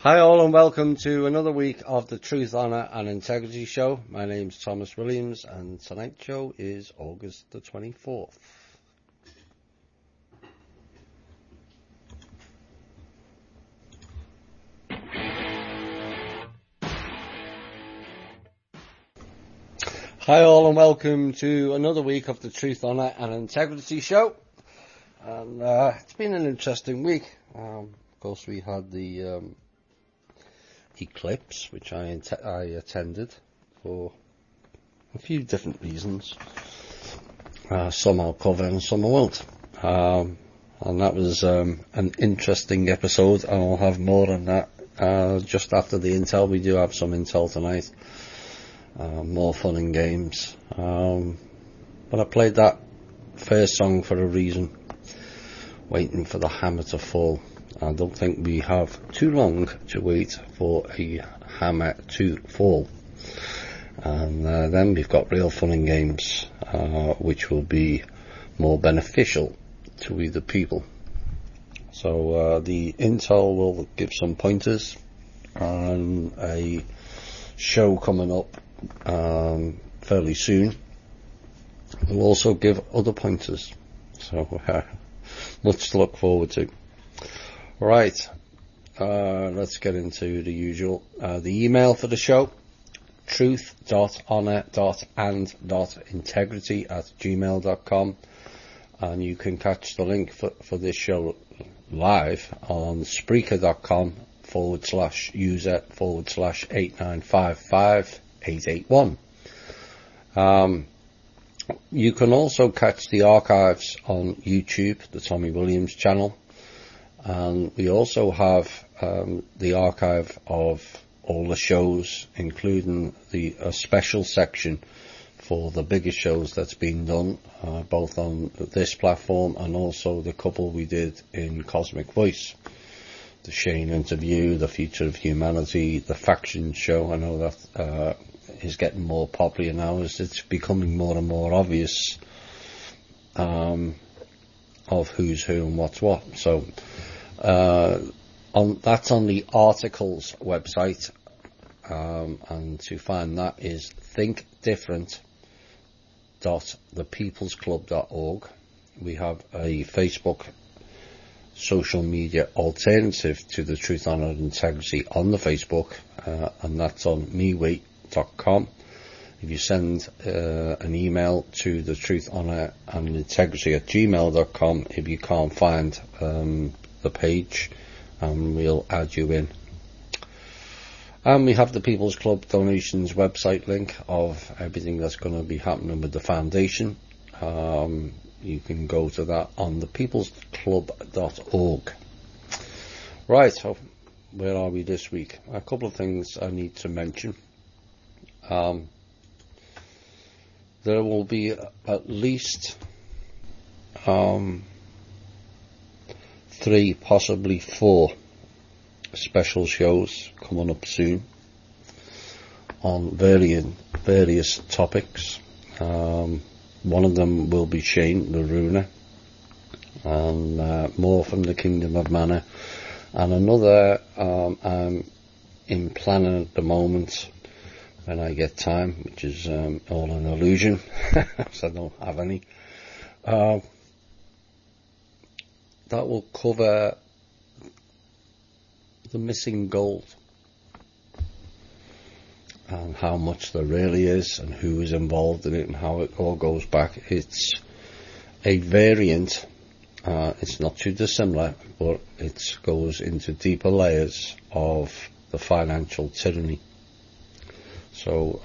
Hi all and welcome to another week of the Truth, Honour and Integrity Show. My name's Thomas Williams and tonight's show is August the 24th. Hi all and welcome to another week of the Truth, Honour and Integrity Show. And it's been an interesting week. Of course we had the eclipse, which I attended for a few different reasons. Some I'll cover and some I won't. And that was an interesting episode, and I'll have more on that just after the intel. We do have some intel tonight. More fun and games. But I played that first song for a reason. Waiting for the hammer to fall. I don't think we have too long to wait for a hammer to fall. And then we've got real fun and games, which will be more beneficial to we the people. So the intel will give some pointers on a show coming up fairly soon. We'll also give other pointers. So much to look forward to. Right, let's get into the usual. The email for the show, truth.honour.and.integrity@gmail.com, and you can catch the link for this show live on Spreaker.com/user/89555881. You can also catch the archives on YouTube, the Tommy Williams channel. And we also have the archive of all the shows, including a special section for the biggest shows that's been done, both on this platform and also the couple we did in Cosmic Voice. The Shane interview, the Future of Humanity, the Faction show. I know that is getting more popular now as it's becoming more and more obvious of who's who and what's what. So that's on the articles website, and to find that is thinkdifferent.thepeoplesclub.org. We have a Facebook social media alternative to the Truth, Honour and Integrity on the Facebook, and that's on mewait.com. If you send an email to the Truth, Honour and Integrity @gmail.com, if you can't find the page, and we'll add you in. And we have the People's Club donations website link of everything that's going to be happening with the foundation. You can go to that on thepeoplesclub.org. Right, so where are we this week? A couple of things I need to mention. There will be at least 3, possibly 4 special shows coming up soon on various topics. One of them will be Shane, the Runer, and more from the Kingdom of Mana. And another I'm in planning at the moment when I get time, which is all an illusion, because I don't have any. That will cover the missing gold and how much there really is and who is involved in it and how it all goes back. It's a variant, it's not too dissimilar, but it goes into deeper layers of the financial tyranny. So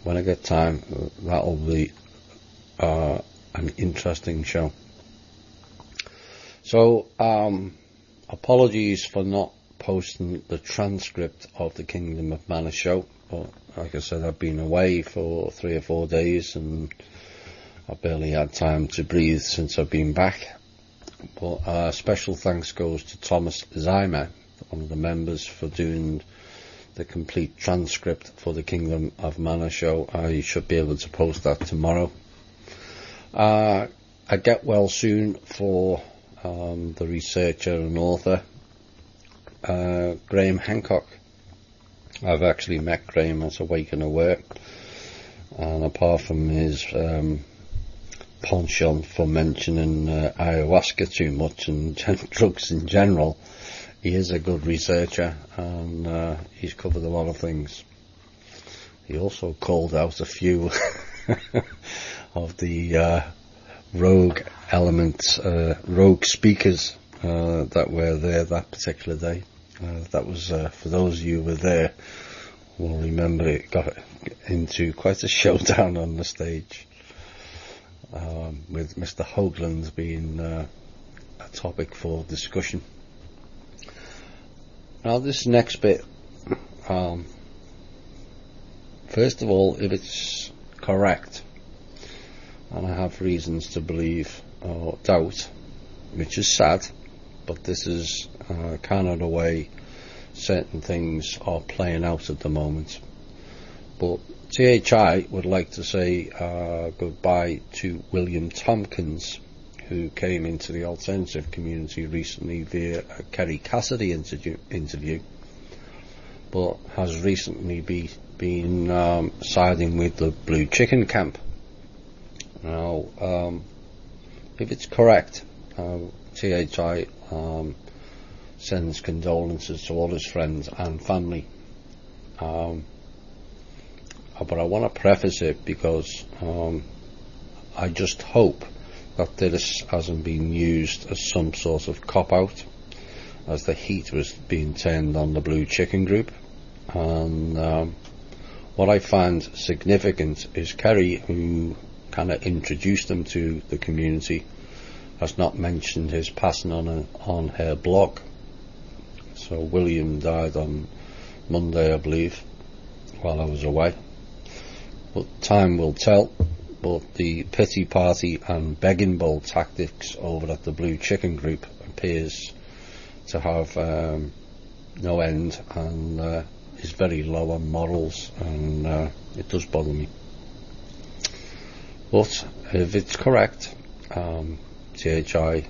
when I get time, that'll be an interesting show. So apologies for not posting the transcript of the Kingdom of Mana show, but like I said, I've been away for 3 or 4 days and I barely had time to breathe since I've been back. But special thanks goes to Thomas Zymer, one of the members, for doing the complete transcript for the Kingdom of Mana show. I should be able to post that tomorrow. I get well soon for the researcher and author Graham Hancock. I've actually met Graham at a wake and aware, and apart from his penchant for mentioning ayahuasca too much and drugs in general, he is a good researcher, and he's covered a lot of things. He also called out a few of the rogue elements, rogue speakers that were there that particular day. That was, for those of you who were there, will remember it got into quite a showdown on the stage, with Mr. Hoagland being a topic for discussion. Now this next bit, first of all, if it's correct, and I have reasons to believe or doubt, which is sad, but this is kind of the way certain things are playing out at the moment. But Th&I would like to say goodbye to William Tompkins, who came into the alternative community recently via a Kerry Cassidy interview, but has recently been siding with the Blue Chicken camp. Now, if it's correct, Th&I sends condolences to all his friends and family. But I want to preface it because I just hope that this hasn't been used as some sort of cop-out, as the heat was being turned on the Blue Chicken group. And what I find significant is Kerry, who kind of introduced them to the community, has not mentioned his passing on her blog. So William died on Monday, I believe, while I was away. But time will tell. But the pity party and begging bowl tactics over at the Blue Chicken group appears to have no end, and is very low on morals, and it does bother me. But if it's correct, Th&I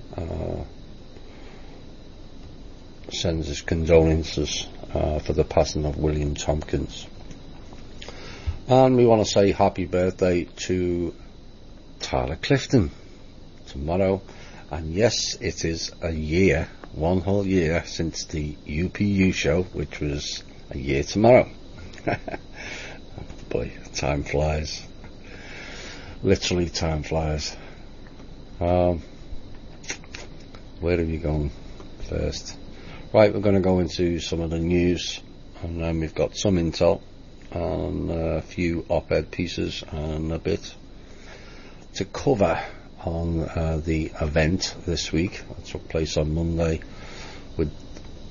sends his condolences for the passing of William Tompkins. And we want to say happy birthday to Tyler Clifton tomorrow. And yes, it is a year, one whole year, since the UPU show, which was a year tomorrow. Boy, time flies. Literally, time flies. Where are we going first? Right, we're going to go into some of the news, and then we've got some intel, and a few op-ed pieces, and a bit to cover on the event this week that took place on Monday, with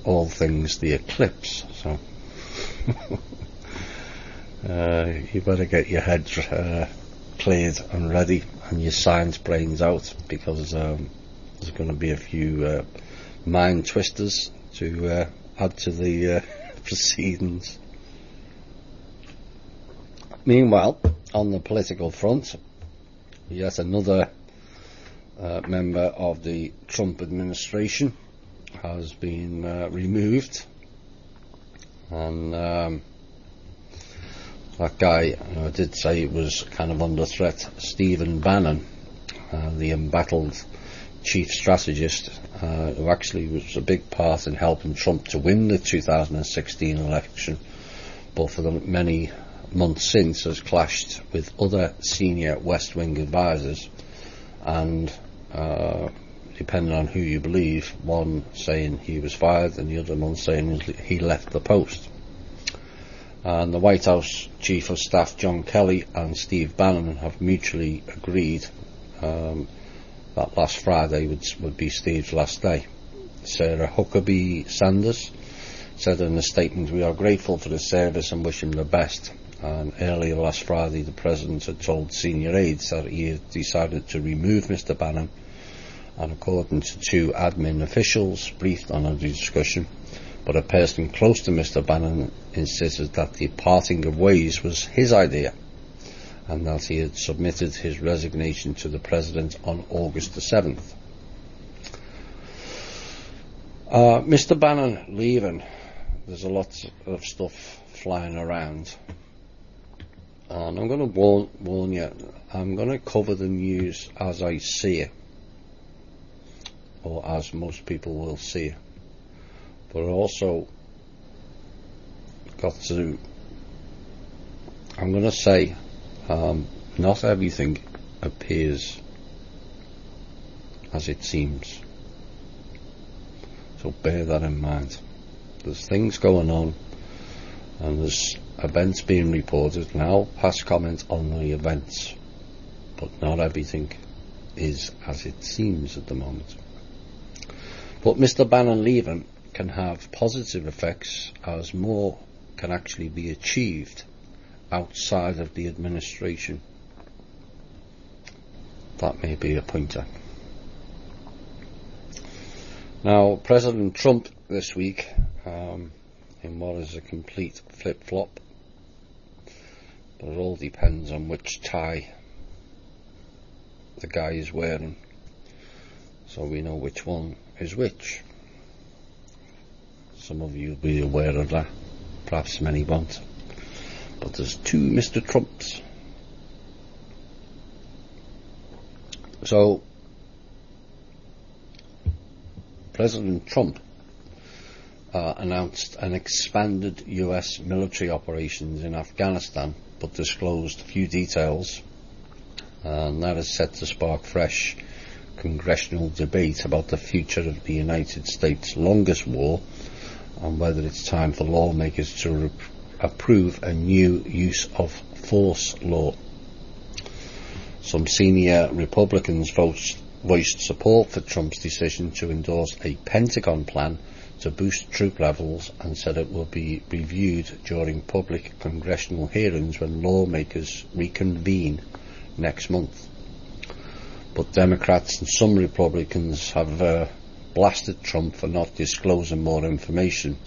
all things the eclipse. So you better get your head cleared and ready, and your science brains out, because there's going to be a few mind twisters to add to the proceedings. Meanwhile, on the political front, yet another member of the Trump administration has been removed, and that guy did say it was kind of under threat. Stephen Bannon, the embattled chief strategist, who actually was a big part in helping Trump to win the 2016 election, but for the many months since has clashed with other senior West Wing advisors, and depending on who you believe, one saying he was fired and the other one saying he left the post. And the White House Chief of Staff John Kelly and Steve Bannon have mutually agreed that last Friday would be Steve's last day. Sarah Huckabee Sanders said in a statement, "We are grateful for his service and wish him the best." And earlier last Friday, the President had told senior aides that he had decided to remove Mr. Bannon, and according to two admin officials briefed on the discussion, but a person close to Mr. Bannon insisted that the parting of ways was his idea, and that he had submitted his resignation to the President on August the 7th. Mr. Bannon leaving, there's a lot of stuff flying around, and I'm going to warn you, I'm going to cover the news as I see it, or as most people will see it, but also I'm going to say, not everything appears as it seems. So bear that in mind. There's things going on, and there's events being reported, and I'll pass comment on the events, but not everything is as it seems at the moment. But Mr. Bannon leaving can have positive effects, as more can actually be achieved outside of the administration. That may be a pointer. Now, President Trump this week, in what is a complete flip-flop, but it all depends on which tie the guy is wearing, so we know which one is which. Some of you will be aware of that, perhaps many won't, but there's two Mr. Trumps. So President Trump announced an expanded US military operations in Afghanistan, but disclosed few details, and that is set to spark fresh congressional debate about the future of the United States' longest war, and whether it's time for lawmakers to approve a new use of force law. Some senior Republicans voiced support for Trump's decision to endorse a Pentagon plan to boost troop levels, and said it will be reviewed during public congressional hearings when lawmakers reconvene next month. But Democrats and some Republicans have blasted Trump for not disclosing more information,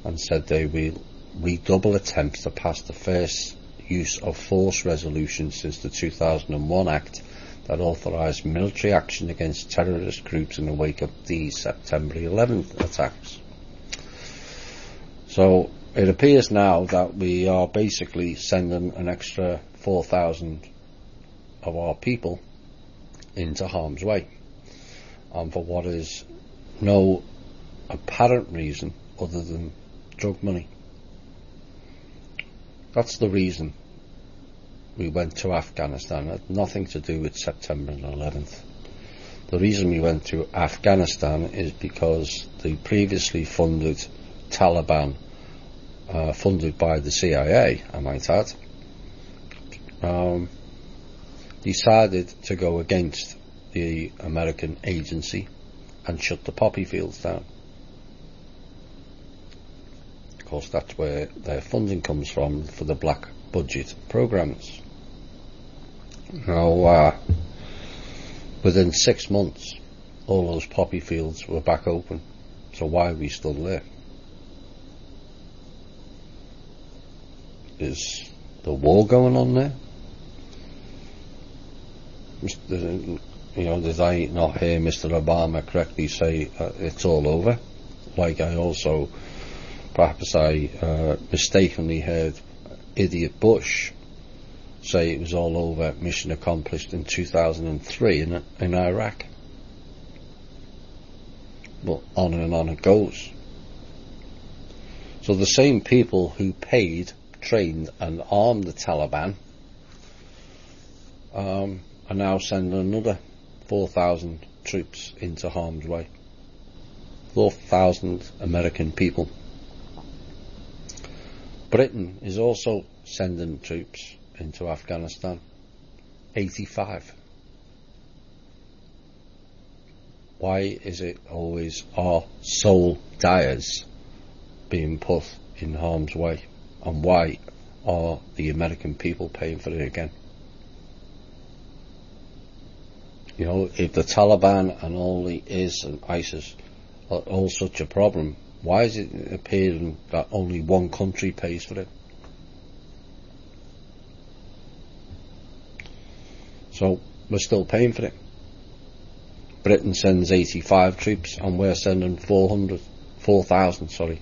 and said they will redouble attempts to pass the first use of force resolution since the 2001 Act that authorised military action against terrorist groups in the wake of the September 11th attacks. So it appears now that we are basically sending an extra 4,000 of our people into harm's way, and for what is no apparent reason other than drug money. That's the reason we went to Afghanistan. It had nothing to do with September 11th. The reason we went to Afghanistan is because the previously funded Taliban, funded by the CIA, I might add, decided to go against the American agency and shut the poppy fields down. Of course, that's where their funding comes from for the black budget programs. Now, within 6 months, all those poppy fields were back open. So why are we still there? Is the war going on there? Did I not hear Mr. Obama correctly say it's all over? Like perhaps I mistakenly heard idiot Bush say it was all over, mission accomplished in 2003 in Iraq. But on and on it goes. So the same people who paid, trained and armed the Taliban are now sending another 4,000 troops into harm's way. 4,000 American people. Britain is also sending troops into Afghanistan. 85. Why is it always our soul dyers being put in harm's way? And why are the American people paying for it again? If the Taliban and all the IS and ISIS are all such a problem, why is it appearing that only one country pays for it? So we're still paying for it. Britain sends 85 troops and we're sending 400 4,000, sorry.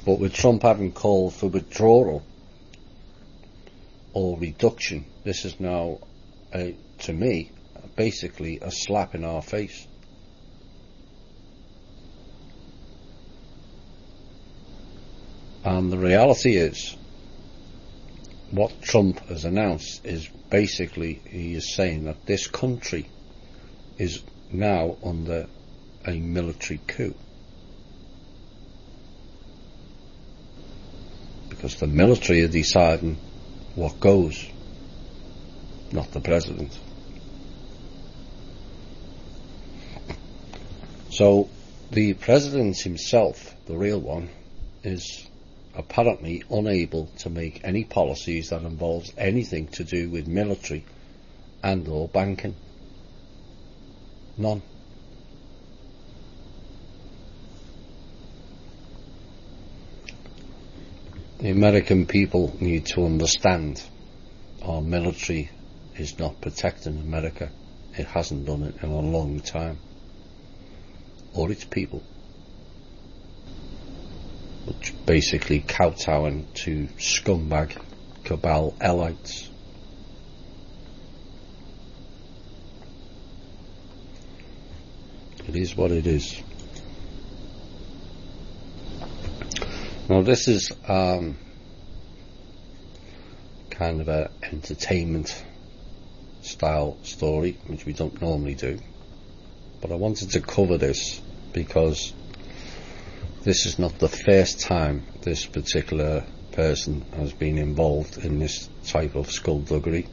But with Trump having called for withdrawal or reduction, this is now, to me, basically a slap in our face. And the reality is, what Trump has announced is basically, he is saying that this country is now under a military coup. Because the military are deciding what goes, not the president. So the president himself, the real one, is apparently unable to make any policies that involves anything to do with military and or banking. None. The American people need to understand our military is not protecting America. It hasn't done it in a long time. Or its people. Which basically kowtowing to scumbag cabal elites. It is what it is. Now this is kind of an entertainment style story, which we don't normally do, but I wanted to cover this because this is not the first time this particular person has been involved in this type of skullduggery.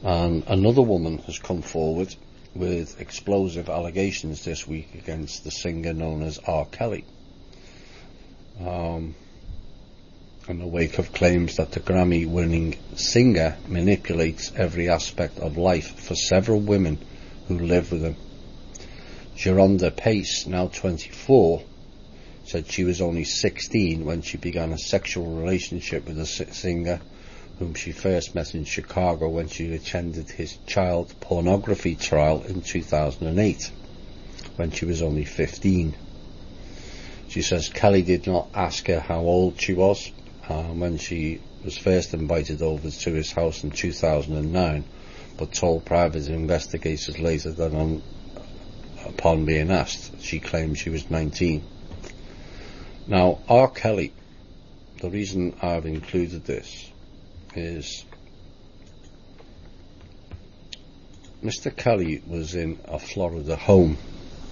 And another woman has come forward with explosive allegations this week against the singer known as R. Kelly. In the wake of claims that the Grammy-winning singer manipulates every aspect of life for several women who live with him. Geronda Pace, now 24, said she was only 16 when she began a sexual relationship with the singer, whom she first met in Chicago when she attended his child pornography trial in 2008, when she was only 15. She says Kelly did not ask her how old she was when she was first invited over to his house in 2009, but told private investigators later that upon being asked, she claimed she was 19. Now, R. Kelly, the reason I've included this is Mr. Kelly was in a Florida home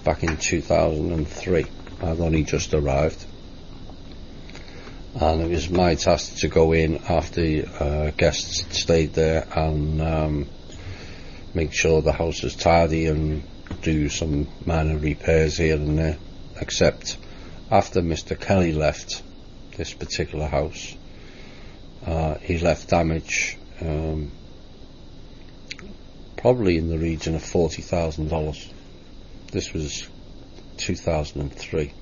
back in 2003. I'd only just arrived, and it was my task to go in after guests stayed there and make sure the house was tidy and do some minor repairs here and there. Except after Mr. Kelly left this particular house, he left damage probably in the region of $40,000. This was 2003,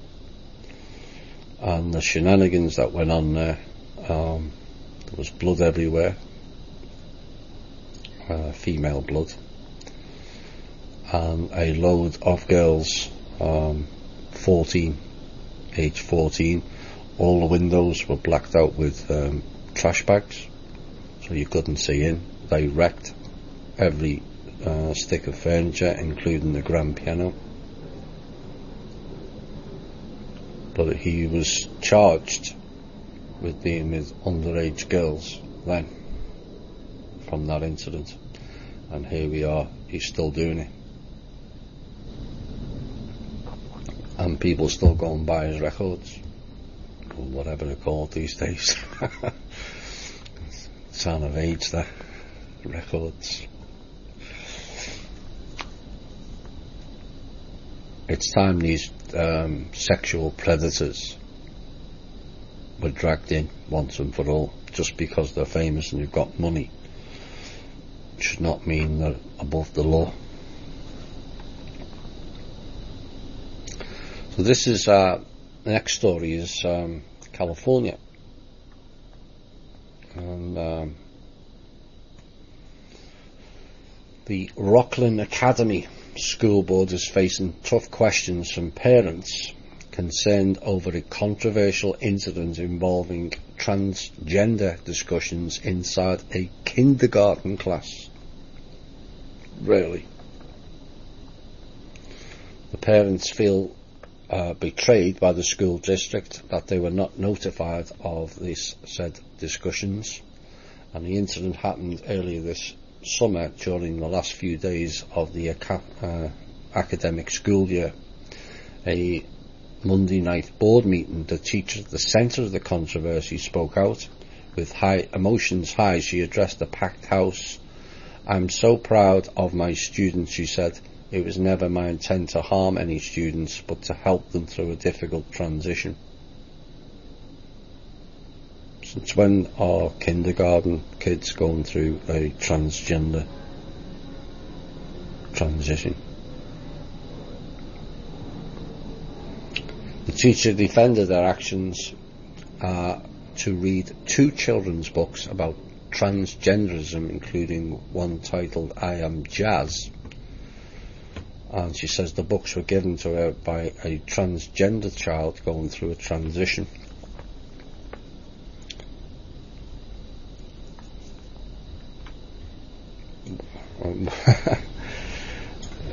and the shenanigans that went on there, there was blood everywhere, female blood, and a load of girls, age 14, all the windows were blacked out with trash bags, so you couldn't see in. They wrecked every stick of furniture, including the grand piano. But he was charged with being with underage girls then, from that incident, and here we are, he's still doing it, and people still go and buy his records, or whatever they're called these days. Sign of age, that records. It's time these sexual predators were dragged in once and for all. Just because they're famous and you've got money should not mean they're above the law. So this is the next story is California, and the Rockland Academy school board is facing tough questions from parents concerned over a controversial incident involving transgender discussions inside a kindergarten class. Really? The parents feel betrayed by the school district that they were not notified of these said discussions, and the incident happened earlier this summer during the last few days of the academic school year. A Monday night board meeting, the teacher at the centre of the controversy spoke out. With high emotions high, she addressed the packed house. "I'm so proud of my students," she said. "It was never my intent to harm any students, but to help them through a difficult transition." Since when are kindergarten kids going through a transgender transition? The teacher defended their actions to read 2 children's books about transgenderism, including one titled "I Am Jazz." And she says the books were given to her by a transgender child going through a transition.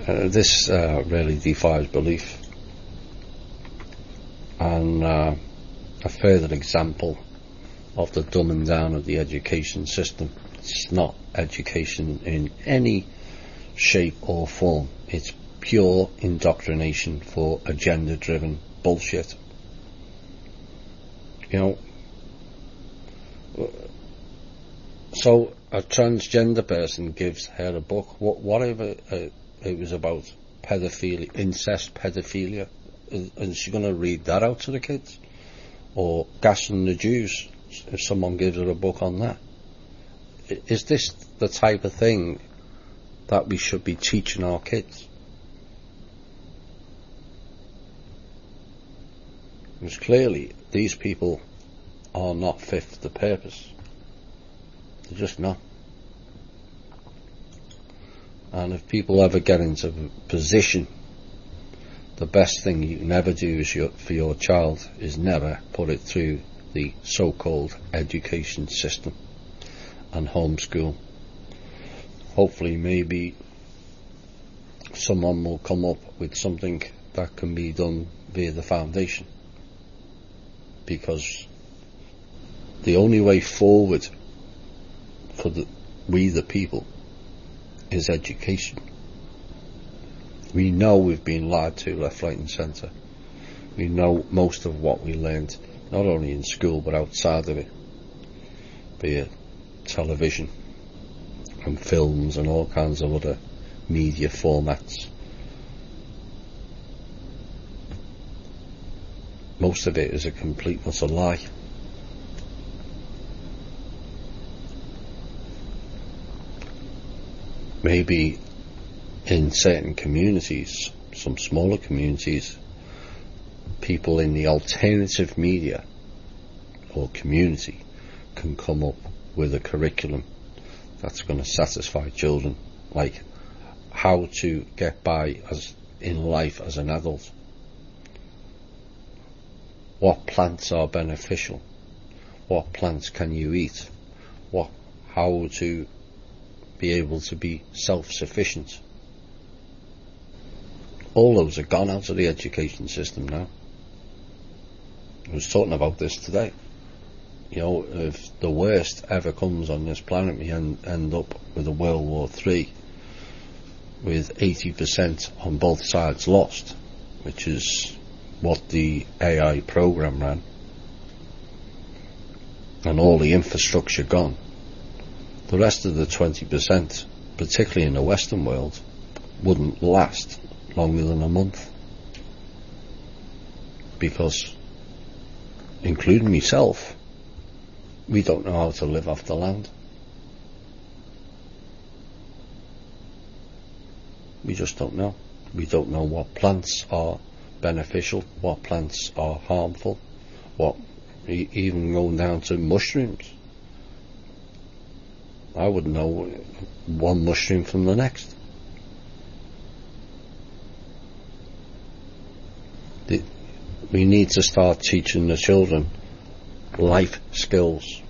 This really defies belief. And a further example of the dumbing down of the education system. It's not education in any shape or form. It's pure indoctrination for agenda-driven bullshit. So a transgender person gives her a book, whatever it was about, pedophilia, incest, pedophilia. Is she going to read that out to the kids? Or gassing the Jews, if someone gives her a book on that? Is this the type of thing that we should be teaching our kids? Because clearly these people are not fit for the purpose. They're just not. And if people ever get into a position, the best thing you can ever do for your child is never put it through the so-called education system and homeschool. Hopefully maybe someone will come up with something that can be done via the foundation, because the only way forward for we the people is education. We know we've been lied to left, right and centre. We know most of what we learned, not only in school but outside of it, be it television and films and all kinds of other media formats. Most of it is a complete and utter lie. Maybe in certain communities, some smaller communities, people in the alternative media or community can come up with a curriculum that's going to satisfy children, like how to get by in life as an adult, what plants are beneficial, what plants can you eat, how to be able to be self-sufficient. All those are gone out of the education system now. I was talking about this today. If the worst ever comes on this planet, we end up with a World War III with 80% on both sides lost, which is what the AI program ran, and all the infrastructure gone. The rest of the 20%, particularly in the Western world, wouldn't last longer than a month, because, including myself, we don't know how to live off the land. We just don't know. We don't know what plants are beneficial, what plants are harmful, even going down to mushrooms. I wouldn't know one mushroom from the next. we need to start teaching the children life skills,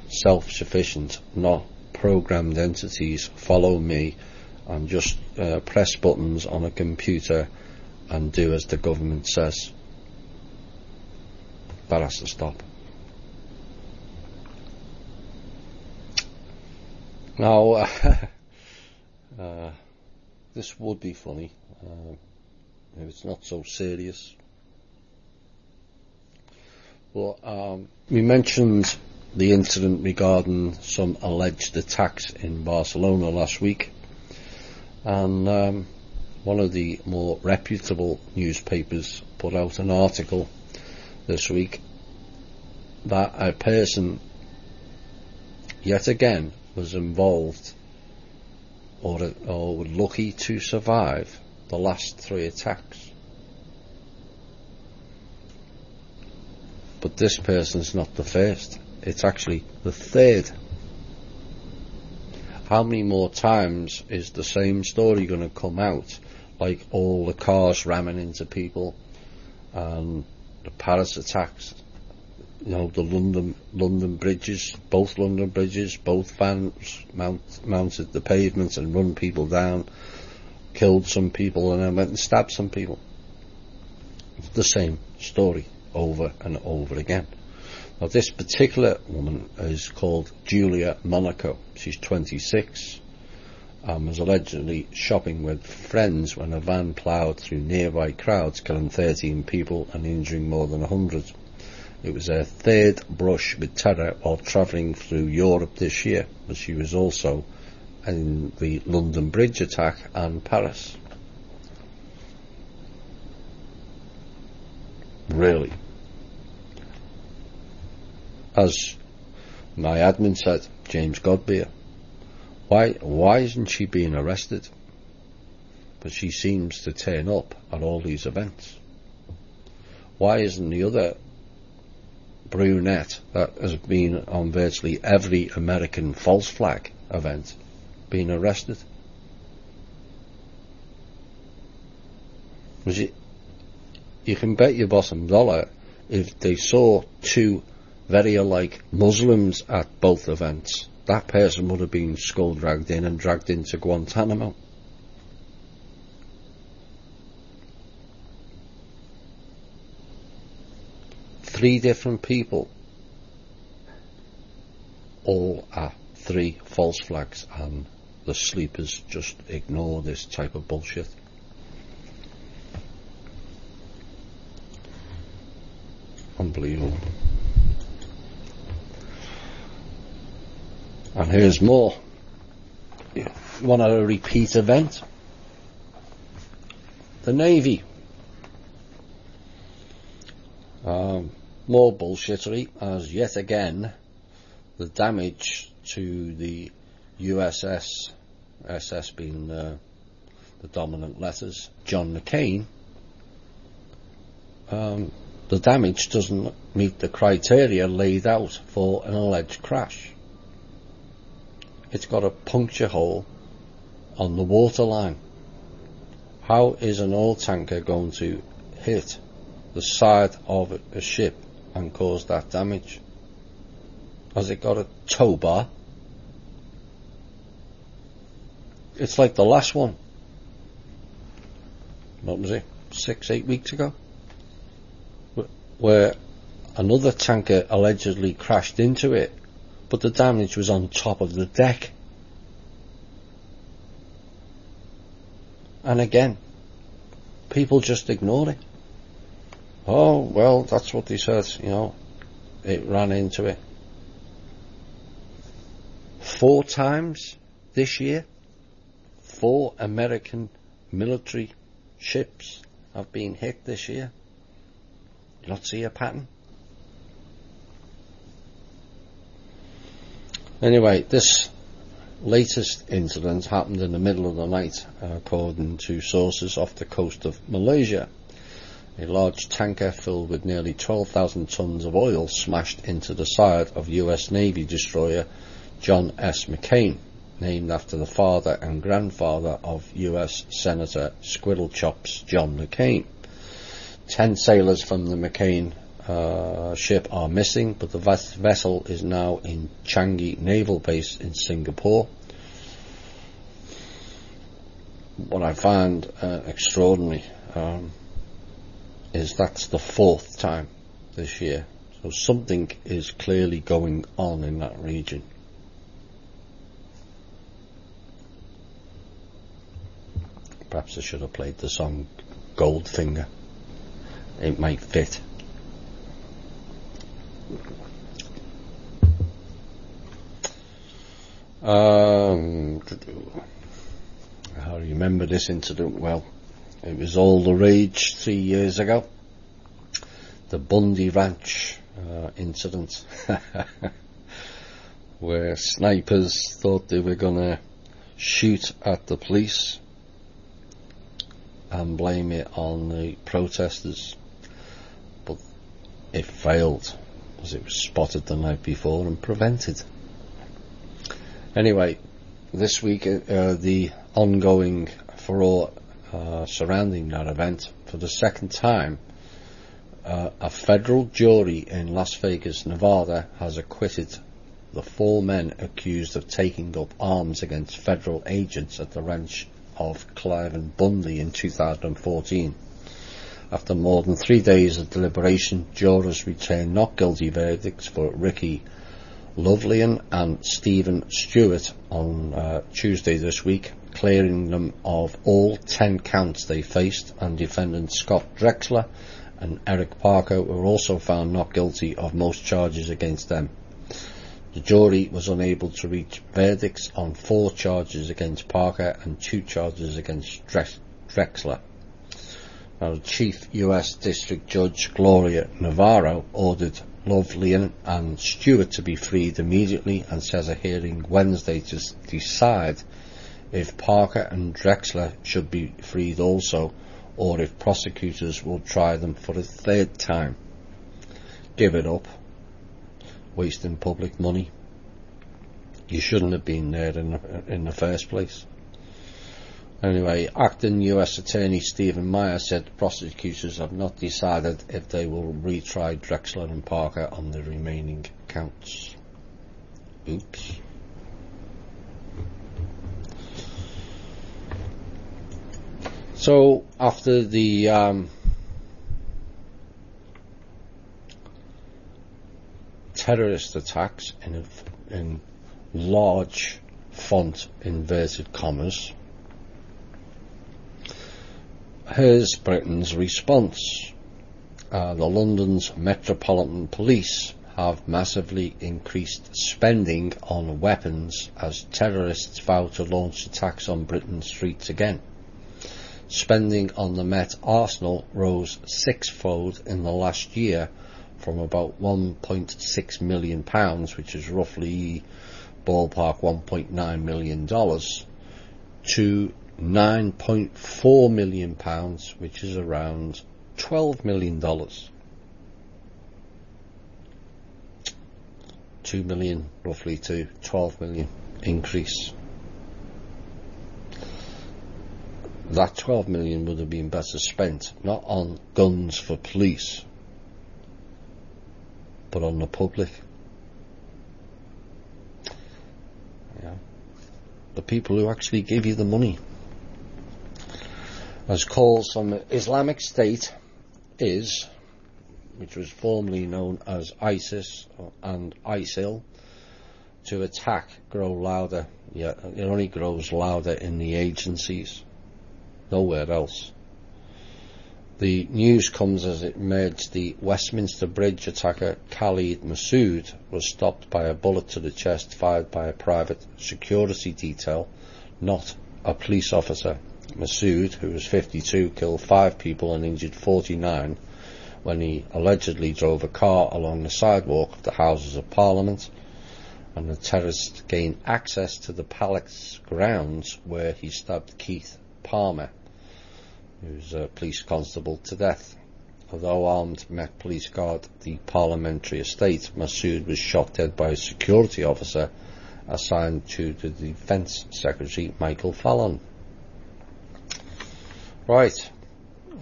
self-sufficient, not programmed entities, follow me and just press buttons on a computer and do as the government says. That has to stop. Now, this would be funny if it's not so serious. Well, we mentioned the incident regarding some alleged attacks in Barcelona last week, and one of the more reputable newspapers put out an article this week that a person yet again was involved or lucky to survive the last 3 attacks. But this person's not the first, it's actually the 3rd. How many more times is the same story going to come out, like all the cars ramming into people and the Paris attacks, the London bridges, both London bridges, both vans mounted the pavement and run people down, killed some people and then went and stabbed some people. It's the same story over and over again. Now this particular woman is called Julia Monaco. She's 26 and was allegedly shopping with friends when a van ploughed through nearby crowds, killing 13 people and injuring more than 100. It was her 3rd brush with terror while travelling through Europe this year, but she was also in the London Bridge attack and Paris. Really? As my admin said, James Godbeer, why isn't she being arrested? But she seems to turn up at all these events. Why isn't the other brunette that has been on virtually every American false flag event being arrested? You can bet your bottom dollar if they saw 2 very alike Muslims at both events, that person would have been skull dragged in and dragged into Guantanamo. Three different people, all at 3 false flags, and the sleepers just ignore this type of bullshit. Unbelievable. And here's more. You want a repeat event? The Navy. More bullshittery, as yet again the damage to the USS, SS being the dominant letters, John McCain, the damage doesn't meet the criteria laid out for an alleged crash. It's got a puncture hole on the waterline. How is an oil tanker going to hit the side of a ship and cause that damage? Has it got a tow bar? It's like the last one. What was it? 6-8 weeks ago? Where another tanker allegedly crashed into it, but the damage was on top of the deck. And again, people just ignore it. Oh, well, that's what they said, it ran into it. 4 times this year, 4 American military ships have been hit this year. You not see a pattern? Anyway, this latest incident happened in the middle of the night, according to sources off the coast of Malaysia. A large tanker filled with nearly 12,000 tons of oil smashed into the side of US Navy destroyer John S. McCain, named after the father and grandfather of US Senator Squirrel Chops John McCain. 10 sailors from the McCain ship are missing, but the vessel is now in Changi Naval Base in Singapore. What I find extraordinary is that's the 4th time this year. So something is clearly going on in that region. Perhaps I should have played the song Goldfinger. It might fit. I remember this incident well. It was all the rage 3 years ago. The Bundy Ranch incident, where snipers thought they were going to shoot at the police and blame it on the protesters, but it failed as it was spotted the night before and prevented. Anyway, this week the ongoing furore surrounding that event, for the second time a federal jury in Las Vegas, Nevada has acquitted the 4 men accused of taking up arms against federal agents at the ranch of Clive Bundy in 2014. After more than 3 days of deliberation, jurors returned not guilty verdicts for Ricky Lovelian and Stephen Stewart on Tuesday this week, clearing them of all 10 counts they faced, and defendants Scott Drexler and Eric Parker were also found not guilty of most charges against them. The jury was unable to reach verdicts on 4 charges against Parker and 2 charges against Drexler. Now, the Chief U.S. District Judge Gloria Navarro ordered Lovelian and Stewart to be freed immediately and says a hearing Wednesday to decide if Parker and Drexler should be freed also, or if prosecutors will try them for a 3rd time. Give it up. Wasting public money. You shouldn't have been there in the first place. Anyway, acting US Attorney Stephen Meyer said prosecutors have not decided if they will retry Drexler and Parker on the remaining counts. Oops. So, after the terrorist attacks in large font inverted commas, here's Britain's response. The London's Metropolitan Police have massively increased spending on weapons as terrorists vow to launch attacks on Britain's streets again. Spending on the Met Arsenal rose 6-fold in the last year, from about £1.6 million, which is roughly ballpark $1.9 million, to £9.4 million, which is around $12 million. 2 million roughly to 12 million increase. That 12 million would have been better spent not on guns for police, but on the public. Yeah. The people who actually give you the money. As calls from Islamic State which was formerly known as ISIS and ISIL, to attack grow louder. Yeah, it only grows louder in the agencies, nowhere else. The news comes as it emerged the Westminster Bridge attacker Khalid Masood was stopped by a bullet to the chest fired by a private security detail, not a police officer. Masood, who was 52, killed 5 people and injured 49 when he allegedly drove a car along the sidewalk of the Houses of Parliament, and the terrorist gained access to the palace grounds where he stabbed Keith Palmer, who's a police constable, to death. Although armed, Met Police guard the parliamentary estate, Masood was shot dead by a security officer assigned to the Defence Secretary Michael Fallon. Right,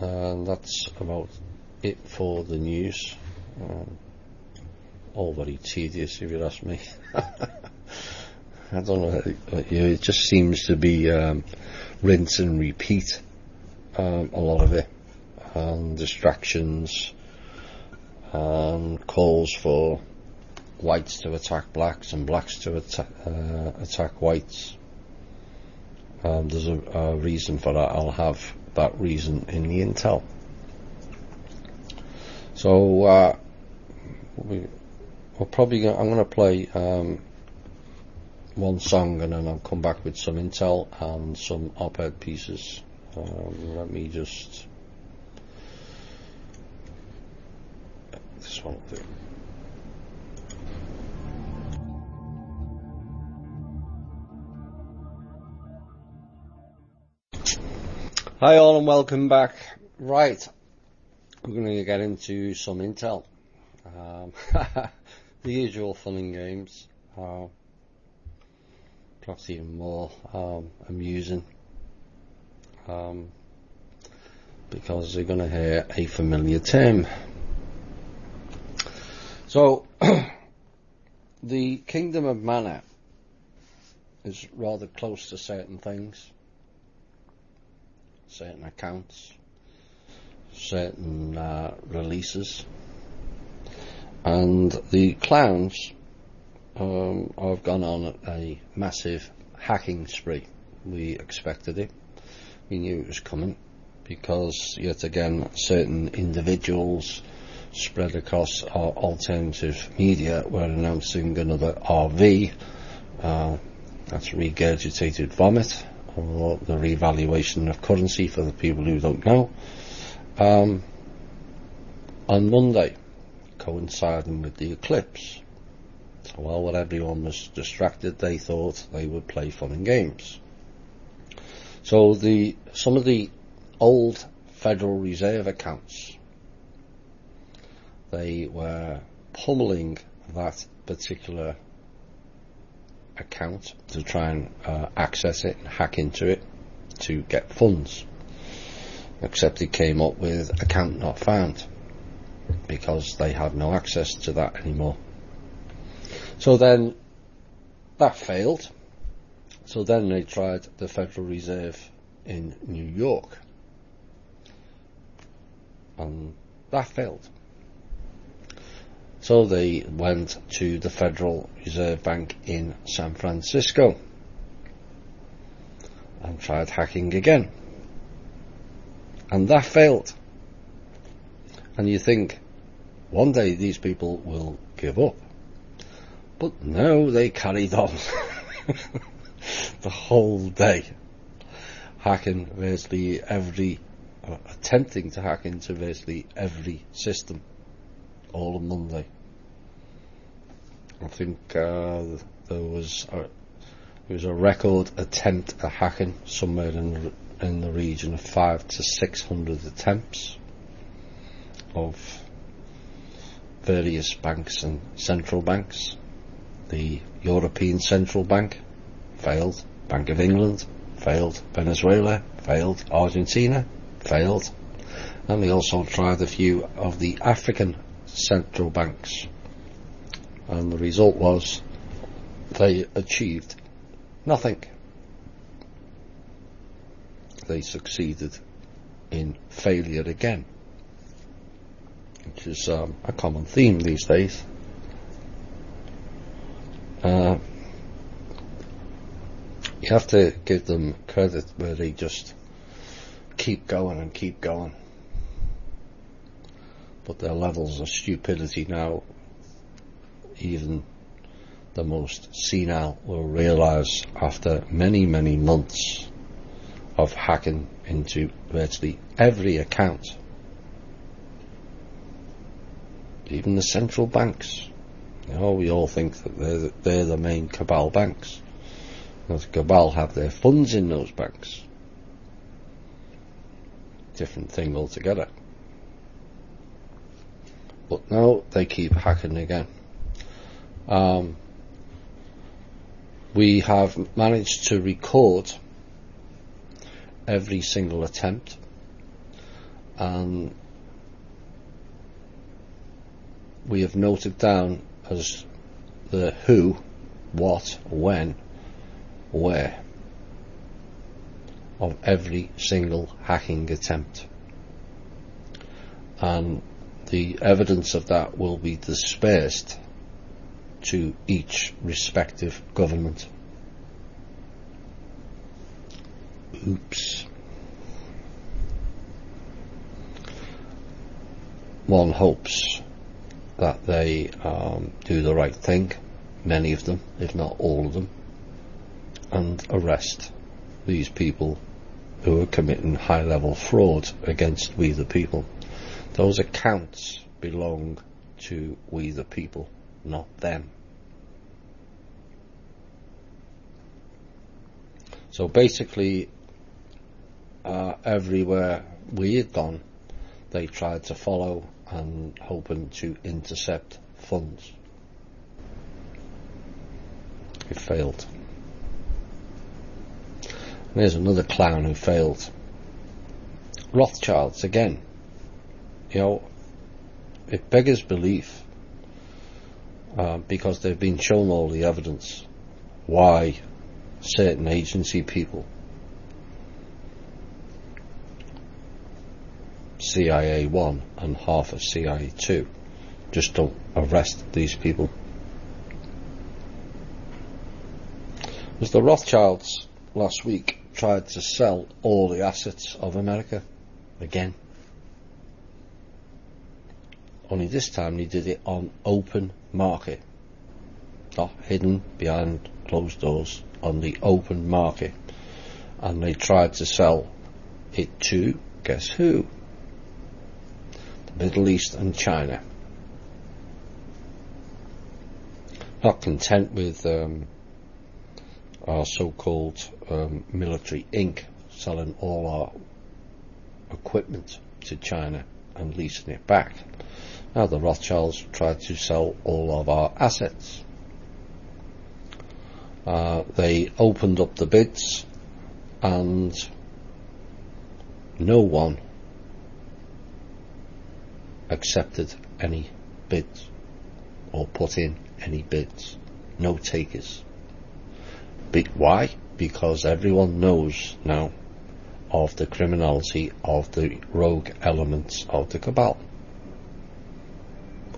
and that's about it for the news. All very tedious, if you ask me. I don't know, it just seems to be rinse and repeat, a lot of it, and distractions, and calls for whites to attack blacks and blacks to attack whites. There's a reason for that. I'll have that reason in the intel. So I'm going to play one song, and then I'll come back with some intel and some op-ed pieces. Let me just... This one will do. Hi all, and welcome back. Right, we're going to get into some intel. The usual fun and games, perhaps even more amusing, because you're going to hear a familiar term. So, the kingdom of mana is rather close to certain things, certain accounts, certain releases, and the clowns have gone on a massive hacking spree. We expected it. We knew it was coming, because yet again certain individuals spread across our alternative media were announcing another RV, that's regurgitated vomit, or the revaluation of currency for the people who don't know, on Monday, coinciding with the eclipse. So while everyone was distracted, they thought they would play fun and games. So some of the old Federal Reserve accounts, they were pummeling that particular account to try and access it and hack into it to get funds, except it came up with account not found, because they had no access to that anymore. So then that failed. So then they tried the Federal Reserve in New York, and that failed. So they went to the Federal Reserve Bank in San Francisco and tried hacking again, and that failed. And you think one day these people will give up, but no, they carried on the whole day, hacking virtually attempting to hack into virtually every system, all on Monday. I think there was a record attempt at hacking, somewhere in the region of 500 to 600 attempts of various banks and central banks. The European Central Bank failed, Bank of England failed, Venezuela failed, Argentina failed, and they also tried a few of the African central banks, and the result was they achieved nothing. They succeeded in failure again, which is a common theme these days. You have to give them credit where they just keep going and keep going. But their levels of stupidity now, even the most senile will realise after many, many months of hacking into virtually every account, even the central banks. You know, we all think that they're the main cabal banks. The cabal have their funds in those banks. Different thing altogether. But now they keep hacking again. We have managed to record every single attempt, and we have noted down as the who, what, when, where of every single hacking attempt. And the evidence of that will be dispersed to each respective government. Oops. One hopes that they do the right thing, many of them, if not all of them, and arrest these people who are committing high-level fraud against we the people. Those accounts belong to we the people, not them. So basically, everywhere we had gone, they tried to follow and hoping to intercept funds. It failed. And there's another clown who failed. Rothschilds again. You know, it beggars belief, because they've been shown all the evidence why certain agency people, CIA 1 and half of CIA 2, just don't arrest these people. As the Rothschilds last week tried to sell all the assets of America again. Only this time they did it on open market, not hidden behind closed doors, on the open market. And they tried to sell it to, guess who? The Middle East and China. Not content with our so-called military Inc. selling all our equipment to China and leasing it back. Now the Rothschilds tried to sell all of our assets. They opened up the bids and no one accepted any bids or put in any bids. No takers. Why? Because everyone knows now of the criminality of the rogue elements of the cabal.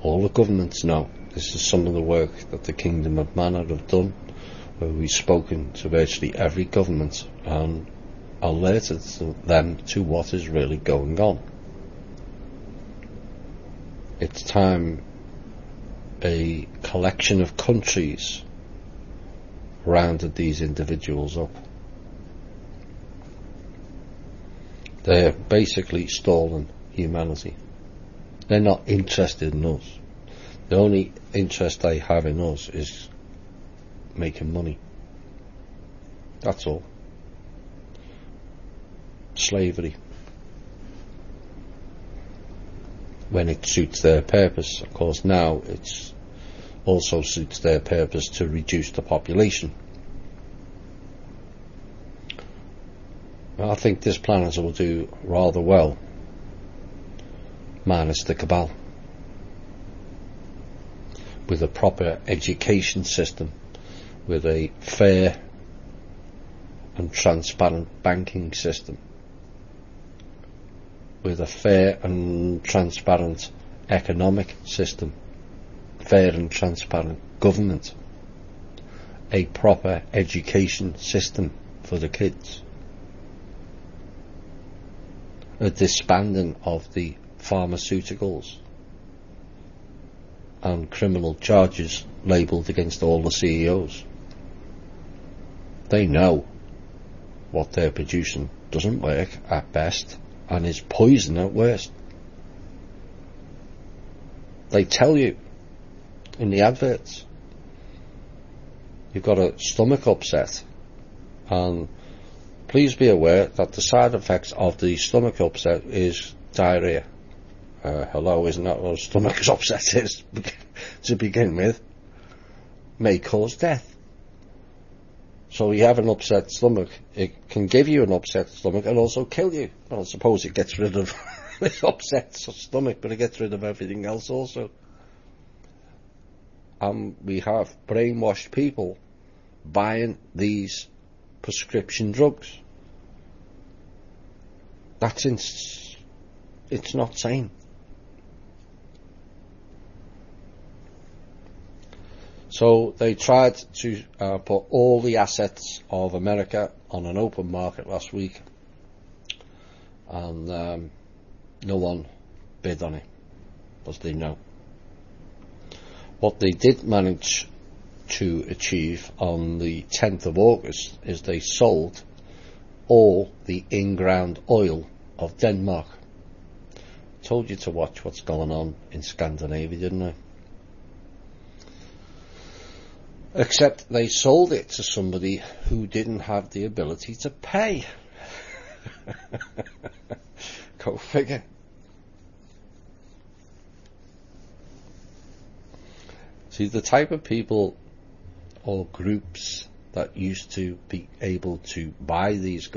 All the governments know. This is some of the work that the Kingdom of Manor have done, where we've spoken to virtually every government and alerted them to what is really going on. It's time a collection of countries rounded these individuals up. They're basically stalling humanity. They're not interested in us. The only interest they have in us is making money. That's all. Slavery. When it suits their purpose. Of course now it also suits their purpose to reduce the population. I think this planet will do rather well, minus the cabal, with a proper education system, with a fair and transparent banking system, with a fair and transparent economic system, fair and transparent government, a proper education system for the kids, a disbanding of the pharmaceuticals and criminal charges labelled against all the CEOs. They know what they're producing doesn't work at best and is poison at worst. They tell you in the adverts, you've got a stomach upset, and please be aware that the side effects of the stomach upset is diarrhea. Hello, isn't that what a stomach upset is to begin with? May cause death. So you have an upset stomach, it can give you an upset stomach and also kill you. Well, I suppose it gets rid of the upset stomach, but it gets rid of everything else also. and we have brainwashed people buying these prescription drugs. It's not sane. So they tried to put all the assets of America on an open market last week, and no one bid on it, because they know. What they did manage to achieve on the 10th of August is they sold all the in-ground oil of Denmark. Told you to watch what's going on in Scandinavia, didn't I? Except they sold it to somebody who didn't have the ability to pay. Go figure. See, the type of people or groups that used to be able to buy these,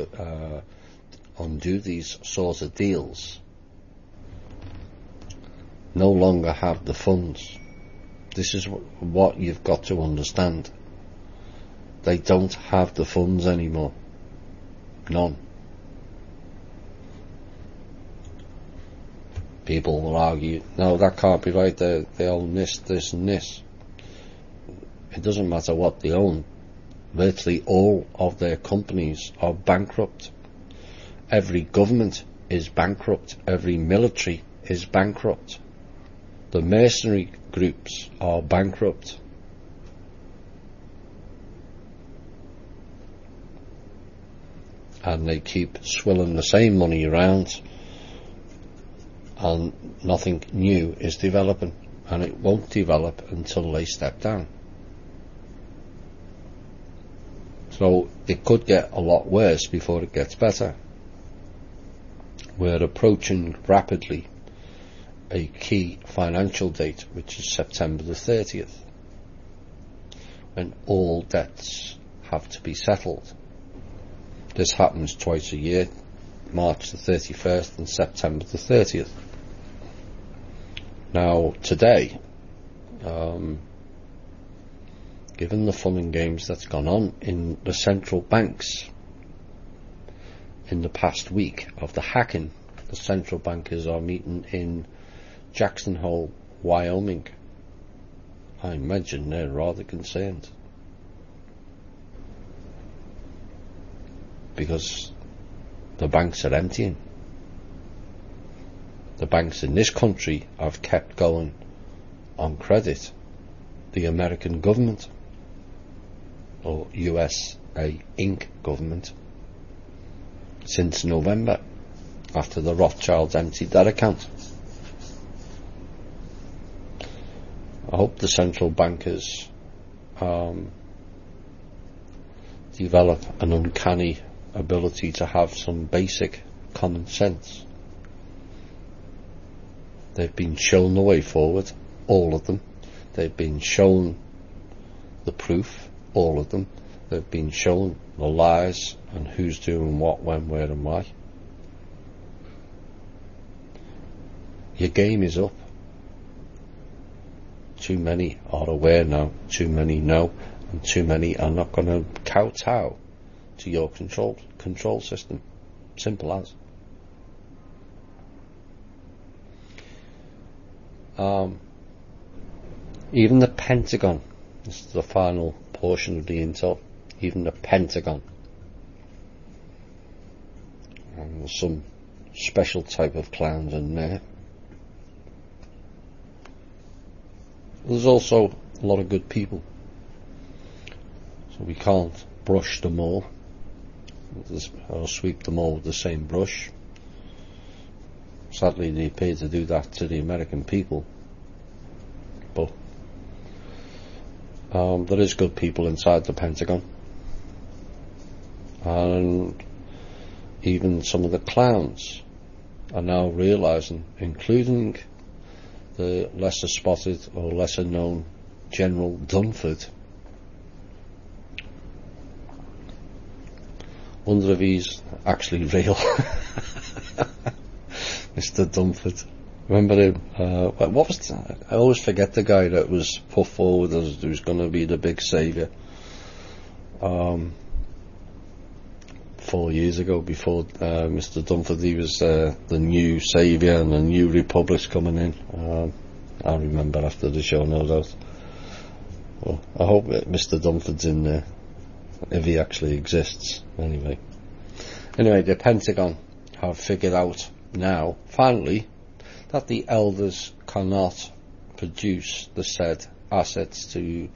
undo these sorts of deals, no longer have the funds. This is what you've got to understand. They don't have the funds anymore. None. People will argue, no, that can't be right, they own this, this and this. It doesn't matter what they own. Virtually all of their companies are bankrupt. Every government is bankrupt. Every military is bankrupt. The mercenary groups are bankrupt. And they keep swilling the same money around, and nothing new is developing, and it won't develop until they step down. So it could get a lot worse before it gets better. We're approaching rapidly a key financial date, which is September the 30th, when all debts have to be settled. This happens twice a year, March the 31st and September the 30th. Now, today, given the fun and games that's gone on in the central banks in the past week of the hacking, the central bankers are meeting in Jackson Hole, Wyoming. I imagine they're rather concerned, because the banks are emptying. The banks in this country have kept going on credit. The American government, or USA Inc. government, since November, after the Rothschilds emptied that account. I hope the central bankers develop an uncanny ability to have some basic common sense. They've been shown the way forward, all of them. They've been shown the proof, all of them. They've been shown the lies and who's doing what, when, where and why. Your game is up. Too many are aware now, too many know, and too many are not going to kowtow to your control system. Simple as. Even the Pentagon, this is the final portion of the intel, even the Pentagon, and there's some special type of clowns in there. There's also a lot of good people, so we can't brush them all or sweep them all with the same brush. Sadly, they appear to do that to the American people, but there is good people inside the Pentagon, and even some of the clowns are now realising, including the lesser spotted or lesser known General Dunford. Wonder if he's actually real. Mr. Dunford. Remember what was I always forget the guy that was put forward as who's going to be the big saviour 4 years ago, before Mr. Dunford. He was the new saviour and the new republic's coming in. I'll remember after the show, no doubt. Well, I hope that Mr. Dunford's in there, if he actually exists. Anyway, the Pentagon have figured out now, finally, that the elders cannot produce the said assets to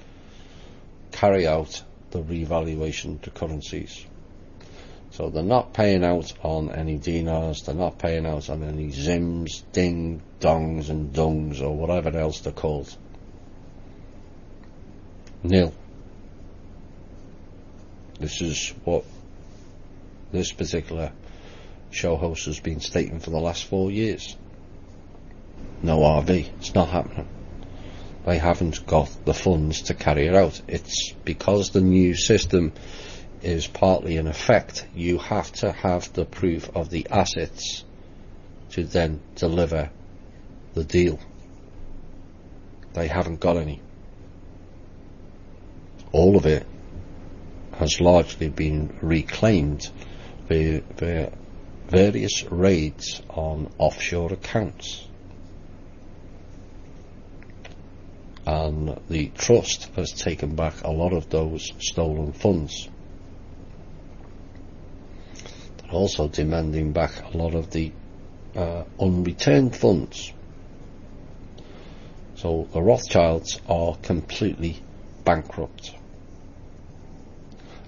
carry out the revaluation of the currencies. So they're not paying out on any dinars, they're not paying out on any zims, ding, dongs and dungs, or whatever else they're called. Nil. This is what this particular show host has been stating for the last 4 years. No RV, it's not happening. They haven't got the funds to carry it out. It's because the new system is partly in effect. You have to have the proof of the assets to then deliver the deal. They haven't got any. All of it has largely been reclaimed via various raids on offshore accounts. And the trust has taken back a lot of those stolen funds. They're also demanding back a lot of the unreturned funds. So the Rothschilds are completely bankrupt.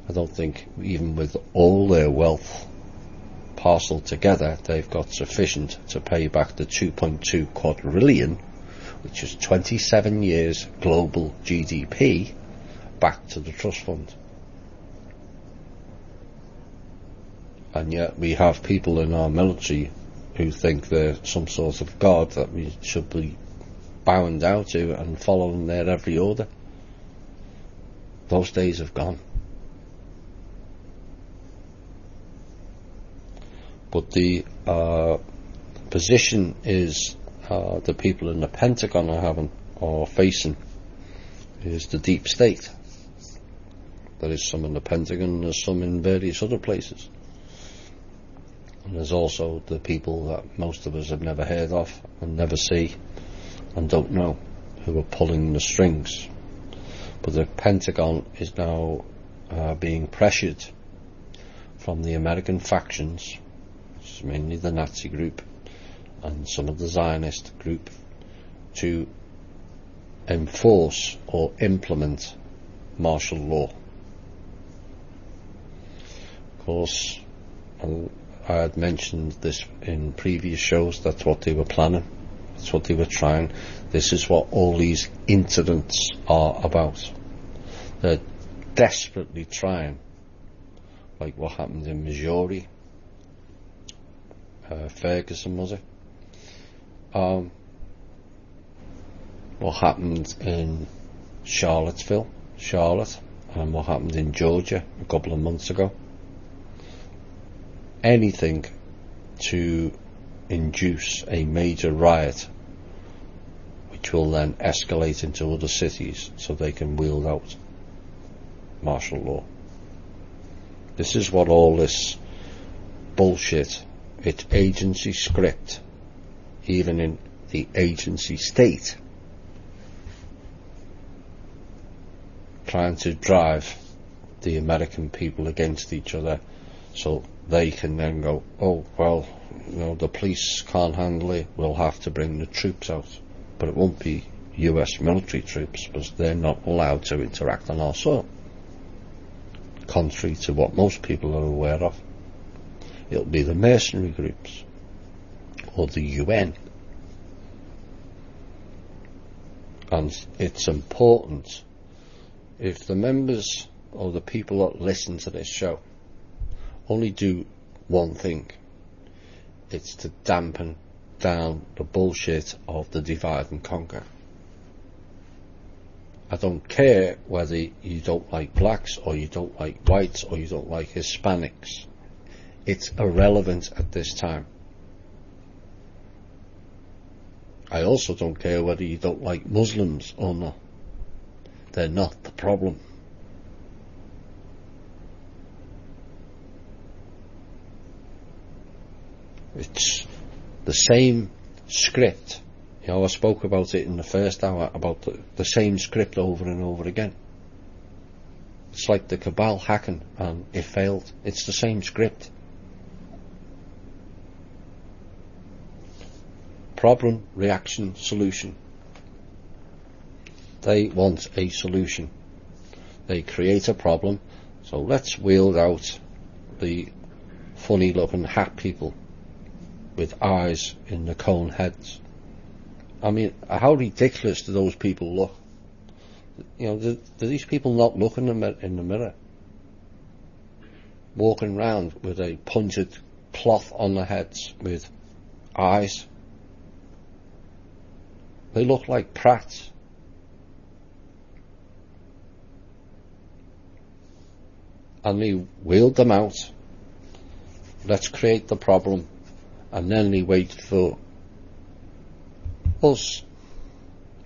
I don't think, even with all their wealth parcelled together, they've got sufficient to pay back the 2.2 quadrillion, which is 27 years global GDP, back to the trust fund. And yet we have people in our military who think they're some sort of god that we should be bowing down to and following their every order. Those days have gone. But the position is the people in the Pentagon are facing is the deep state. There is some in the Pentagon and there's some in various other places. And there's also the people that most of us have never heard of and never see and don't know, who are pulling the strings. But the Pentagon is now being pressured from the American factions, which is mainly the Nazi group and some of the Zionist group, to enforce or implement martial law. Of course, I had mentioned this in previous shows. That's what they were planning. That's what they were trying. This is what all these incidents are about. They're desperately trying, like what happened in Missouri, Ferguson, was it? What happened in Charlotte, and what happened in Georgia a couple of months ago. Anything to induce a major riot, which will then escalate into other cities so they can wield out martial law. This is what all this bullshit, it's agency script, even in the agency state, trying to drive the American people against each other so they can then go, oh, well, the police can't handle it, we'll have to bring the troops out. But it won't be US military troops, because they're not allowed to interact on our soil, contrary to what most people are aware of. It'll be the mercenary groups or the UN. And it's important, if the members or the people that listen to this show only do one thing, it's to dampen down the bullshit of the divide and conquer. I don't care whether you don't like blacks or you don't like whites or you don't like Hispanics. It's irrelevant at this time. I also don't care whether you don't like Muslims or not. They're not the problem. It's the same script. I spoke about it in the first hour, about the same script over and over again. It's like the cabal hacking, and it failed. It's the same script. Problem, reaction, solution. They want a solution. They create a problem, so let's wheel out the funny looking hat people with eyes in the cone heads. I mean, how ridiculous do those people look? Do these people not look in the mirror? Walking around with a pointed cloth on their heads with eyes. They look like prats. And they wheeled them out. Let's create the problem. And then they wait for us,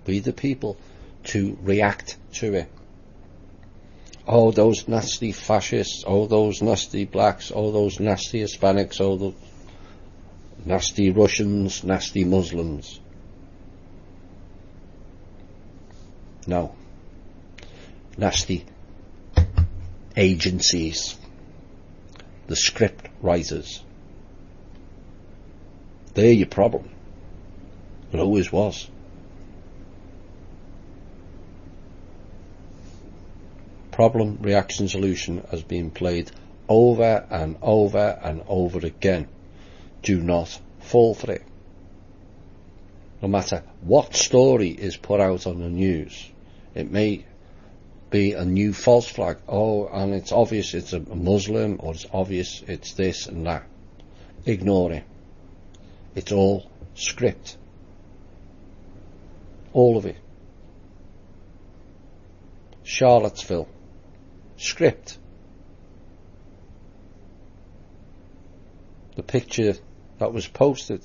we the people, to react to it. Oh, those nasty fascists, oh, those nasty blacks, oh, those nasty Hispanics, oh, the nasty Russians, nasty Muslims. No. Nasty agencies. The script writers. They're your problem. It always was. Problem, reaction, solution has been played over and over and over again. Do not fall for it. No matter what story is put out on the news, it may be a new false flag. Oh, and it's obvious it's a Muslim, or it's obvious it's this and that. Ignore it. It's all script. All of it. Charlottesville. Script. The picture that was posted.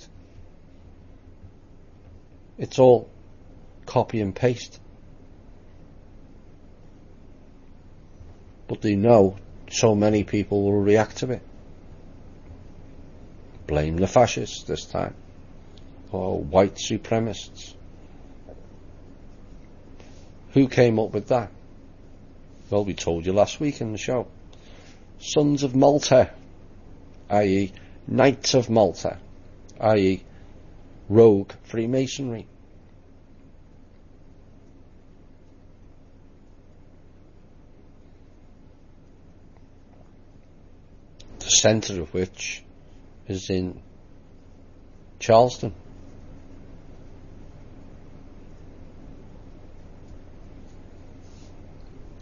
It's all copy and paste. But they know so many people will react to it. Blame the fascists this time. Or white supremacists. Who came up with that? Well, we told you last week in the show. Sons of Malta, i.e. Knights of Malta, i.e. rogue Freemasonry. The centre of which is in Charleston.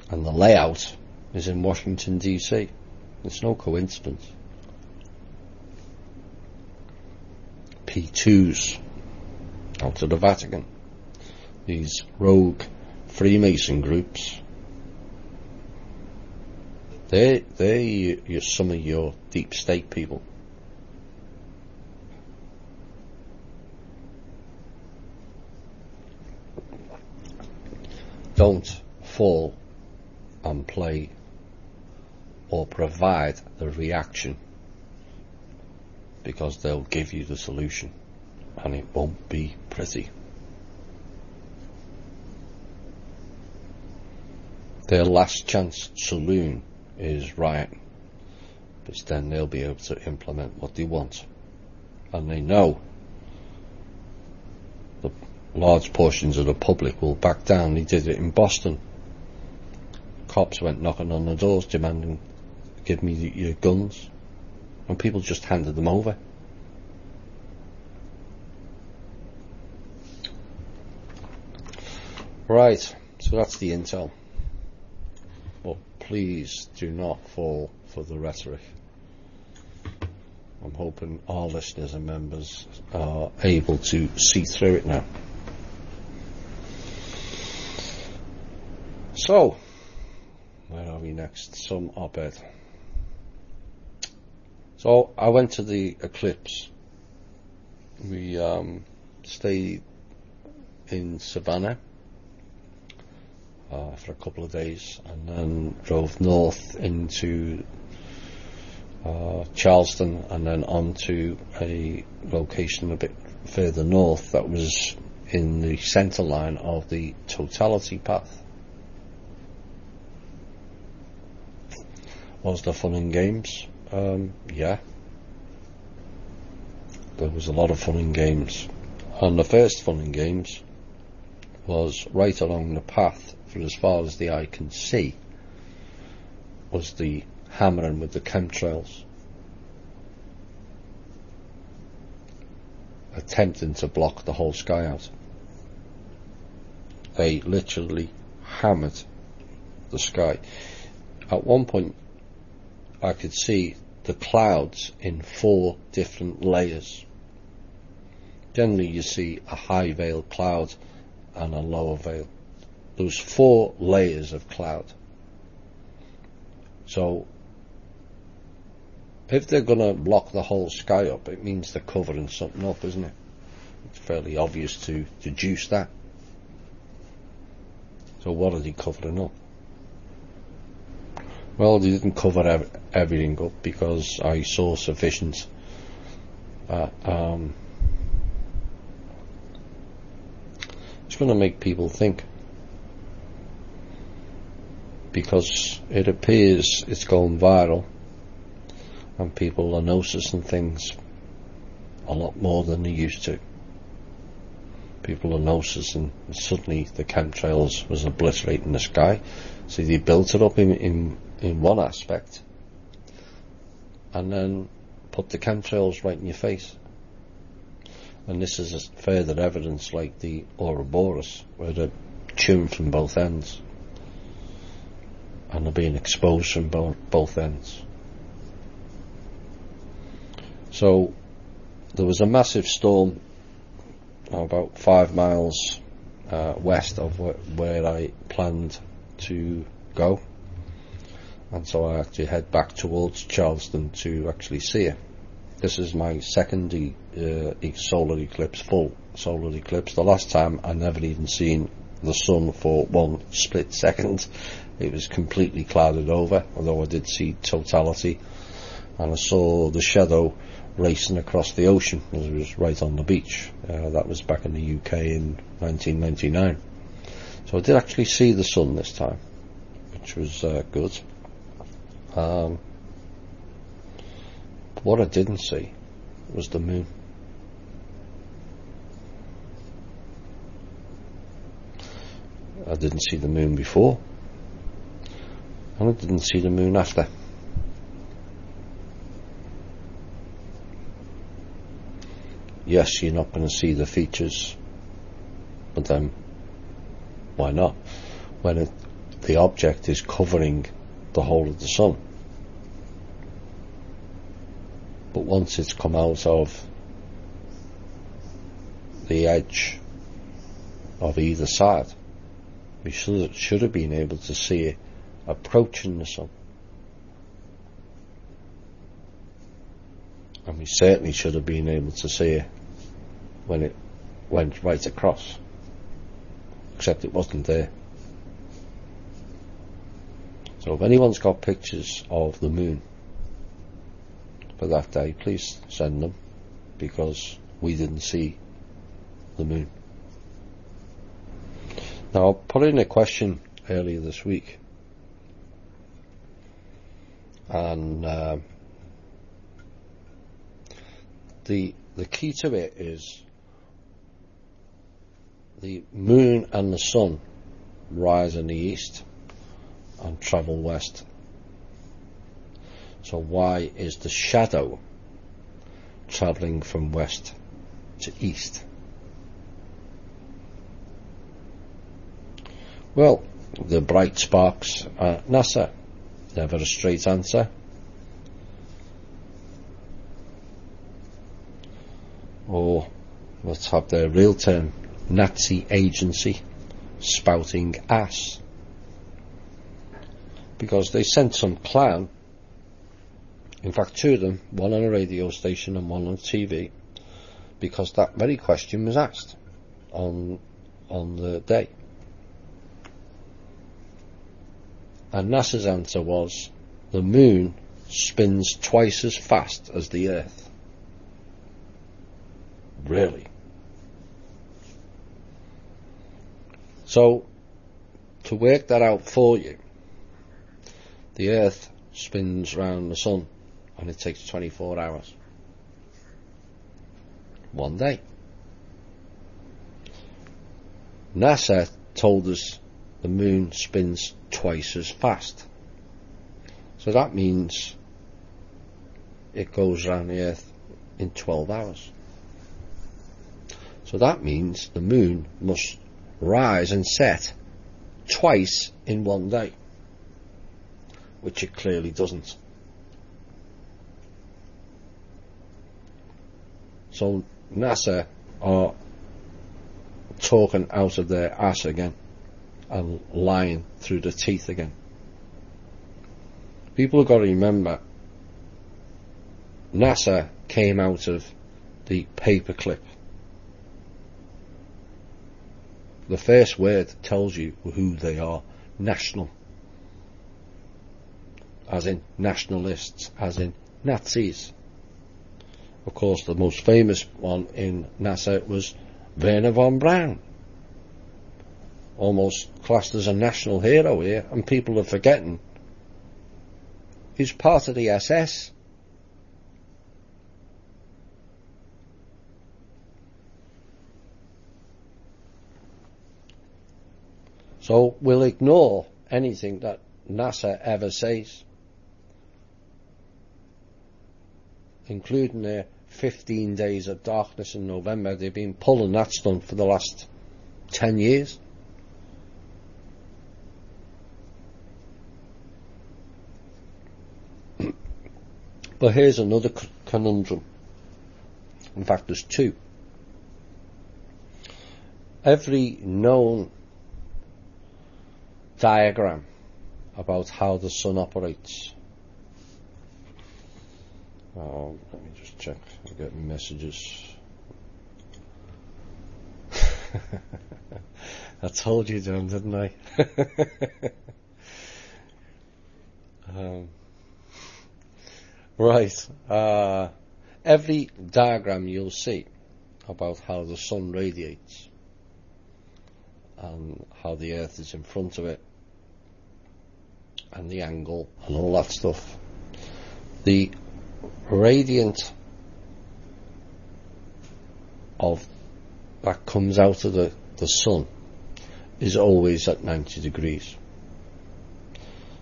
And the layout is in Washington, D.C. It's no coincidence. P2s out of the Vatican. These rogue Freemason groups. They're some of your deep state people. Don't fall and play or provide the reaction, because they'll give you the solution and it won't be pretty. Their last chance saloon is riot, because then they'll be able to implement what they want, and they know the large portions of the public will back down. They did it in Boston. Cops went knocking on the doors demanding, give me your guns, and people just handed them over. Right, so that's the intel. But please do not fall for the rhetoric. I'm hoping our listeners and members are able to see through it now. So, where are we next? Some op-ed. So I went to the eclipse. We stayed in Savannah for a couple of days, and then drove north into Charleston, and then on to a location a bit further north that was in the centre line of the totality path. Was there fun and games? Yeah. There was a lot of fun and games. And the first fun and games was right along the path, for as far as the eye can see, was the hammering with the chemtrails, attempting to block the whole sky out. They literally hammered the sky. At one point I could see the clouds in 4 different layers. Generally you see a high veil cloud and a lower veil. There was 4 layers of cloud. So if they're going to block the whole sky up, it means they're covering something up, isn't it? It's fairly obvious to deduce that. So what are they covering up? Well, they didn't cover everything up, because I saw sufficient it's going to make people think, because it appears it's going viral and people are noticing things a lot more than they used to. People are noticing suddenly the chemtrails was obliterating the sky. See, they built it up in one aspect and then put the chemtrails right in your face. And this is further evidence, like the Ouroboros, where they're chewing from both ends and they're being exposed from both ends. So there was a massive storm about 5 miles west of where I planned to go, and so I had to head back towards Charleston to actually see it. This is my second solar eclipse, full solar eclipse. The last time I never even seen the sun for 1 split second. It was completely clouded over, although I did see totality, and I saw the shadow racing across the ocean as it was right on the beach. That was back in the UK in 1999. So I did actually see the sun this time, which was good. What I didn't see was the moon. I didn't see the moon before, and I didn't see the moon after. Yes, you're not going to see the features, but then why not? When the object is covering the whole of the sun. But once it's come out of the edge of either side, we should have been able to see it approaching the sun. And we certainly should have been able to see it when it went right across, except it wasn't there. So if anyone's got pictures of the moon for that day, please send them, because we didn't see the moon. Now, I put in a question earlier this week, and the key to it is the moon and the sun rise in the east and travel west. So why is the shadow travelling from west to east? Well, the bright sparks at NASA, never a straight answer. Or let's have their real term, Nazi agency spouting ass. Because they sent some clown, in fact 2 of them, one on a radio station and one on TV, because that very question was asked on on the day. And NASA's answer was, the moon spins twice as fast as the Earth. Really? So, to work that out for you, the Earth spins round the Sun and it takes 24 hours. One day. NASA told us the moon spins twice as fast. So that means it goes around the Earth in 12 hours. So that means the moon must rise and set twice in one day, which it clearly doesn't. So NASA are talking out of their ass again and lying through the teeth again. People have got to remember, NASA came out of the paperclip. The first word tells you who they are. National. As in nationalists, as in Nazis. Of course, the most famous one in NASA was Wernher von Braun. Almost classed as a national hero here, and people are forgetting he's part of the SS. So we'll ignore anything that NASA ever says, including their 15 days of darkness in November. They've been pulling that stunt for the last 10 years. But here's another conundrum. In fact, there's two. Every known diagram about how the sun operates. Oh, let me just check. I'm getting messages. I told you, John, didn't I? Right. Every diagram you'll see about how the sun radiates and how the Earth is in front of it and the angle and all that stuff, the radiant of that comes out of the sun is always at 90 degrees.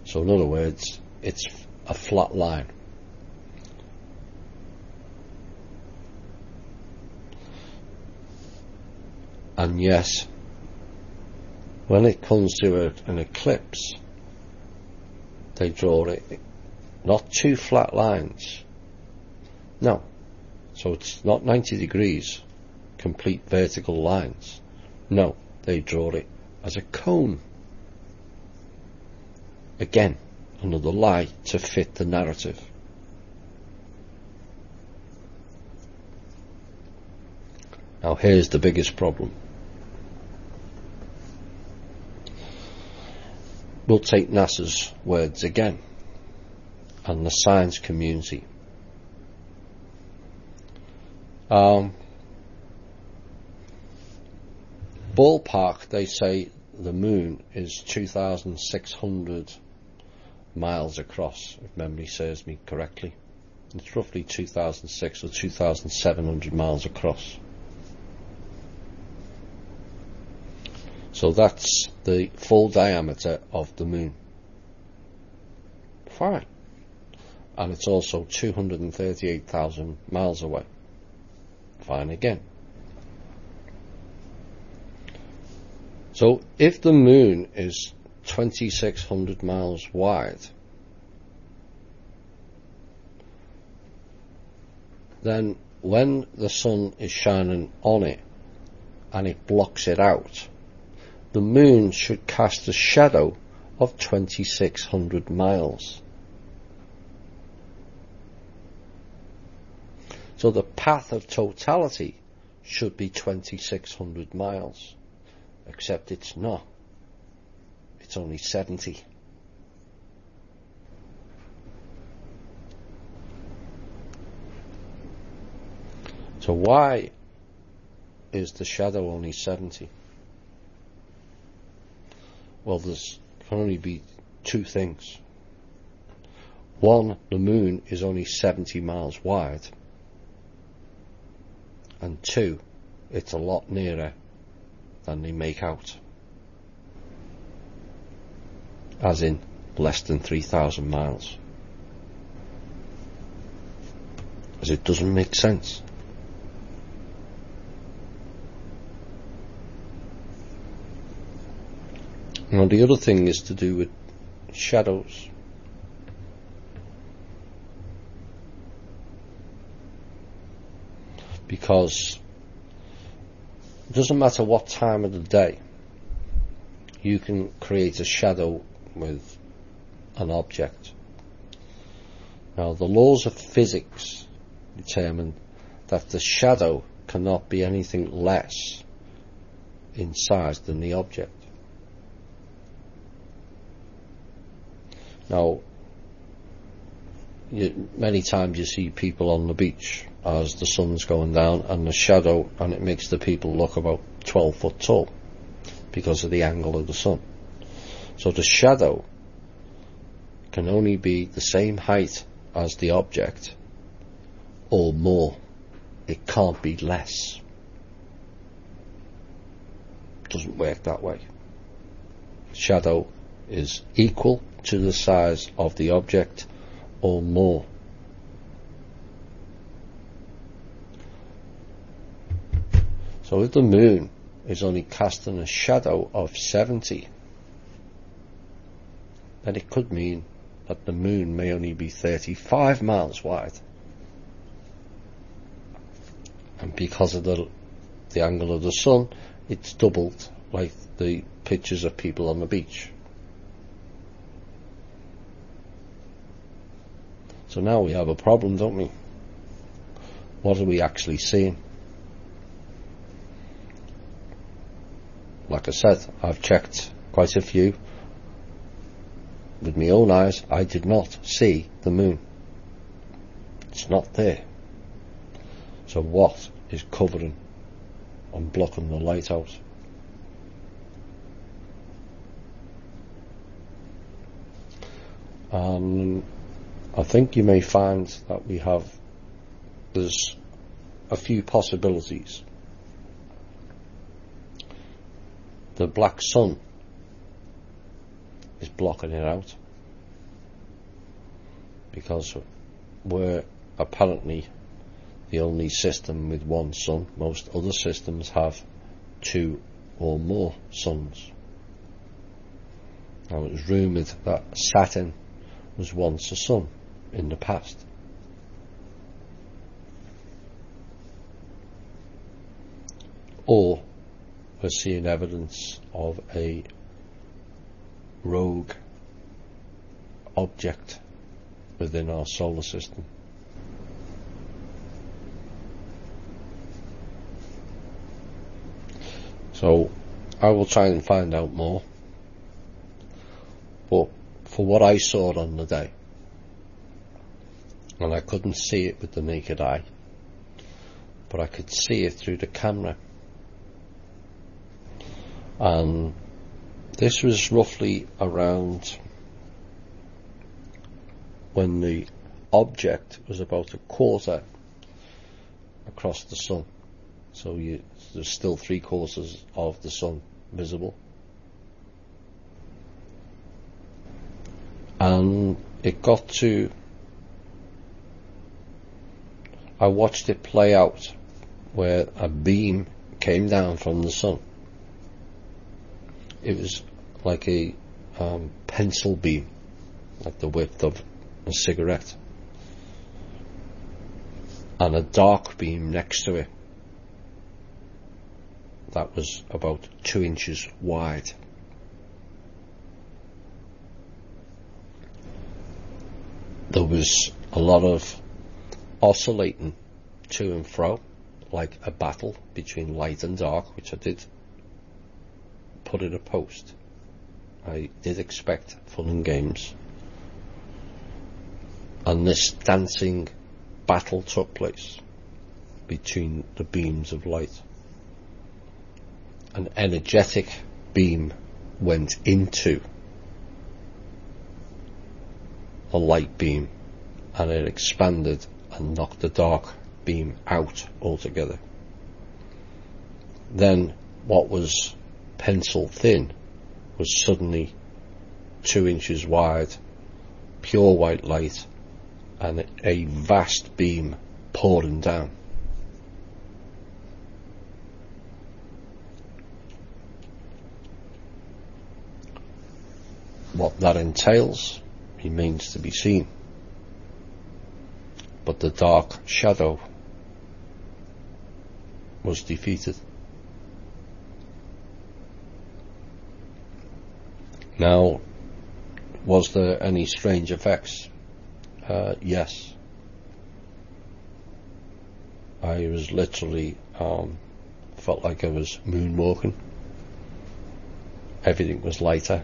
So in other words, it's a flat line. And yes, when it comes to an eclipse, they draw it not two flat lines. No. So it's not 90 degrees, complete vertical lines. No, they draw it as a cone. Again, another lie to fit the narrative. Now here's the biggest problem. We'll take NASA's words again, and the science community. Ballpark, they say the moon is 2,600 miles across, if memory serves me correctly. It's roughly 2,600 or 2,700 miles across. So that's the full diameter of the moon. Fine. And it's also 238,000 miles away. Fine again. So if the moon is 2,600 miles wide, then when the sun is shining on it and it blocks it out, the moon should cast a shadow of 2,600 miles. So the path of totality should be 2,600 miles. except it's not. It's only 70. So why is the shadow only 70? Well, there's can only be two things. One, the moon is only 70 miles wide. And two, it's a lot nearer than they make out. As in, less than 3,000 miles. As it doesn't make sense. Now the other thing is to do with shadows. Because it doesn't matter what time of the day, you can create a shadow with an object. Now the laws of physics determine that the shadow cannot be anything less in size than the object. Now, many times you see people on the beach as the sun's going down and the shadow, and it makes the people look about 12 foot tall because of the angle of the sun. So the shadow can only be the same height as the object or more. It can't be less. It doesn't work that way. Shadow is equal to the size of the object or more. So if the moon is only casting a shadow of 70, then it could mean that the moon may only be 35 miles wide. And because of the angle of the sun, it's doubled, like the pictures of people on the beach. So now we have a problem, don't we? What are we actually seeing? Like I said, I've checked quite a few. With my own eyes, I did not see the moon. It's not there. So what is covering and blocking the light out? I think you may find that there's a few possibilities. The black sun is blocking it out because we're apparently the only system with one sun. Most other systems have two or more suns. Now, it was rumoured that Saturn was once a sun in the past. Or we're seeing evidence of a rogue object within our solar system. So I will try and find out more, but for what I saw on the day, and I couldn't see it with the naked eye, but I could see it through the camera. And this was roughly around when the object was about a quarter across the sun. So there's still 3/4 of the sun visible. And it got to... I watched it play out where a beam came down from the sun. It was like a pencil beam, like the width of a cigarette, and a dark beam next to it that was about 2 inches wide. There was a lot of oscillating to and fro, like a battle between light and dark, which I did put in a post, I did expect fun and games, and this dancing battle took place between the beams of light. An energetic beam went into a light beam, and it expanded and knocked the dark beam out altogether. Then what was pencil thin was suddenly 2 inches wide, pure white light, and a vast beam pouring down. What that entails remains to be seen, but the dark shadow was defeated. Now, was there any strange effects? Yes. I was literally felt like I was moonwalking. Everything was lighter,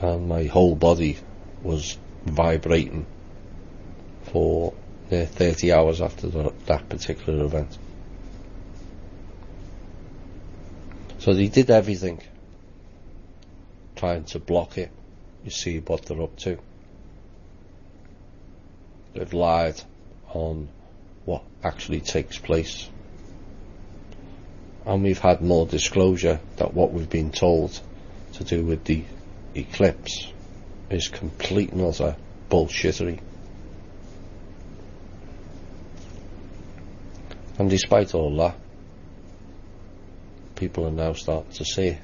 and my whole body was vibrating for 30 hours after that particular event. So they did everything trying to block it. You see what they're up to. They've lied on what actually takes place, and we've had more disclosure that what we've been told to do with the eclipse is complete and utter bullshittery. And despite all that, people are now starting to see it.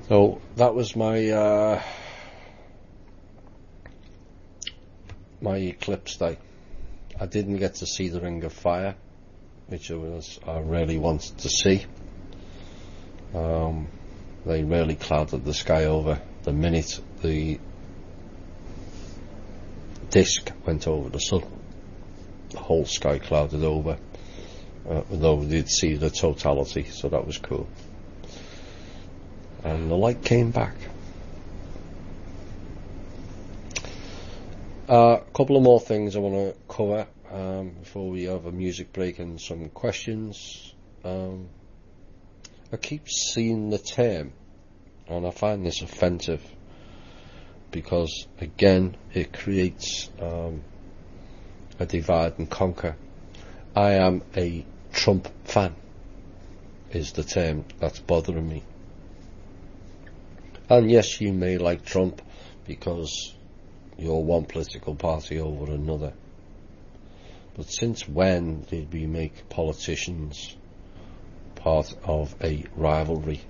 So that was my my eclipse day. I didn't get to see the Ring of Fire, which I really wanted to see. They really clouded the sky over. The minute the disk went over the sun, the whole sky clouded over, though we did see the totality, so that was cool. And the light came back. A couple of more things I want to cover before we have a music break and some questions. I keep seeing the term, and I find this offensive because, again, it creates a divide and conquer. I am a Trump fan, is the term that's bothering me. And yes, you may like Trump because you're one political party over another. But since when did we make politicians part of a rivalry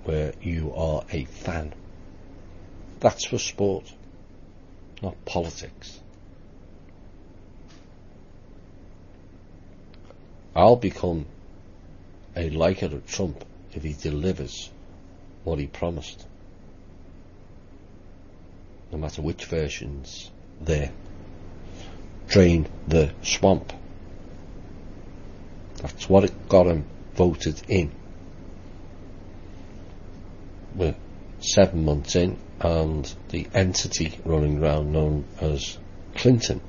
where you are a fan? That's for sport, not politics. I'll become a liker of Trump if he delivers what he promised, no matter which version's there. Drain the swamp. That's what it got him voted in. We're 7 months in, and the entity running around known as Clinton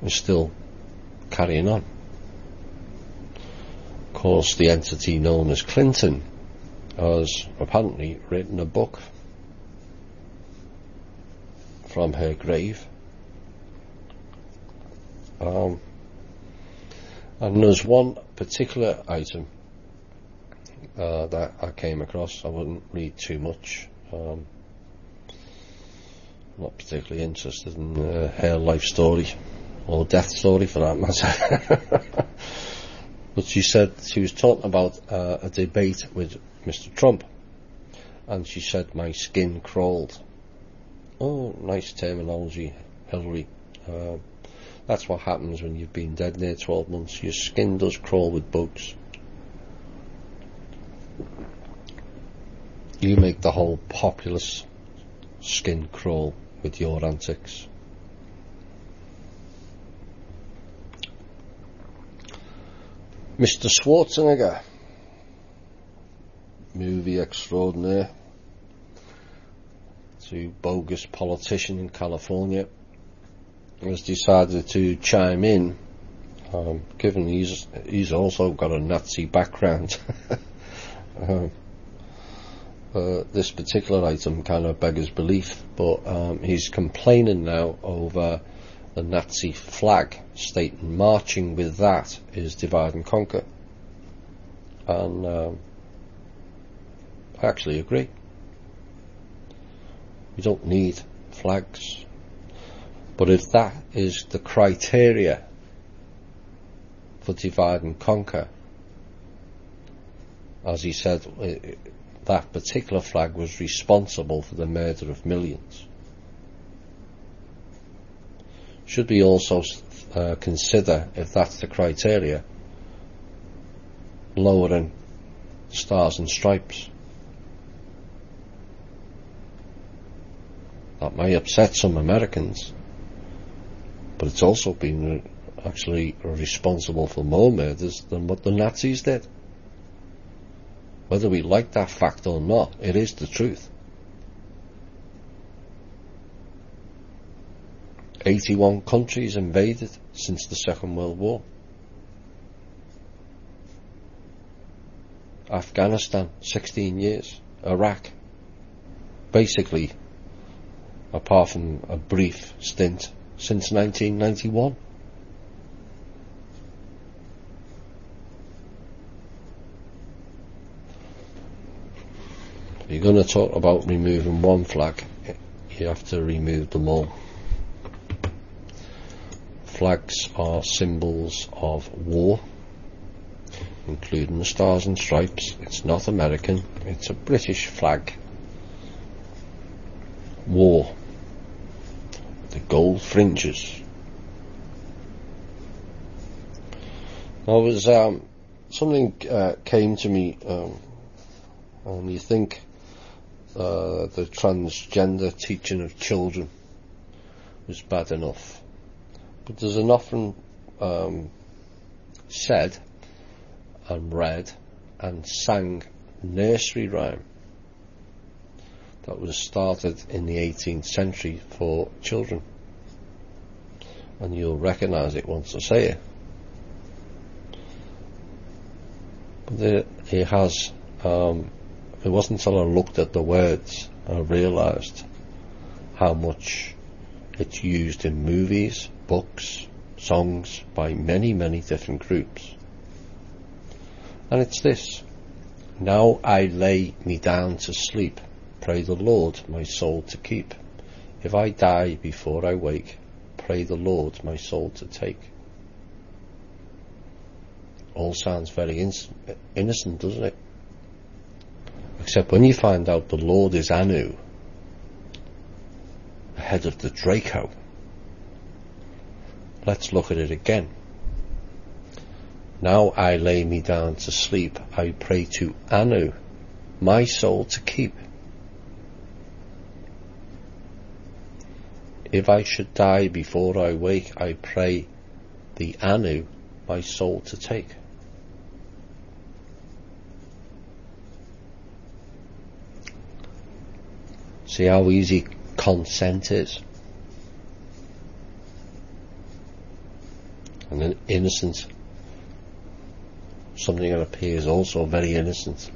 is still carrying on. Of course, the entity known as Clinton has apparently written a book from her grave, and there's one particular item that I came across. I wouldn't read too much. Not particularly interested in her life story or death story for that matter. But she said she was talking about a debate with Mr. Trump, and she said my skin crawled. Oh, nice terminology, Hillary. That's what happens when you've been dead near 12 months. Your skin does crawl with bugs. You make the whole populace skin crawl with your antics. Mr. Schwarzenegger, movie extraordinaire, to bogus politician in California, has decided to chime in, given he's also got a Nazi background. This particular item kind of beggars belief, but he's complaining now over the Nazi flag, stating marching with that is divide and conquer. And I actually agree. We don't need flags. But if that is the criteria for divide and conquer, as he said, that particular flag was responsible for the murder of millions. Should we also consider, if that's the criteria, lowering stars and stripes? That may upset some Americans, but it's also been actually responsible for more murders than what the Nazis did. Whether we like that fact or not, it is the truth. 81 countries invaded since the Second World War. Afghanistan, 16 years. Iraq, basically, apart from a brief stint, since 1991. If you're going to talk about removing one flag, you have to remove them all. Flags are symbols of war, including the stars and stripes. It's not American, it's a British flag. War. The gold fringes. Now, was something came to me, and you think the transgender teaching of children was bad enough, but there's an often said and read and sang nursery rhyme that was started in the 18th century for children, and you'll recognise it once I say it. But it has, it wasn't until I looked at the words I realised how much it's used in movies, books, songs by many, many different groups. And it's this: now I lay me down to sleep, pray the Lord my soul to keep. If I die before I wake, pray the Lord my soul to take. All sounds very innocent, doesn't it? Except when you find out the Lord is Anu, the head of the Draco. Let's look at it again. Now I lay me down to sleep, I pray to Anu, my soul to keep. If I should die before I wake, I pray the Anu, my soul to take. See how easy consent is? And then innocent, something that appears also very innocent,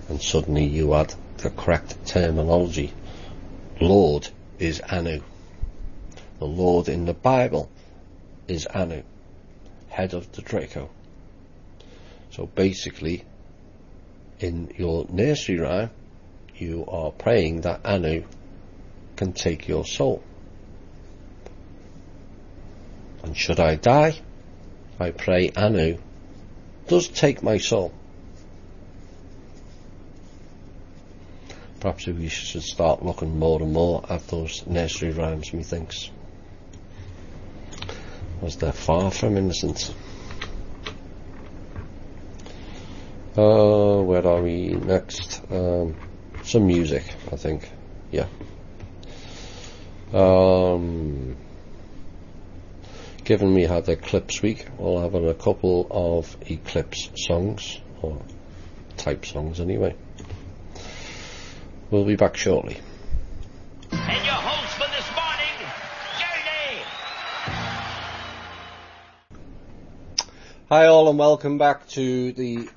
and suddenly you add the correct terminology. Lord is Anu. The Lord in the Bible is Anu, head of the Draco. So basically, in your nursery rhyme, you are praying that Anu can take your soul. And should I die, I pray Anu does take my soul. Perhaps we should start looking more and more at those nursery rhymes, methinks, as they're far from innocent. Where are we next? Some music, I think. Yeah. given we had Eclipse week, we'll have a couple of Eclipse songs, or type songs anyway. We'll be back shortly. And your host for this morning, Journey. Hi all, and welcome back to the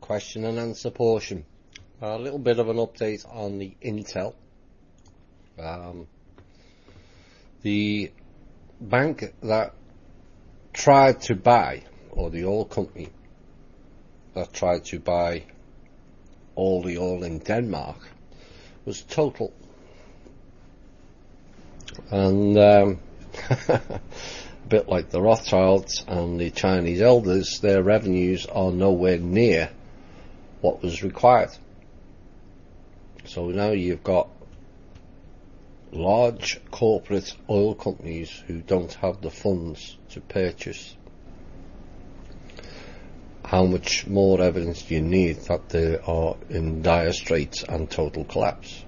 question and answer portion. A little bit of an update on the Intel. The bank that tried to buy, or the oil company that tried to buy all the oil in Denmark, was Total. And a bit like the Rothschilds and the Chinese elders, their revenues are nowhere near what was required. So now you've got large corporate oil companies who don't have the funds to purchase. How much more evidence do you need that they are in dire straits and total collapse?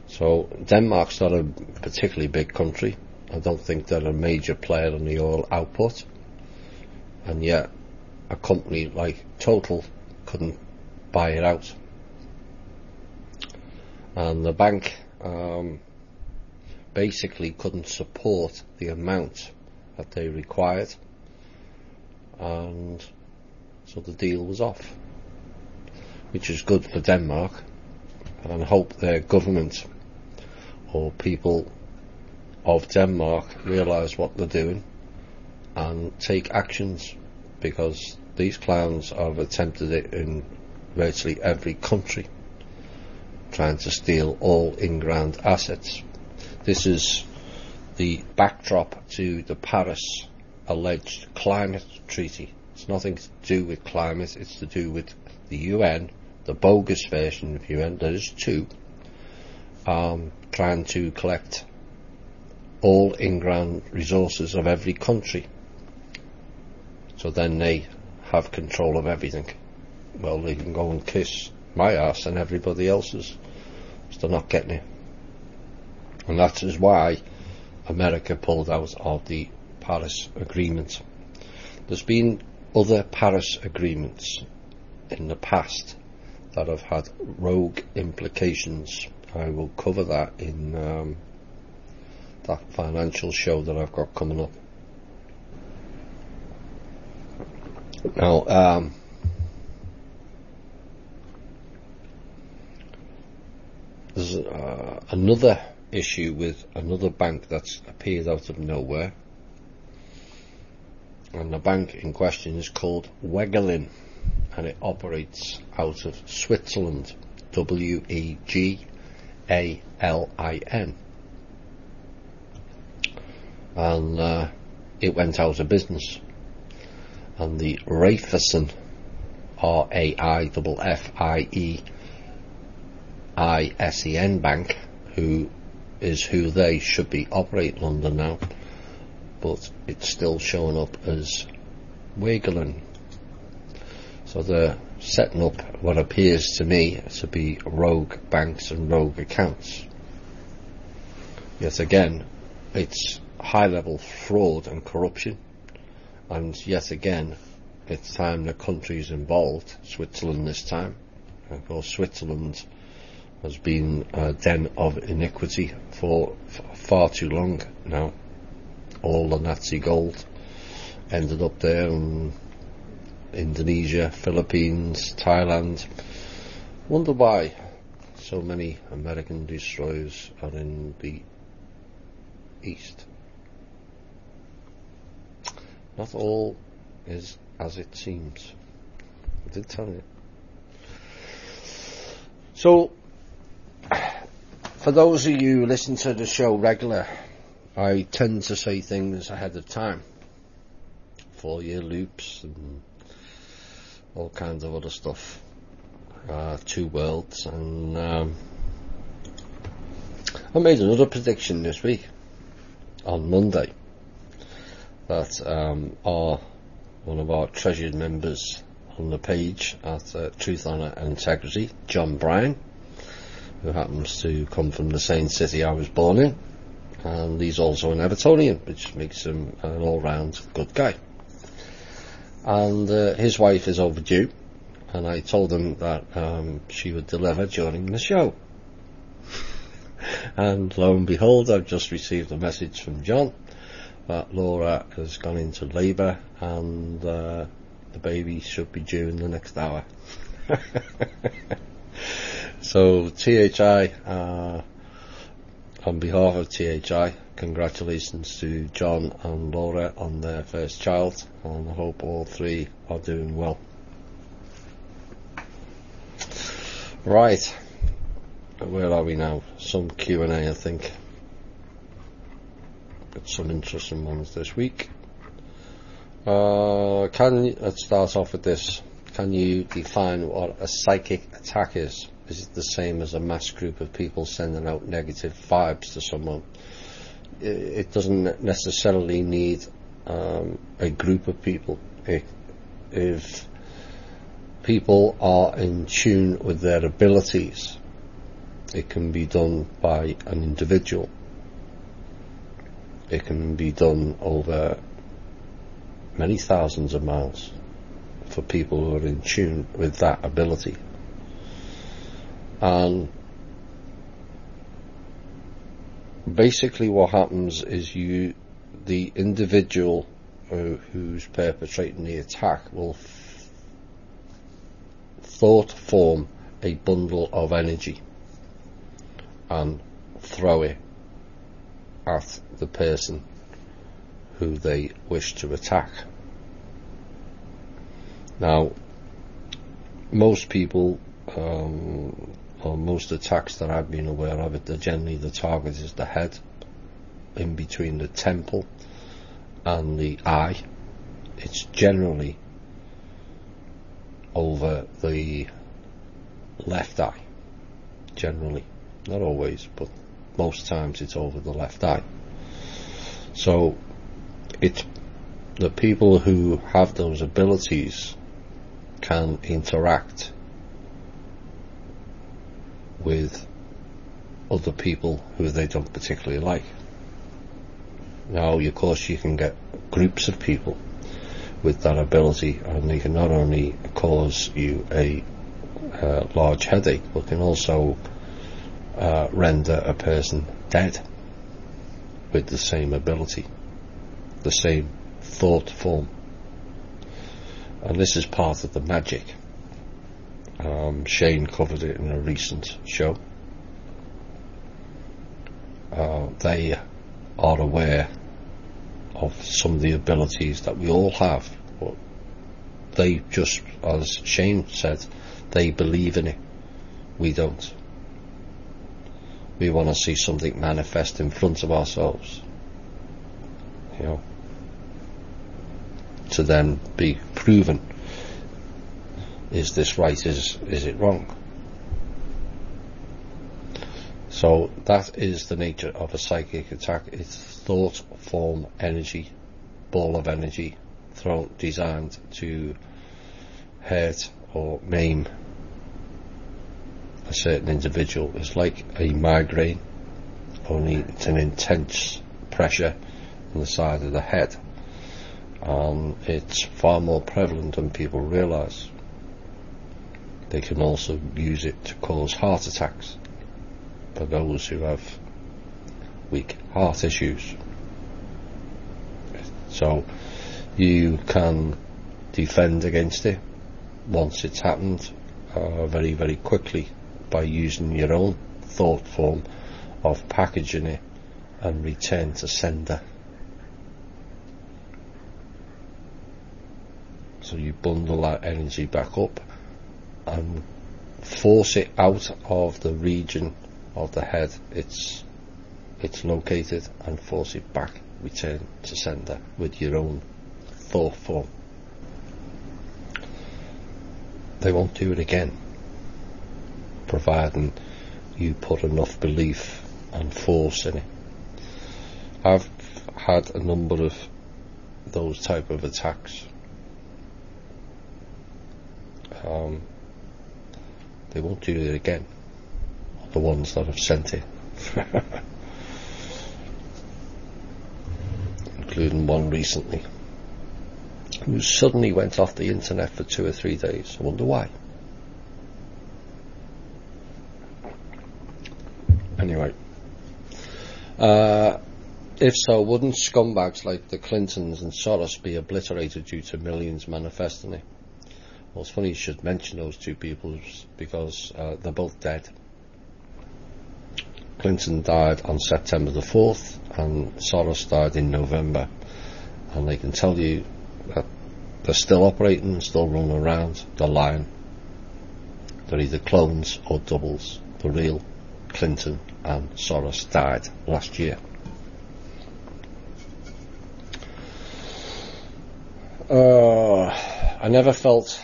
So Denmark's not a particularly big country. I don't think they're a major player in the oil output, and yet a company like Total couldn't buy it out. And the bank basically couldn't support the amount that they required, and so the deal was off, which is good for Denmark, and I hope their government or people of Denmark realise what they're doing and take actions, because these clowns have attempted it in virtually every country, trying to steal all in-ground assets. This is the backdrop to the Paris alleged climate treaty. It's nothing to do with climate, it's to do with the UN, the bogus version of UN, there's two, trying to collect all in-ground resources of every country, so then they have control of everything. Well, they can go and kiss my arse and everybody else's, so they're not getting it. And that is why America pulled out of the Paris Agreement. There's been other Paris agreements in the past that have had rogue implications. I will cover that in that financial show that I've got coming up. Now, there's another issue with another bank that's appeared out of nowhere, and the bank in question is called Wegelin, and it operates out of Switzerland, Wegalin, and it went out of business, and the Raiffeisen, Raiffeisen bank, who they should be operating under now, but it's still showing up as Wegelin. So they're setting up what appears to me to be rogue banks and rogue accounts. Yet again, it's high-level fraud and corruption, and yet again, it's time the country's involved, Switzerland this time. And of course, Switzerland has been a den of iniquity for far too long now. All the Nazi gold ended up there in Indonesia, Philippines, Thailand. Wonder why so many American destroyers are in the East. Not all is as it seems. I did tell you. So, for those of you who listen to the show regular, I tend to say things ahead of time. 4-year loops and all kinds of other stuff. Two worlds, and I made another prediction this week on Monday that one of our treasured members on the page at Truth, Honour and Integrity, John Bryan, who happens to come from the same city I was born in, and he's also an Evertonian, which makes him an all-round good guy. And his wife is overdue, and I told him that she would deliver during the show. And lo and behold, I've just received a message from John that Laura has gone into labour, and the baby should be due in the next hour. So THI, on behalf of THI, congratulations to John and Laura on their first child, and I hope all three are doing well. Right, where are we now? Some Q&A, I think. Got some interesting ones this week. Let's start off with this. Can you define what a psychic attack is? Is it the same as a mass group of people sending out negative vibes to someone? It doesn't necessarily need a group of people. If people are in tune with their abilities, it can be done by an individual. It can be done over many thousands of miles for people who are in tune with that ability. And basically what happens is the individual who's perpetrating the attack will thought form a bundle of energy and throw it at the person who they wish to attack. Now, most people, or most attacks that I've been aware of, generally the target is the head, in between the temple and the eye. It's generally over the left eye, generally, not always, but most times it's over the left eye. So it's the people who have those abilities can interact with other people who they don't particularly like. Now, of course, you can get groups of people with that ability, and they can not only cause you a large headache, but can also render a person dead with the same ability, the same thought form. And this is part of the magic. Shane covered it in a recent show. They are aware of some of the abilities that we all have, but they just, as Shane said, they believe in it. We don't. We want to see something manifest in front of ourselves, you know, to then be proven. Is this right? Is it wrong? So that is the nature of a psychic attack. It's thought form energy, ball of energy, designed to hurt or maim a certain individual. It's like a migraine, only it's an intense pressure on the side of the head. It's far more prevalent than people realise. They can also use it to cause heart attacks for those who have weak heart issues. So you can defend against it once it's happened very, very quickly by using your own thought form of packaging it and return to sender. So you bundle that energy back up and force it out of the region of the head it's located, and force it back, return to sender with your own thought form. They won't do it again, providing you put enough belief and force in it. I've had a number of those type of attacks. They won't do it again, the ones that have sent it. including one recently, who suddenly went off the internet for 2 or 3 days. I wonder why. Anyway, if so, wouldn't scumbags like the Clintons and Soros be obliterated due to millions manifesting it? Well, it's funny you should mention those two people because they're both dead. Clinton died on September the 4th and Soros died in November, and they can tell you that they're still operating, still running around. They're lying. They're either clones or doubles. The real Clinton and Soros died last year. I never felt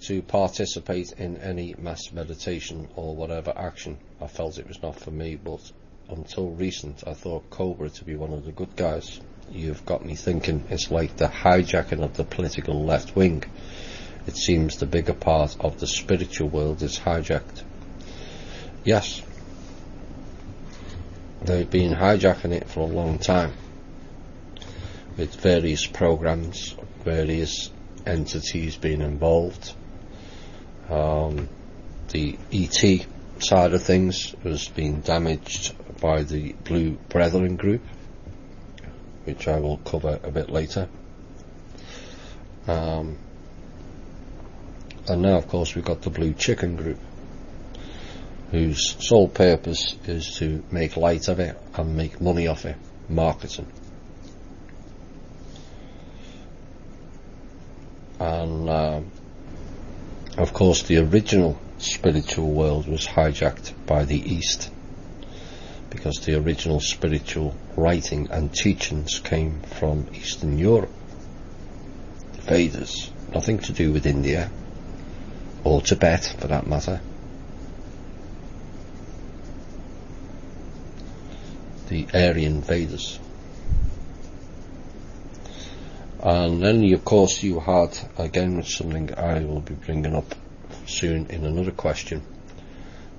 to participate in any mass meditation or whatever action. I felt it was not for me, but until recent I thought Cobra to be one of the good guys. You've got me thinking it's like the hijacking of the political left wing. It seems the bigger part of the spiritual world is hijacked. Yes, they've been hijacking it for a long time with various programs, various entities being involved. The ET side of things has been damaged by the Blue Brethren group, which I will cover a bit later. And now of course we've got the Blue Chicken group, whose sole purpose is to make light of it and make money off it, marketing. And of course the original spiritual world was hijacked by the East, because the original spiritual writing and teachings came from Eastern Europe. The Vedas, nothing to do with India or Tibet for that matter. The Aryan Vedas. And then of course you had, again with something I will be bringing up soon in another question,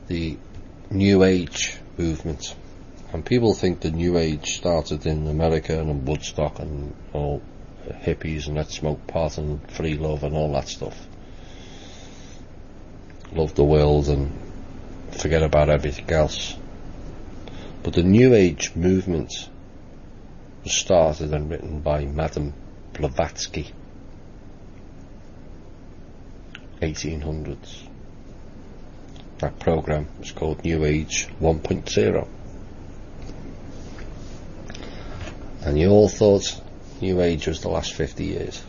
the New Age movement. And people think the New Age started in America and in Woodstock and all hippies and let's smoke pot and free love and all that stuff. Love the world and forget about everything else. But the New Age movement was started and written by Madame Blavatsky, 1800s. That program was called New Age 1.0. And you all thought New Age was the last 50 years.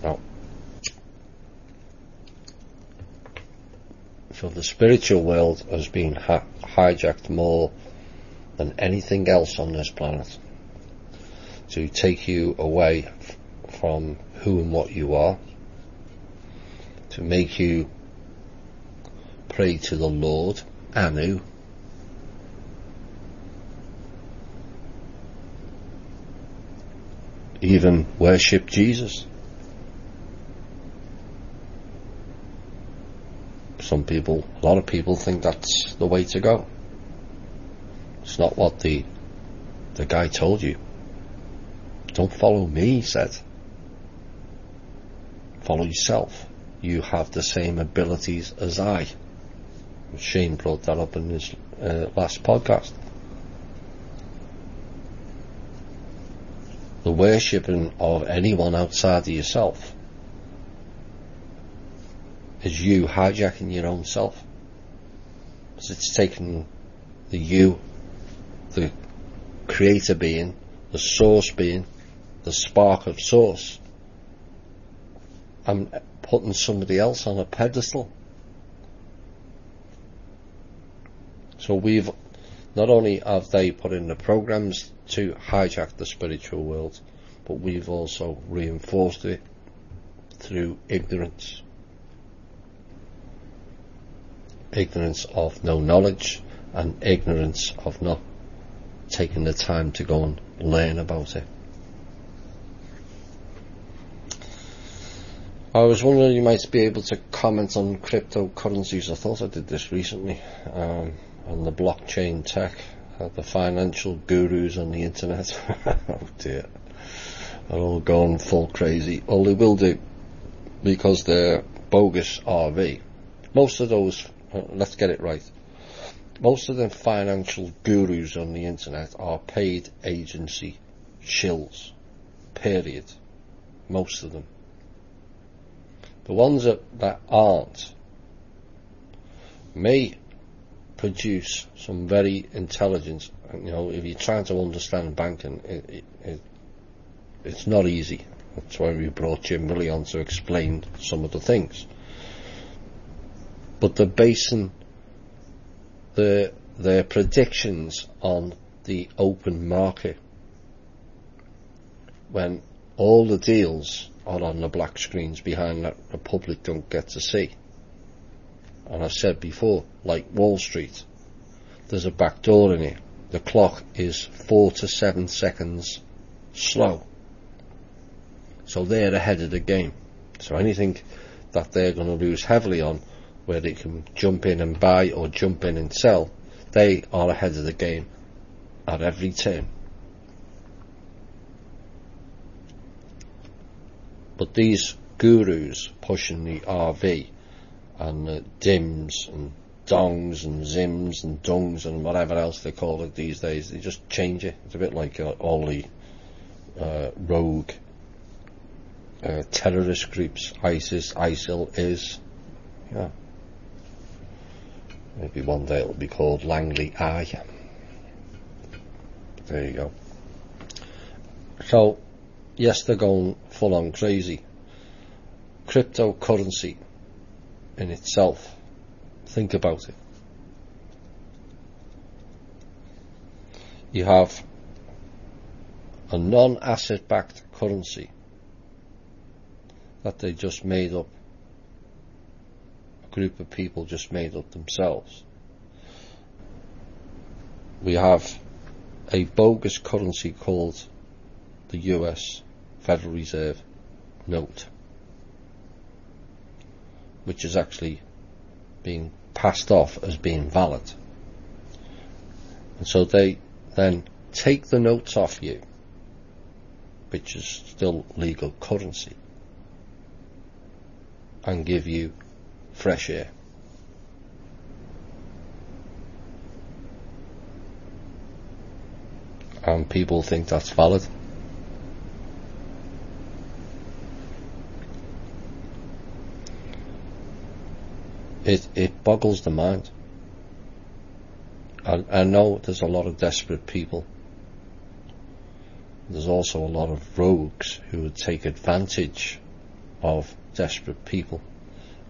No. So the spiritual world has been hijacked more than anything else on this planet, to take you away from who and what you are, to make you pray to the Lord, Anu, even worship Jesus. A lot of people think that's the way to go. It's not what the guy told you. Don't follow me, he said. Follow yourself. You have the same abilities as I. Shane brought that up in his last podcast. The worshipping of anyone outside of yourself is you hijacking your own self. Because it's taking the you, the creator being, the source being, the spark of source, and putting somebody else on a pedestal. So we've, not only have they put in the programs to hijack the spiritual world, but we've also reinforced it through ignorance. Ignorance of no knowledge and ignorance of not taking the time to go and learn about it. I was wondering you might be able to comment on cryptocurrencies. I thought I did this recently, on the blockchain tech. the financial gurus on the internet, oh dear, are all going full crazy. All they will do, because they're bogus RV. Most of those, let's get it right, most of the financial gurus on the internet are paid agency shills, period. Most of them. The ones that aren't may produce some very intelligent, if you're trying to understand banking, it's not easy. That's why we brought Jim Willie on to explain some of the things. But they're basing their predictions on the open market, when all the deals are on the black screens behind that the public don't get to see. And I've said before, like Wall Street, there's a back door in it. The clock is 4 to 7 seconds slow. So they're ahead of the game. So anything that they're going to lose heavily on, where they can jump in and buy or jump in and sell, they are ahead of the game at every turn. But these gurus pushing the RV and the dims and dongs and zims and dungs and whatever else they call it these days, they just change it. It's a bit like all the rogue terrorist groups, ISIS, ISIL, is. Yeah. Maybe one day it'll be called Langley Eye. There you go. So, yes, they're going full on crazy. Cryptocurrency in itself, think about it. You have a non-asset backed currency that they just made up, a group of people just made up themselves. We have a bogus currency called the US Federal Reserve note, which is actually being passed off as being valid. And so they then take the notes off you, which is still legal currency, and give you fresh air. And people think that's valid. It boggles the mind. I know there's a lot of desperate people. There's also a lot of rogues who would take advantage of desperate people.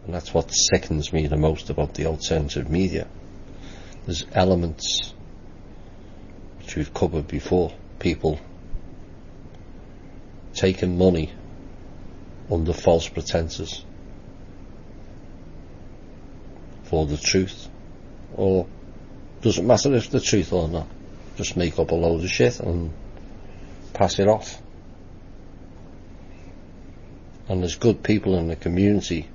And that's what sickens me the most about the alternative media. There's elements which we've covered before. People taking money under false pretenses for the truth, or doesn't matter if the truth or not, just make up a load of shit and pass it off. And there's good people in the community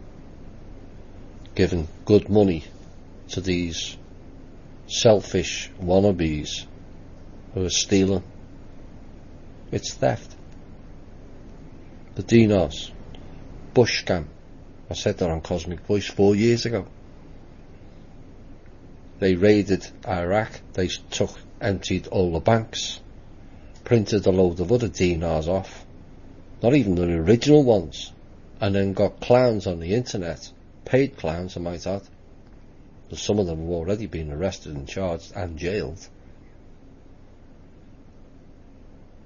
giving good money to these selfish wannabes who are stealing. It's theft. The dinars, Bush scam. I said that on Cosmic Voice 4 years ago. They raided Iraq, they emptied all the banks, printed a load of other dinars off, not even the original ones, and then got clowns on the internet, paid clowns I might add, because some of them have already been arrested and charged and jailed,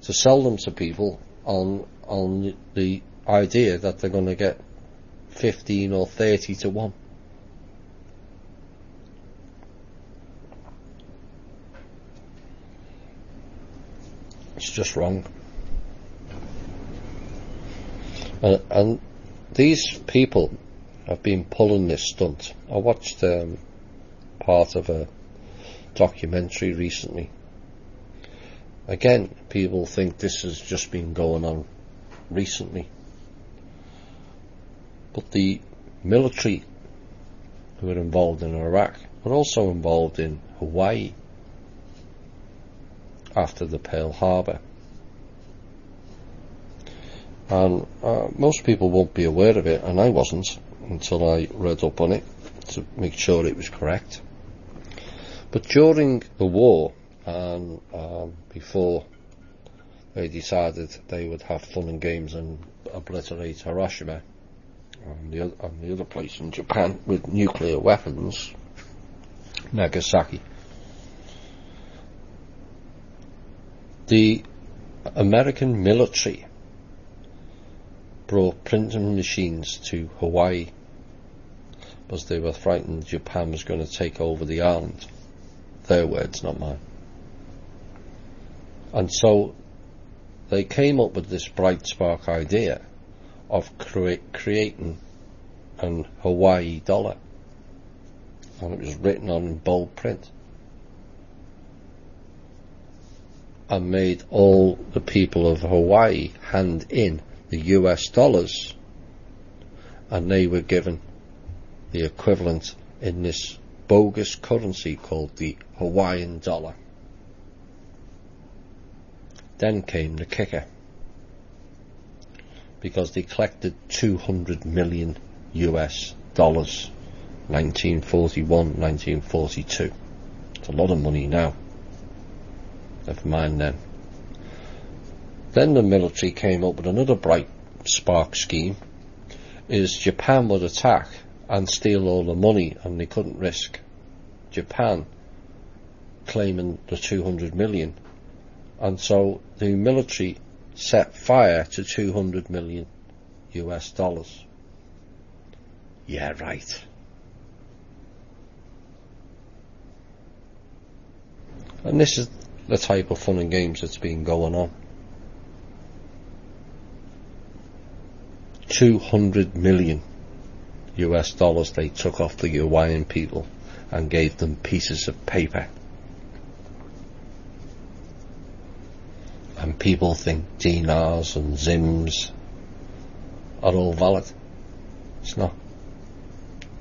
to sell them to people on the idea that they're going to get 15 or 30 to 1. It's just wrong. And these people have been pulling this stunt. I watched part of a documentary recently. Again, people think this has just been going on recently. But the military who were involved in Iraq were also involved in Hawaii. after the Pearl Harbor. And most people won't be aware of it, and I wasn't until I read up on it to make sure it was correct. But during the war, and before they decided they would have fun and games and obliterate Hiroshima and the other place in Japan with nuclear weapons, Nagasaki, the American military brought printing machines to Hawaii because they were frightened Japan was going to take over the island. Their words, not mine. And so they came up with this bright spark idea of creating an Hawaii dollar, and it was written on in bold print, and made all the people of Hawaii hand in the US dollars, and they were given the equivalent in this bogus currency called the Hawaiian dollar. Then came the kicker, because they collected 200 million US dollars, 1941, 1942. It's a lot of money now. Never mind then. Then the military came up with another bright spark scheme, is Japan would attack and steal all the money, and they couldn't risk Japan claiming the 200 million. And so the military set fire to 200 million US dollars. Yeah, right. And this is the type of fun and games that's been going on. 200 million US dollars they took off the Hawaiian people and gave them pieces of paper. And people think dinars and zims are all valid. It's not.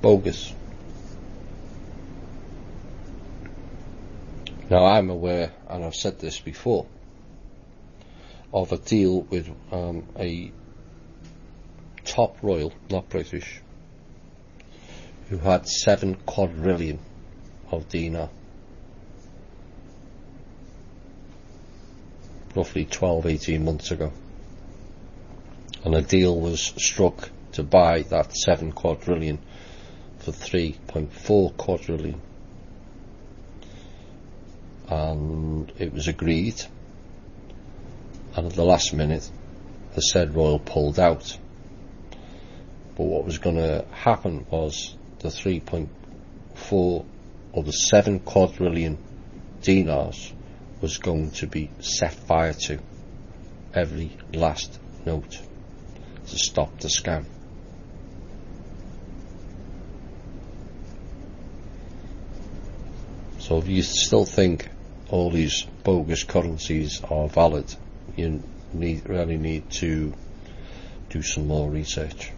Bogus. Now I'm aware, and I've said this before, of a deal with a top royal, not British, who had 7 quadrillion of dinar, roughly 12-18 months ago, and a deal was struck to buy that 7 quadrillion for 3.4 quadrillion, and it was agreed, and at the last minute the said royal pulled out. But what was going to happen was the 3.4 or the 7 quadrillion dinars was going to be set fire to, every last note, to stop the scam. So if you still think all these bogus currencies are valid, you really need to do some more research.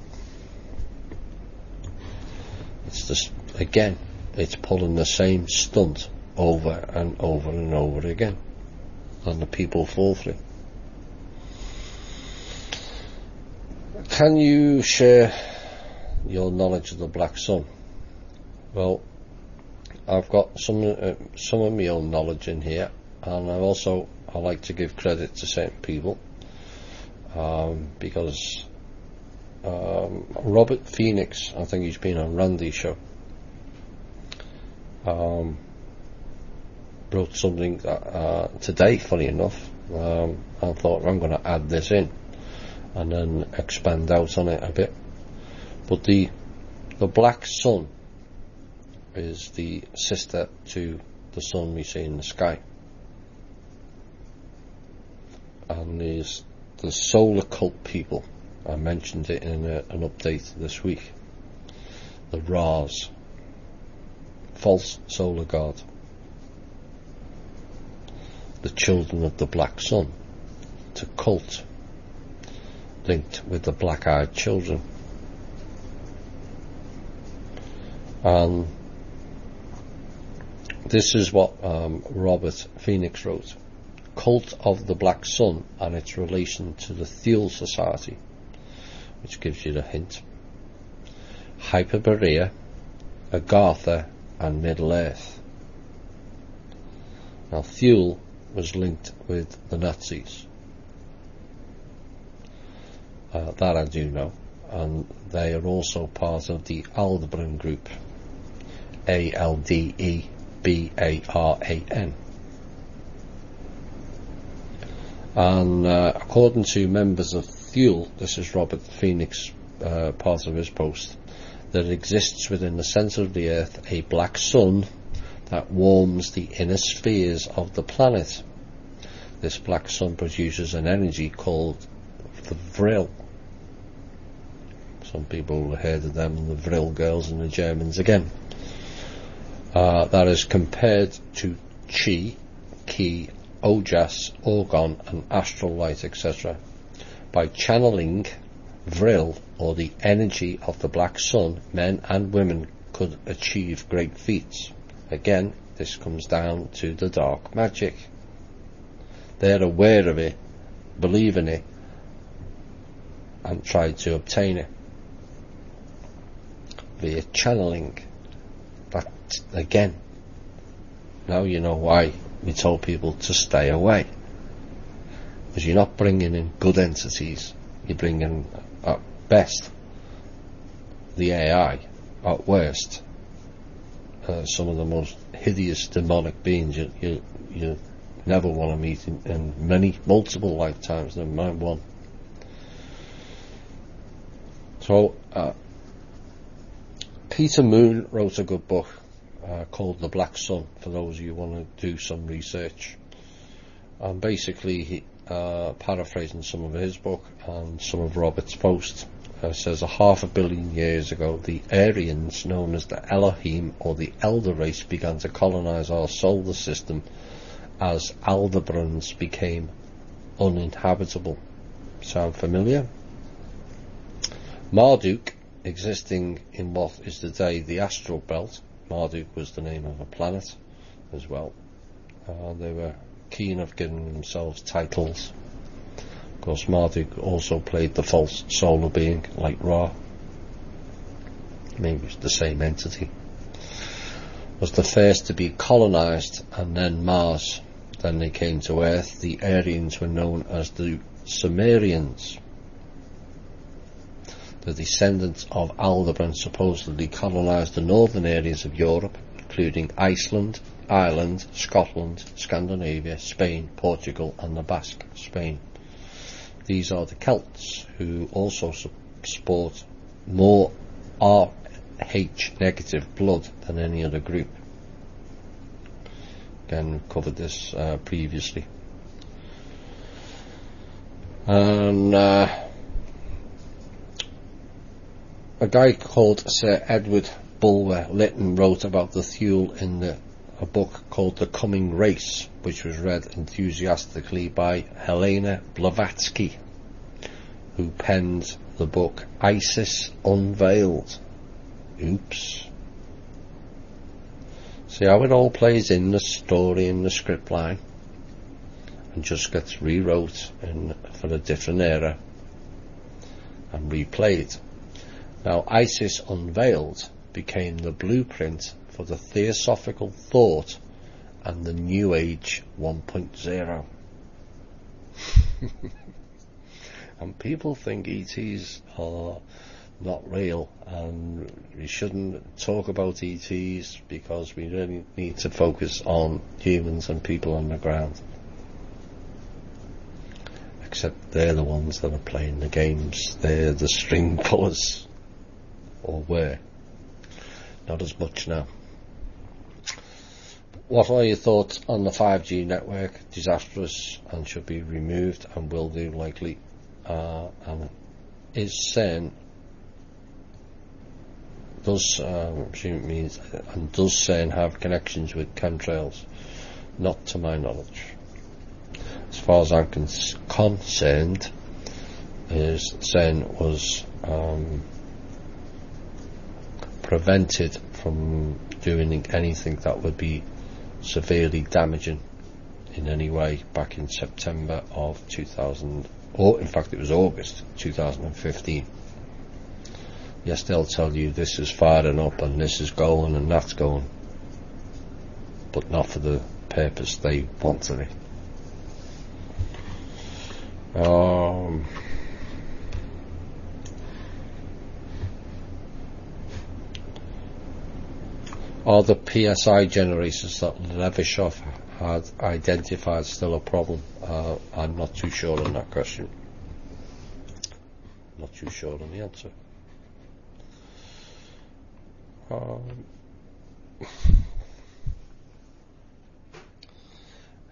It's just, again, it's pulling the same stunt over and over and over again, and the people fall for it. Can you share your knowledge of the Black Sun? Well, I've got some of my own knowledge in here, and I like to give credit to certain people, because Robert Phoenix, I think he's been on Randy's show, wrote something today, funny enough. I thought, I'm going to add this in and then expand out on it a bit. But the Black Sun is the sister to the sun we see in the sky, and there's the solar cult people. I mentioned it in an update this week. The Ra's, false solar god, the children of the Black Sun, to cult linked with the black-eyed children. And this is what Robert Phoenix wrote. cult of the Black Sun and its relation to the Thule Society, which gives you the hint. Hyperborea, Agartha, and Middle-earth. Now, Thule was linked with the Nazis. That I do know. And they are also part of the Aldebaran group. Aldebaran. And according to members of Thule, this is Robert Phoenix, part of his post, that exists within the centre of the earth a black sun that warms the inner spheres of the planet. This black sun produces an energy called the Vril. Some people will have heard of them, the Vril girls and the Germans again. That is compared to Chi, Ki, Ojas, Orgon and astral light, etc. By channeling Vril, or the energy of the black sun, men and women could achieve great feats. Again, this comes down to the dark magic. They're aware of it, believe in it, and try to obtain it via channeling. That, again, now you know why we told people to stay away. Because you're not bringing in good entities, you're bringing, at best, the AI, at worst, some of the most hideous demonic beings you never want to meet in multiple lifetimes, never mind one. So, Peter Moon wrote a good book called The Black Sun, for those of you who want to do some research. And basically, he, paraphrasing some of his book and some of Robert's posts, says 500 million years ago, the Aryans, known as the Elohim or the Elder Race, began to colonize our solar system as Aldebarans became uninhabitable. Sound familiar? Marduk, existing in what is today the astral belt. Marduk was the name of a planet as well. They were keen of giving themselves titles. Of course, Marduk also played the false solar being like Ra. Maybe it's the same entity. Was the first to be colonized, and then Mars. Then they came to Earth. The Aryans were known as the Sumerians. The descendants of Aldebaran supposedly colonized the northern areas of Europe, including Iceland, Ireland, Scotland, Scandinavia, Spain, Portugal and the Basque, Spain. These are the Celts, who also sport more Rh negative blood than any other group. Again, we've covered this previously. And a guy called Sir Edward Bulwer Lytton wrote about the Thule in a book called The Coming Race, which was read enthusiastically by Helena Blavatsky, who penned the book Isis Unveiled. Oops. See how it all plays in the story and the script line, and just gets rewrote for a different era and replayed. Now, Isis Unveiled became the blueprint for the Theosophical Thought and the New Age 1.0. And people think ETs are not real, and we shouldn't talk about ETs because we really need to focus on humans and people on the ground. Except they're the ones that are playing the games. They're the string pullers. Or were. Not as much now. What are your thoughts on the 5G network? Disastrous and should be removed, and will do likely. And is CERN does CERN have connections with chemtrails? Not to my knowledge. As far as I'm concerned, CERN was prevented from doing anything that would be severely damaging in any way back in September of 2000, or in fact it was August 2015. Yes, they'll tell you this is firing up and this is going and that's going, but not for the purpose they wanted it. Are the PSI generators that Levashov had identified still a problem? I'm not too sure on that question. Not too sure on the answer.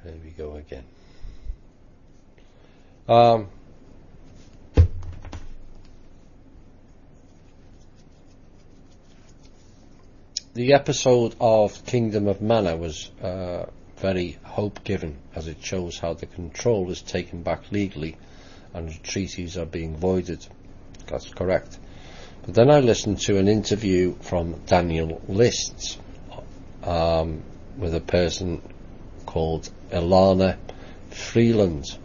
There we go again. The episode of Kingdom of Mana was very hope-giving, as it shows how the control is taken back legally and the treaties are being voided. That's correct. But then I listened to an interview from Daniel Lists with a person called Ilana Freeland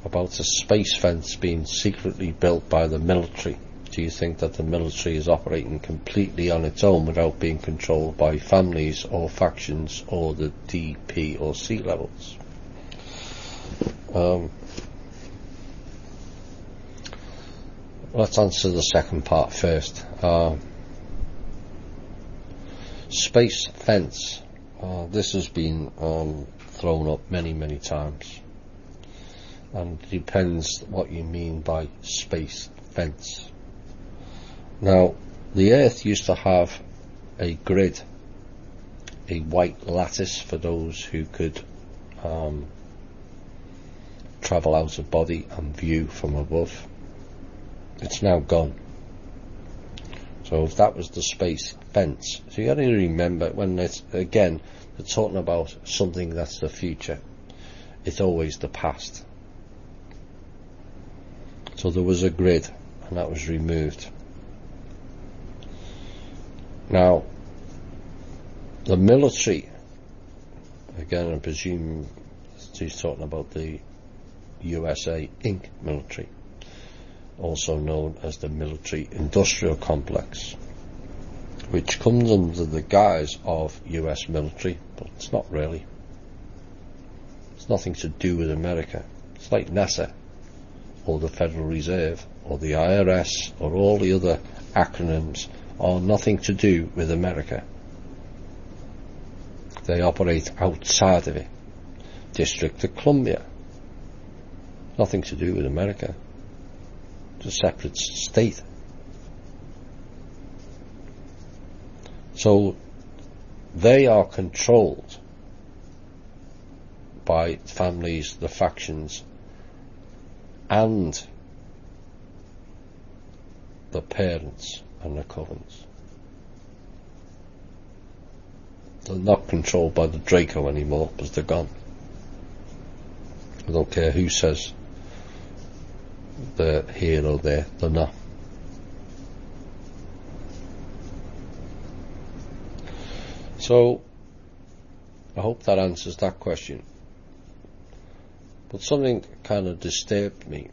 about a space fence being secretly built by the military. Do you think that the military is operating completely on its own without being controlled by families or factions or the DP or C levels? Let's answer the second part first. Space fence. This has been thrown up many times, and it depends what you mean by space fence. Now, the Earth used to have a grid, a white lattice for those who could travel out of body and view from above. It's now gone. So if that was the space fence, so you got to remember, when it's, again, they're talking about something that's the future, it's always the past. So there was a grid, and that was removed. Now, the military, again I presume he's talking about the USA Inc. military, also known as the military industrial complex, which comes under the guise of US military, but it's not really. It's nothing to do with America. It's like NASA, or the Federal Reserve, or the IRS, or all the other acronyms are nothing to do with America. They operate outside of it. District of Columbia, nothing to do with America. It's a separate state. So they are controlled by families, the factions, and the parents and the covens. They're not controlled by the Draco anymore because they're gone. I don't care who says they're here or there, they're not. So I hope that answers that question. But something kind of disturbed me.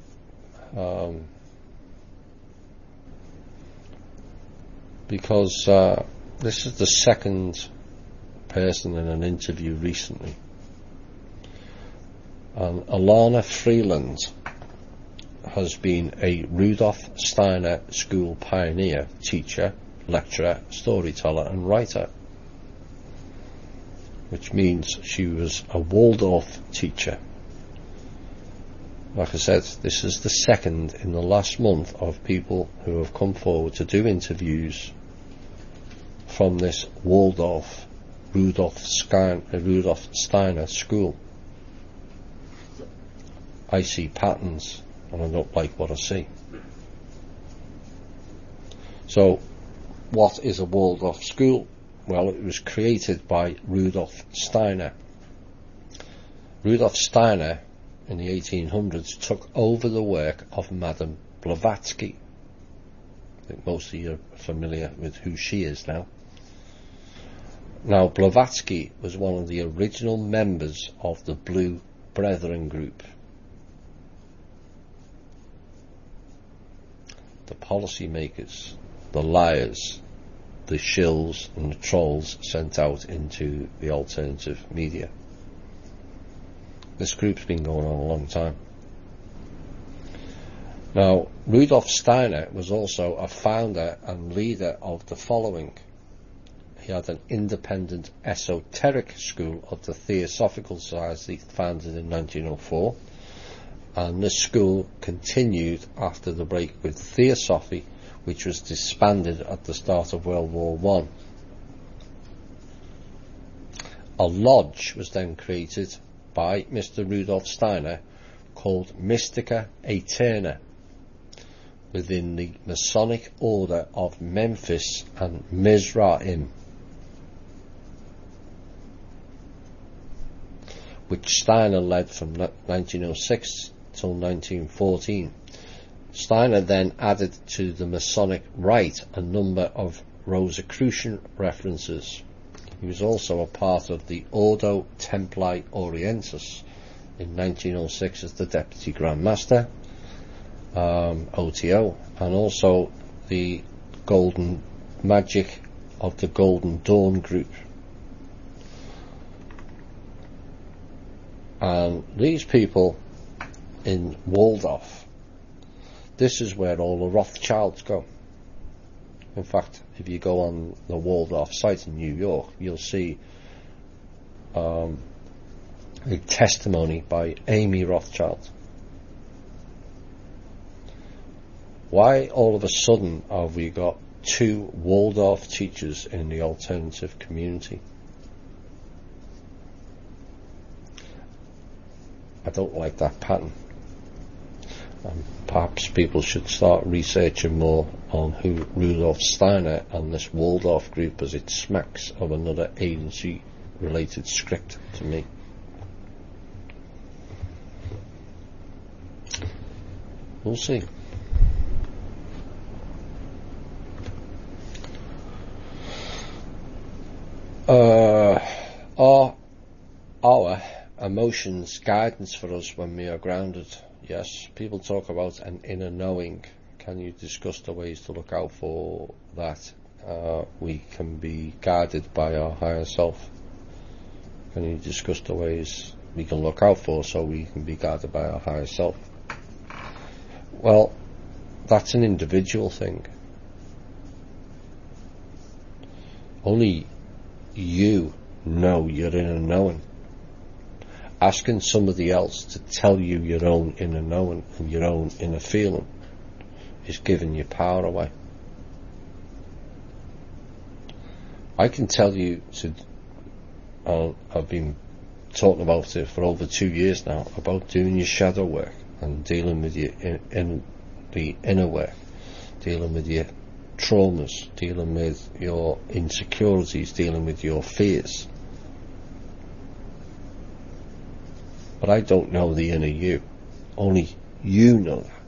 Because this is the second person in an interview recently. Alana Freeland has been a Rudolf Steiner school pioneer, teacher, lecturer, storyteller and writer, which means she was a Waldorf teacher. Like I said, this is the second in the last month of people who have come forward to do interviews from this Waldorf, Rudolf Steiner school. I see patterns and I don't like what I see. So, what is a Waldorf school? Well, it was created by Rudolf Steiner. Rudolf Steiner in the 1800s took over the work of Madame Blavatsky. I think most of you are familiar with who she is now. Now, Blavatsky was one of the original members of the Blue Brethren group. The policymakers, the liars, the shills and the trolls sent out into the alternative media. This group's been going on a long time. Now, Rudolf Steiner was also a founder and leader of the following. He had an independent esoteric school of the Theosophical Society founded in 1904, and this school continued after the break with Theosophy, which was disbanded at the start of World War I. A lodge was then created by Mr. Rudolf Steiner called Mystica Aeterna within the Masonic Order of Memphis and Mizraim, which Steiner led from 1906 till 1914. Steiner then added to the Masonic Rite a number of Rosicrucian references. He was also a part of the Ordo Templi Orientis in 1906 as the Deputy Grand Master, OTO, and also the Golden Magic of the Golden Dawn group. And these people in Waldorf, this is where all the Rothschilds go. In fact, if you go on the Waldorf site in New York, you'll see a testimony by Amy Rothschild. Why all of a sudden have we got two Waldorf teachers in the alternative community? I don't like that pattern. Perhaps people should start researching more on who Rudolf Steiner and this Waldorf group, as it smacks of another agency related script to me. We'll see. Our emotions guidance for us when we are grounded. Yes, people talk about an inner knowing. Can you discuss the ways to look out for that? We can be guided by our higher self. Can you discuss the ways we can look out for so we can be guided by our higher self? Well, that's an individual thing. Only you know your inner knowing. Asking somebody else to tell you your own inner knowing and your own inner feeling is giving your power away. I can tell you I've been talking about it for over 2 years now, about doing your shadow work and dealing with your in the inner work, dealing with your traumas, dealing with your insecurities, dealing with your fears. But I don't know the inner you. Only you know that.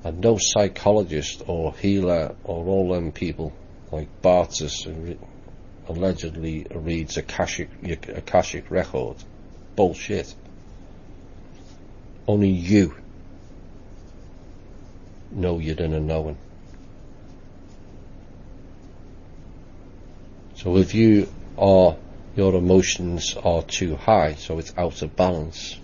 And no psychologist or healer or all them people like Bartus who allegedly reads Akashic record. Bullshit. Only you know your inner knowing. So if your emotions are too high, so it's out of balance,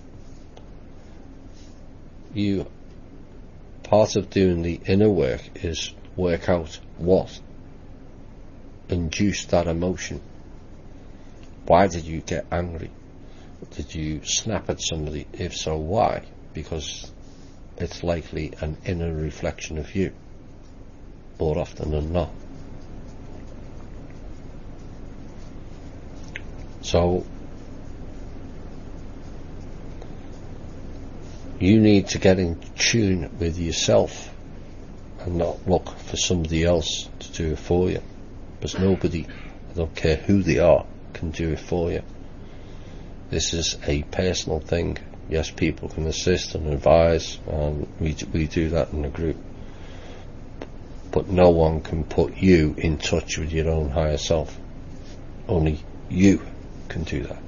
part of doing the inner work is work out what induced that emotion. Why did you get angry? Did you snap at somebody? If so, why? Because it's likely an inner reflection of you, more often than not. So you need to get in tune with yourself and not look for somebody else to do it for you, because nobody, I don't care who they are, can do it for you. This is a personal thing. Yes, people can assist and advise, and we do that in the group, but no one can put you in touch with your own higher self. Only you can do that.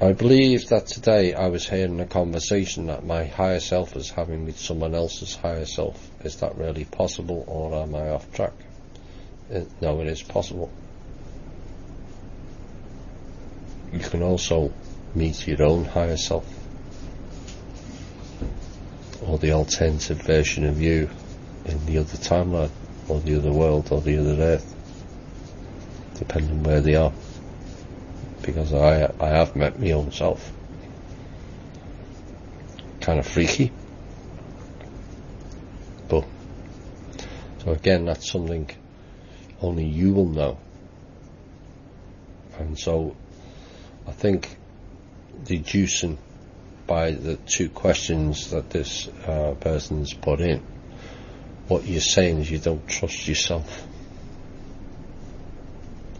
I believe that today I was hearing a conversation that my higher self is having with someone else's higher self. Is that really possible, or am I off track? No, it is possible. You can also meet your own higher self, or the alternative version of you in the other timeline, or the other world, or the other earth, depending where they are. Because I have met my own self. Kind of freaky. But, so again, that's something only you will know. And so, I think, deducing by the two questions that this person's put in, what you're saying is you don't trust yourself.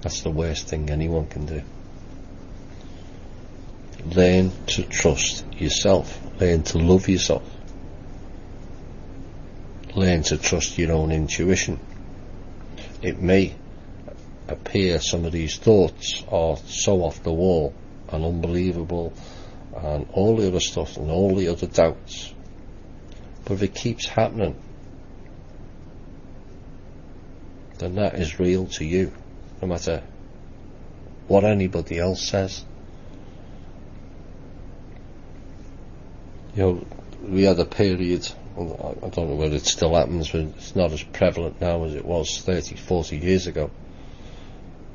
That's the worst thing anyone can do. Learn to trust yourself. Learn to love yourself. Learn to trust your own intuition. It may appear some of these thoughts are so off the wall and unbelievable and all the other stuff and all the other doubts, but if it keeps happening, then that is real to you, no matter what anybody else says. You know, we had a period, I don't know whether it still happens, but it's not as prevalent now as it was 30, 40 years ago,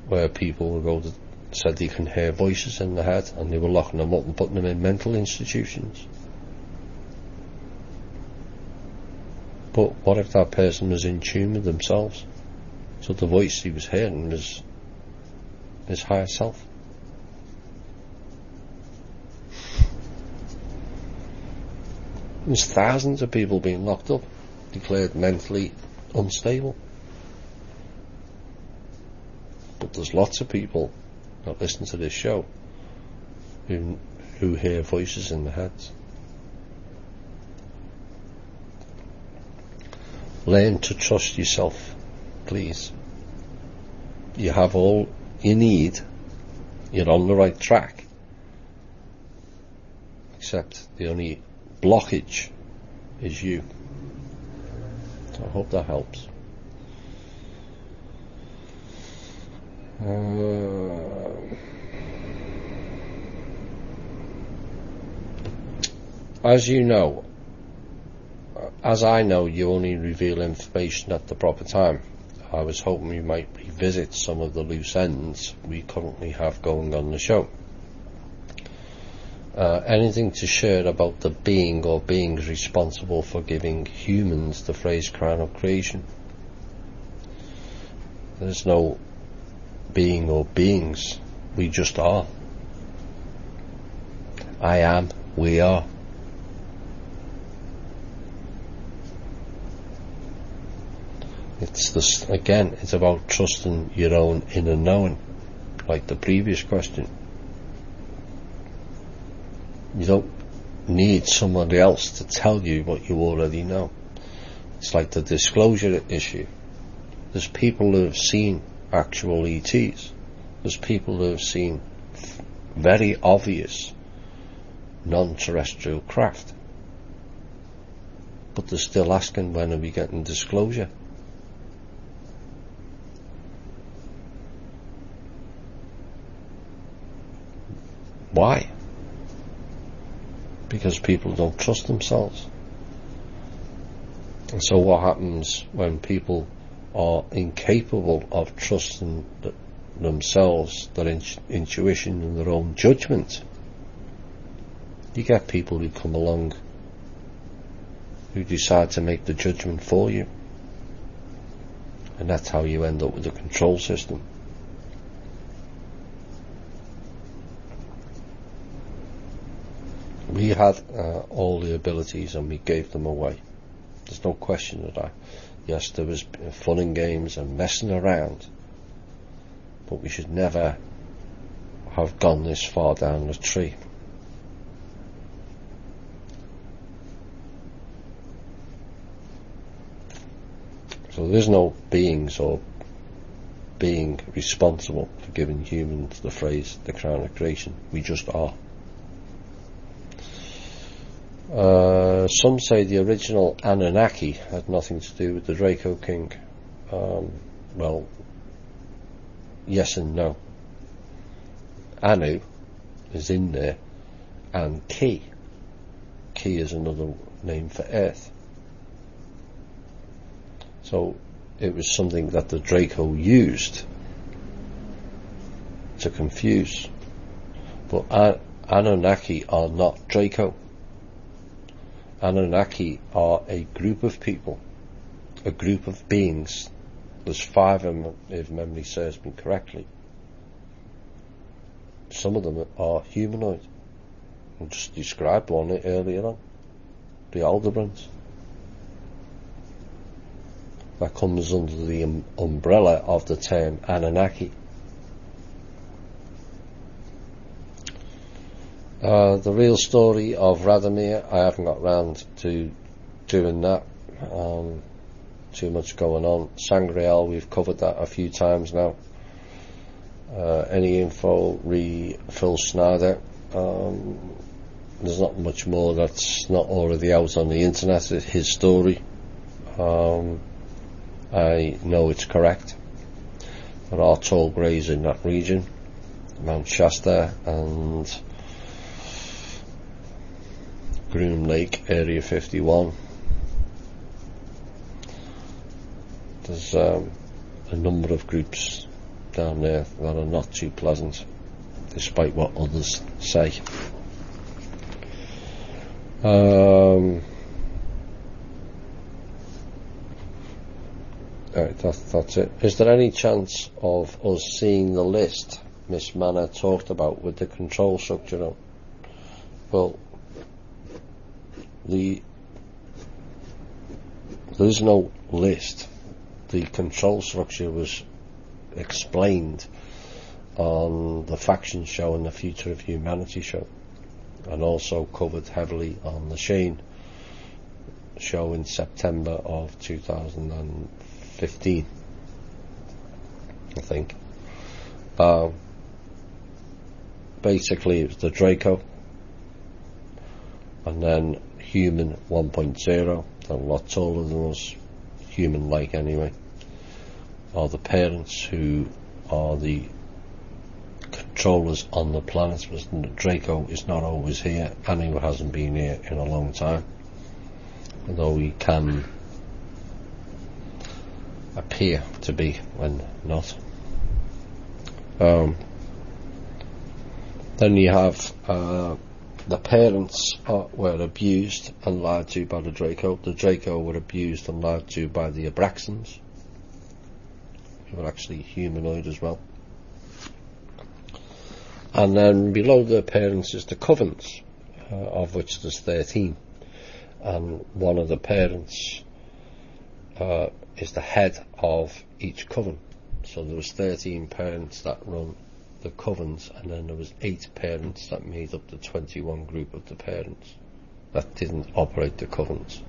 where people would go to, said they can hear voices in their head, and they were locking them up and putting them in mental institutions. But what if that person was in tune with themselves? So the voice he was hearing was his higher self. There's thousands of people being locked up, declared mentally unstable. But there's lots of people that listen to this show who hear voices in their heads. Learn to trust yourself, please. You have all you need. You're on the right track. Except the only blockage is you. So I hope that helps. As you know, as I know, you only reveal information at the proper time. I was hoping we might revisit some of the loose ends we currently have going on the show. Anything to share about the being or beings responsible for giving humans the phrase crown of creation? There's no being or beings. We just are. I am. We are. It's this again. It's about trusting your own inner knowing, like the previous question. You don't need somebody else to tell you what you already know. It's like the disclosure issue. There's people who have seen actual ETs. There's people who have seen very obvious non-terrestrial craft. But they're still asking, when are we getting disclosure? Why? Because people don't trust themselves. And so what happens when people are incapable of trusting themselves, their intuition and their own judgment? You get people who come along who decide to make the judgment for you, and that's how you end up with a control system. We had all the abilities and we gave them away. There's no question of that. Yes, there was fun and games and messing around, but we should never have gone this far down the tree. So there's no beings or being responsible for giving humans the phrase the crown of creation. We just are. Some say the original Anunnaki had nothing to do with the Draco King. Well, yes and no. Anu is in there, and Ki is another name for Earth. So it was something that the Draco used to confuse. But Anunnaki are not Draco. Anunnaki are a group of people, a group of beings. There's 5 of them, if memory serves me correctly. Some of them are humanoid. I just described one earlier on, the Aldebrans. That comes under the umbrella of the term Anunnaki. The real story of Radomir, I haven't got round to doing that. Too much going on. Sangreal, we've covered that a few times now. Any info, Phil Snyder. There's not much more that's not already out on the internet. It's his story. I know it's correct. There are tall greys in that region, Mount Shasta and Groom Lake, Area 51. There's a number of groups down there that are not too pleasant, despite what others say. Right, that's it. Is there any chance of us seeing the list Miss Manor talked about with the control structure on? Well, there's no list. The control structure was explained on the Faction show and the Future of Humanity show, and also covered heavily on the Shane show in September of 2015, I think. Basically it was the Draco, and then human 1.0, a lot taller than us, human-like anyway, are the parents who are the controllers on the planet. The Draco is not always here, and he hasn't been here in a long time, although he can appear to be when not. Then you have the parents were abused and lied to by the Draco. The Draco were abused and lied to by the Abraxans, who were actually humanoid as well. And then below the parents is the covens, of which there's 13. And one of the parents is the head of each coven. So there was 13 parents that run the covens, and then there was 8 parents that made up the 21 group of the parents that didn't operate the covens.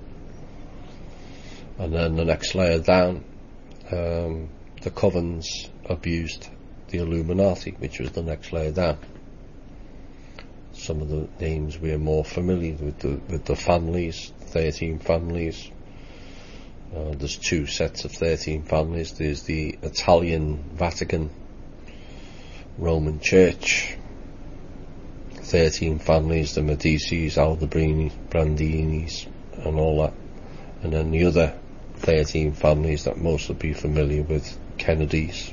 And then the next layer down, the covens abused the Illuminati, which was the next layer down. Some of the names we are more familiar with the families, 13 families. There's 2 sets of 13 families. There's the Italian Vatican Roman Church, 13 families, the Medicis, Aldebarini, Brandinis, and all that. And then the other 13 families that most will be familiar with, Kennedys,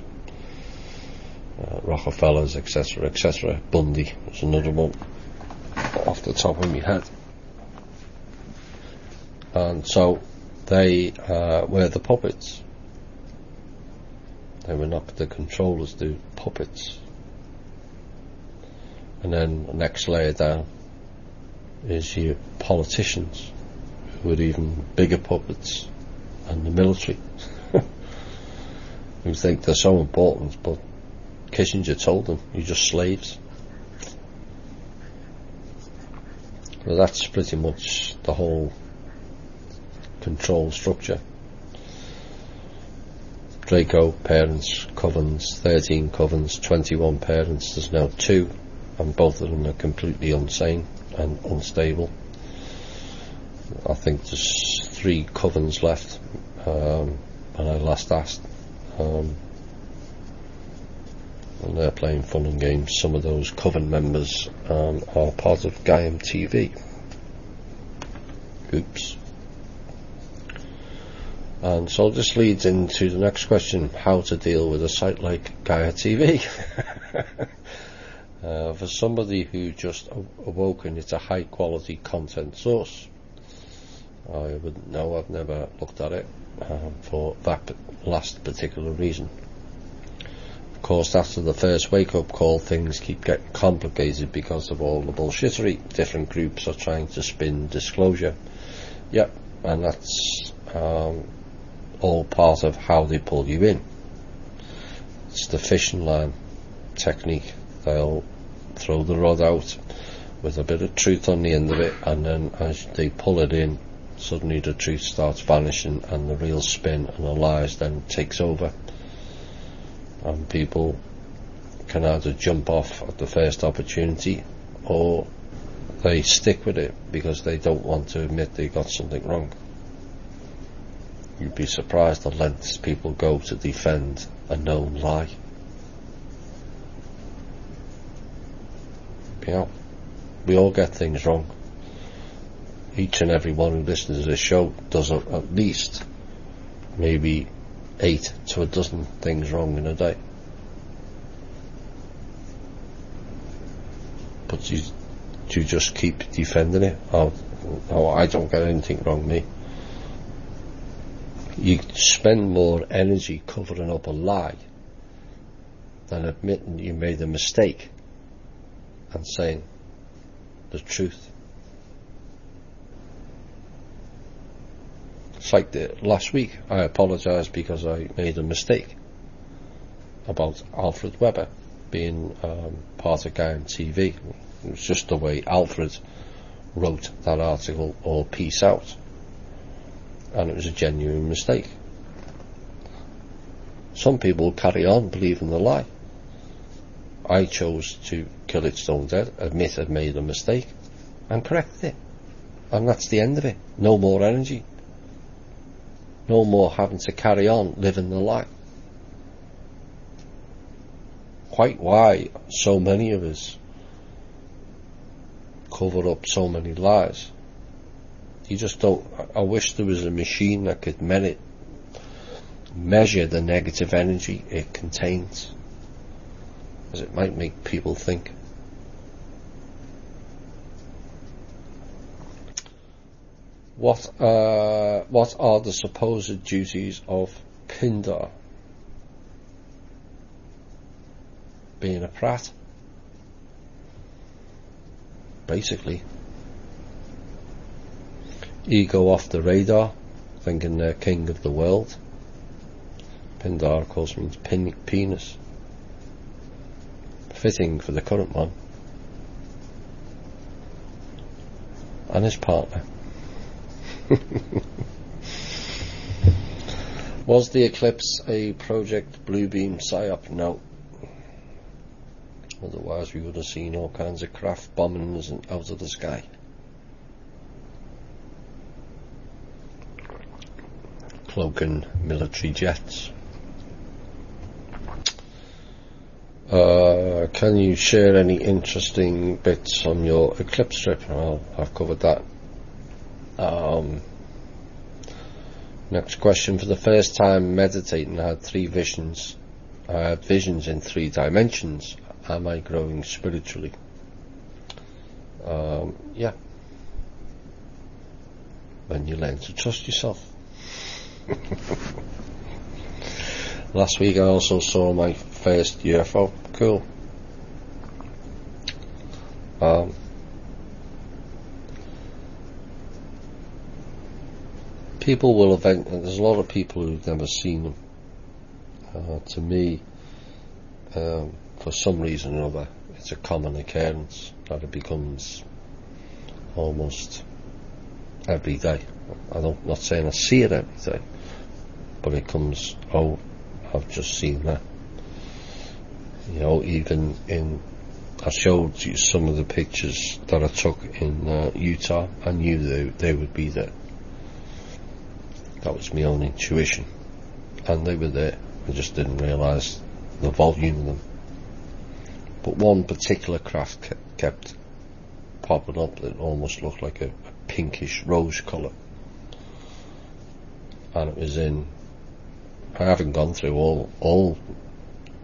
Rockefellers, etc., etc. Bundy was another one off the top of my head. And so they were the puppets. They were not the controllers, the puppets. And then the next layer down is your politicians, who are even bigger puppets, and the military, who think they're so important, but Kissinger told them, you're just slaves. Well, that's pretty much the whole control structure. Draco parents, covens, 13 covens, 21 parents. There's now 2, and both of them are completely insane and unstable. I think there's 3 covens left when I last asked, and they're playing fun and games. Some of those coven members are part of Gaiam TV. Oops. And so this leads into the next question: how to deal with a site like Gaia TV. For somebody who just awoken, it's a high quality content source. I wouldn't know, I've never looked at it for that last particular reason. Of course, after the first wake up call, things keep getting complicated because of all the bullshittery. Different groups are trying to spin disclosure. Yep, and that's all part of how they pull you in. It's the fishing line technique. They'll throw the rod out with a bit of truth on the end of it, and then as they pull it in, suddenly the truth starts vanishing and the real spin and the lies then takes over, and people can either jump off at the first opportunity or they stick with it because they don't want to admit they got something wrong. You'd be surprised the lengths people go to defend a known lie. You know, we all get things wrong. Each and every one who listens to this show does at least maybe 8 to a dozen things wrong in a day. But you just keep defending it. Oh, I don't get anything wrong, me. You spend more energy covering up a lie than admitting you made a mistake and saying the truth. It's like last week I apologised because I made a mistake about Alfred Weber being part of Gaiam TV. It was just the way Alfred wrote that article or piece out, and it was a genuine mistake. Some people carry on believing the lie. I chose to kill it stone dead, admit I'd made a mistake, and correct it. And that's the end of it. No more energy. No more having to carry on living the lie. Quite why so many of us cover up so many lies. You just don't. I wish there was a machine that could measure the negative energy it contains, as it might make people think. What are the supposed duties of Pindar? Being a prat, basically. Ego off the radar, thinking they're king of the world. Pindar, of course, means penis. Fitting for the current one and his partner. Was the eclipse a Project Bluebeam psyop? No. Otherwise we would have seen all kinds of craft bombings out of the sky. Cloaking military jets. Can you share any interesting bits on your eclipse trip? Well, I've covered that. Next question. For the first time meditating, I had 3 visions. I had visions in 3 dimensions. Am I growing spiritually? Yeah. When you learn to trust yourself. Last week I also saw my first UFO. Cool. People will there's a lot of people who've never seen them. To me, for some reason or other, it's a common occurrence that it becomes almost every day. I'm not saying I see it every day, but it comes I've just seen that. You know, even I showed you some of the pictures that I took in Utah. I knew they would be there. That was my own intuition. And they were there. I just didn't realise the volume of them. But one particular craft kept popping up that almost looked like a pinkish rose colour. And it was I haven't gone through all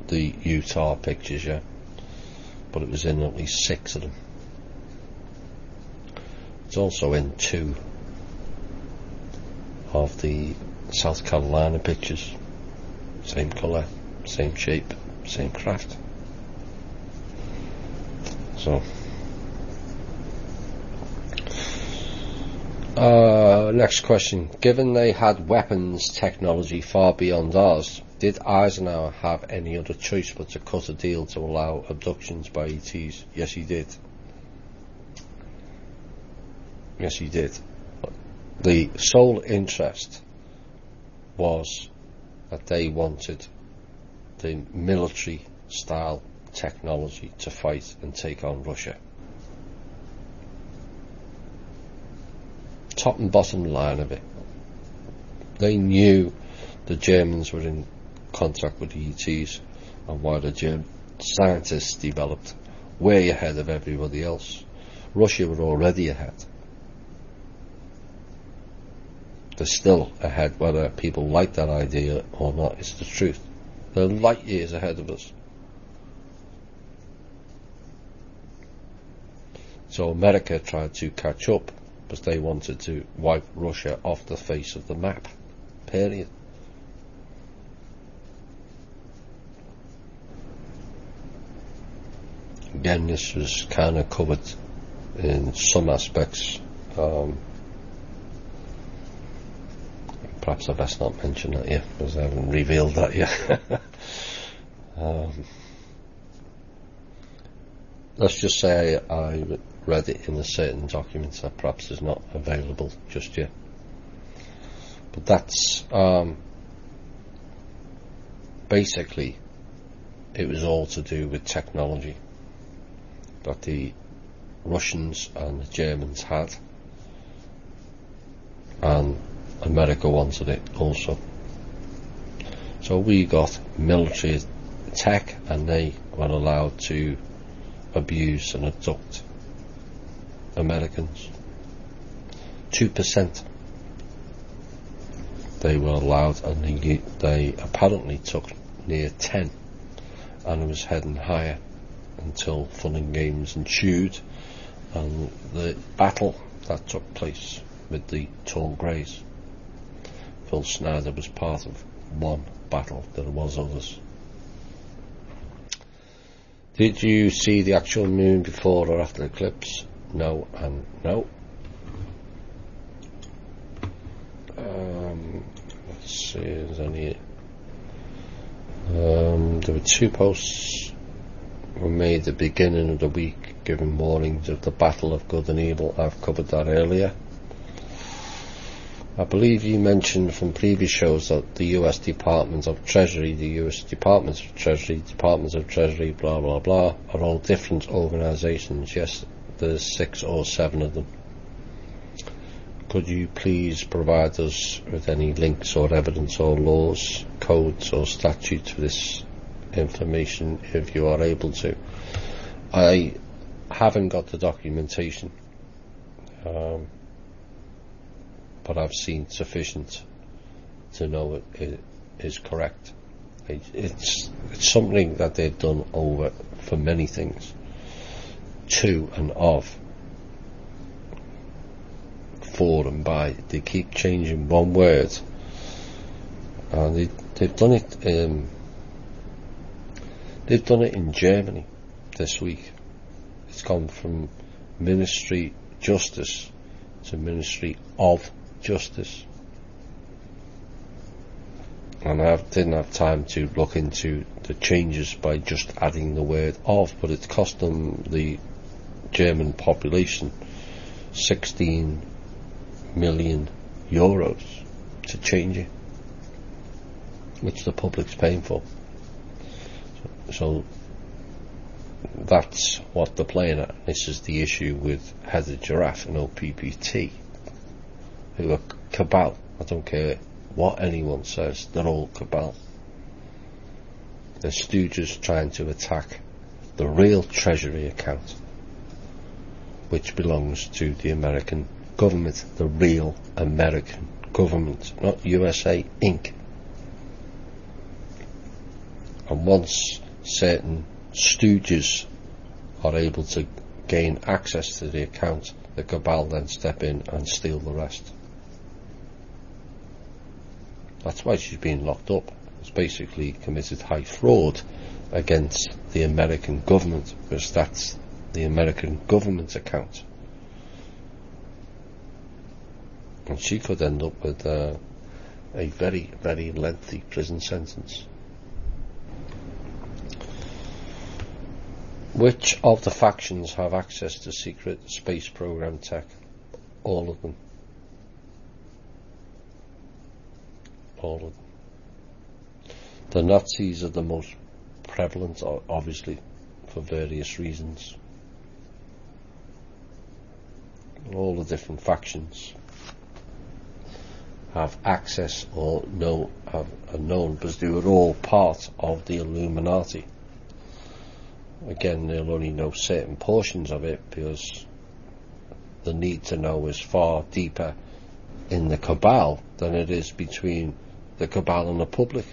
the Utah pictures yet, but it was in at least 6 of them. It's also in 2 of the South Carolina pictures. Same colour, same shape, same craft. So next question. Given they had weapons technology far beyond ours, did Eisenhower have any other choice but to cut a deal to allow abductions by ETs? Yes, he did. Yes, he did. The sole interest was that they wanted the military style technology to fight and take on Russia. Top and bottom line of it. They knew the Germans were in contact with the ETs, and while the German scientists developed way ahead of everybody else, Russia were already ahead. They're still ahead, whether people like that idea or not. It's the truth. They're light years ahead of us. So America tried to catch up, because they wanted to wipe Russia off the face of the map. Period. Again, this was kind of covered in some aspects. Perhaps I best not mention that yet, because I haven't revealed that yet. Let's just say I read it in a certain document that perhaps is not available just yet. But that's basically, it was all to do with technology that the Russians and the Germans had, and America wanted it also. So we got military tech, and they were allowed to abuse and abduct Americans. 2% they were allowed, and they apparently took near 10, and it was heading higher until fun and games ensued, and the battle that took place with the tall greys. Phil Snyder was part of one battle. There was others. Did you see the actual moon before or after the eclipse? No and no. Let's see, there's any. There were 2 posts were made at the beginning of the week giving warnings of the battle of good and evil. I've covered that earlier. I believe you mentioned from previous shows that the US Department of Treasury, Departments of Treasury, blah blah blah, are all different organisations. Yes, there's 6 or 7 of them. Could you please provide us with any links or evidence or laws, codes or statutes for this information if you are able to? I haven't got the documentation, but I've seen sufficient to know it is correct. It's something that they've done over for many things, to and of, for and by. They keep changing one word, and they've done it. They've done it in Germany this week. It's gone from Ministry Justice to Ministry of Justice, and I didn't have time to look into the changes by just adding the word of, but it's cost them, the German population, 16 million euros to change it. which the public's paying for. So that's what they're playing at. This is the issue with Heather Giraffe and OPPT, who are cabal. I don't care what anyone says, they're all cabal. They're stooges trying to attack the real Treasury account, which belongs to the American government, the real American government, not USA Inc. And once certain stooges are able to gain access to the account, the cabal then step in and steal the rest. That's why she's being locked up. It's basically committed high fraud against the American government, because that's the American government's account. And she could end up with a very, very lengthy prison sentence. Which of the factions have access to secret space program tech? All of them. All of them. The Nazis are the most prevalent, obviously, for various reasons. All the different factions have access or are known because they were all part of the Illuminati. Again, they'll only know certain portions of it because the need to know is far deeper in the cabal than it is between the cabal and the public.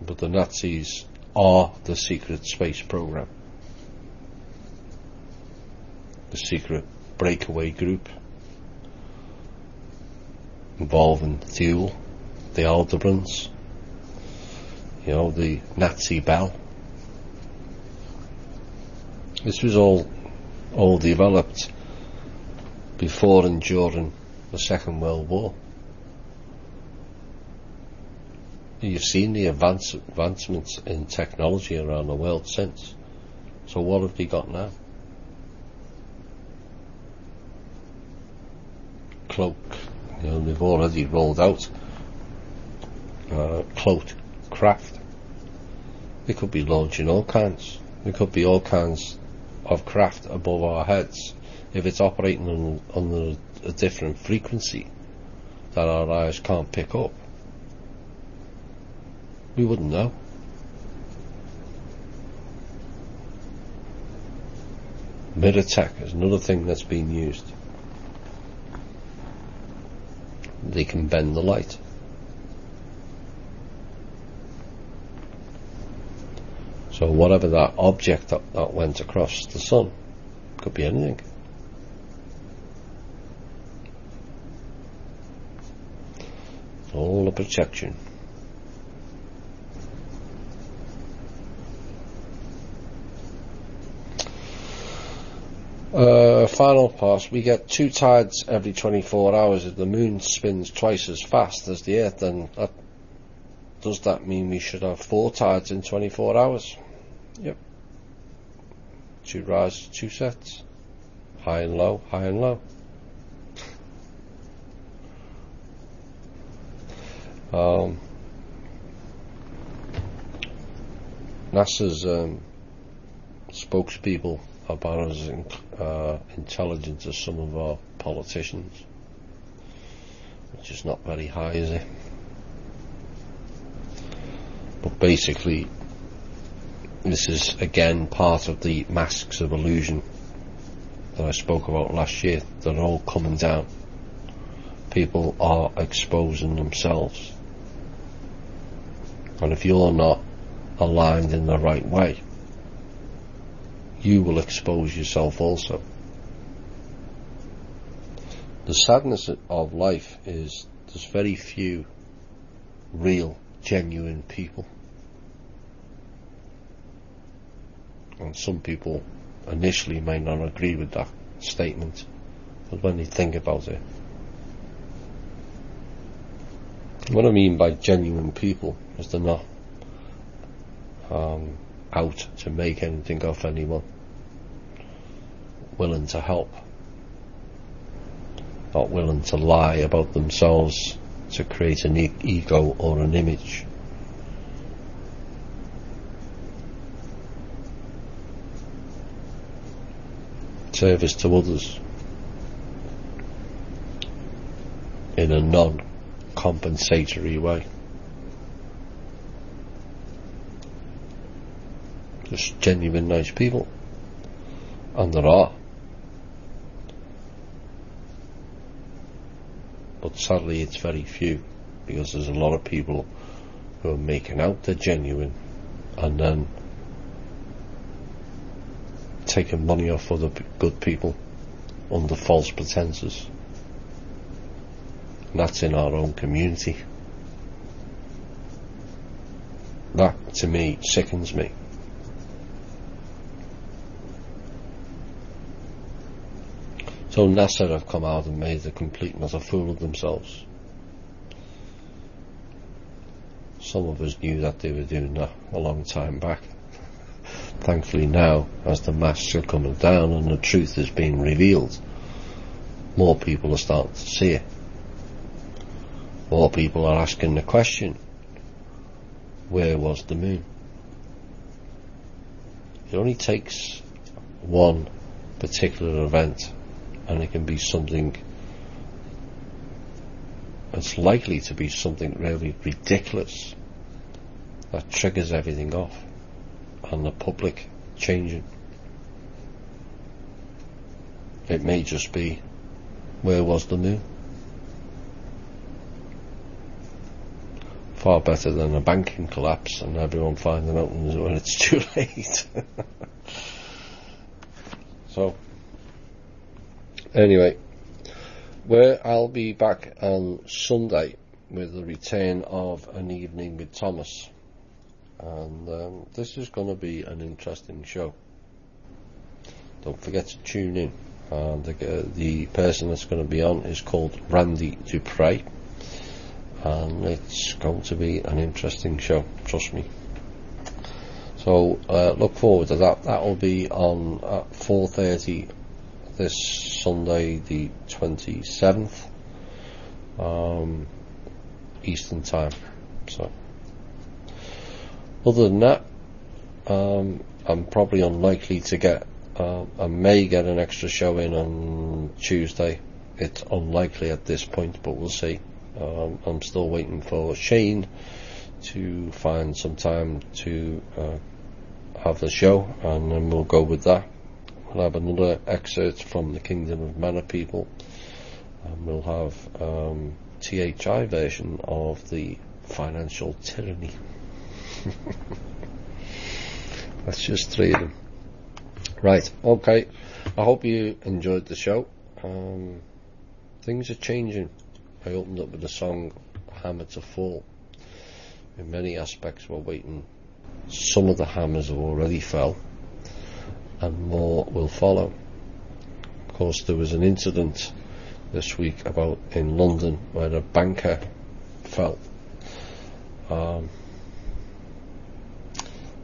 But the Nazis are the secret space program, the secret breakaway group involving Thule, the Aldebrands, the Nazi Bell. This was all developed before and during the Second World War. You've seen the advancements in technology around the world since. So what have they got now? Cloak. They've already rolled out cloaked craft. They could be launching all kinds. There could be all kinds of craft above our heads. If it's operating on a different frequency that our eyes can't pick up, we wouldn't know. Mirror tech is another thing that's being used. They can bend the light. So whatever that object that went across the sun, could be anything. All a projection. Final pass. We get 2 tides every 24 hours. If the moon spins twice as fast as the earth, then does that mean we should have 4 tides in 24 hours? Yep. 2 rises, 2 sets. High and low, high and low. NASA's spokespeople are about as intelligent as some of our politicians, which is not very high, is it? But basically, this is again part of the masks of illusion that I spoke about last year. They're all coming down. People are exposing themselves, and if you're not aligned in the right way, you will expose yourself also. The sadness of life is there's very few real, genuine people. And some people initially may not agree with that statement, but when they think about it, what I mean by genuine people is they're not out to make anything of anyone, willing to help, not willing to lie about themselves to create an ego or an image. Service to others in a non-compensatory way. Just genuine nice people, and there are, but sadly it's very few, because there's a lot of people who are making out they're genuine and then taking money off other good people under false pretenses. And that's in our own community. That, to me, sickens me. So NASA have come out and made a complete and utter fool of themselves. Some of us knew that they were doing that a long time back. Thankfully now, as the masks are coming down and the truth is being revealed, more people are starting to see it. More people are asking the question, where was the moon? It only takes one particular event, and it can be something, it's likely to be something really ridiculous that triggers everything off, and the public changing. It may just be, where was the moon? Far better than a banking collapse and everyone finding out when it's too late. So, anyway, where I'll be back on Sunday with the return of An Evening with Thomas, and this is going to be an interesting show. Don't forget to tune in. The person that's going to be on is called Randy Dupre, and it's going to be an interesting show, trust me. So look forward to that. That'll be on at 4:30 this Sunday, the 27th, Eastern Time. So, other than that, I'm probably unlikely to get. I may get an extra show in on Tuesday. It's unlikely at this point, but we'll see. I'm still waiting for Shane to find some time to have the show, and then we'll go with that. We'll have another excerpt from the Kingdom of Mana People, and we'll have THI version of the Financial Tyranny. That's just 3 of them. Right, okay, I hope you enjoyed the show. Things are changing. I opened up with the song Hammer to Fall. In many aspects we're waiting. Some of the hammers have already fell, and more will follow. Of course, there was an incident this week in London where a banker fell.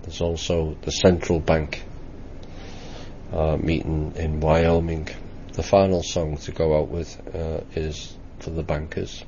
There's also the central bank meeting in Wyoming. The final song to go out with is for the bankers.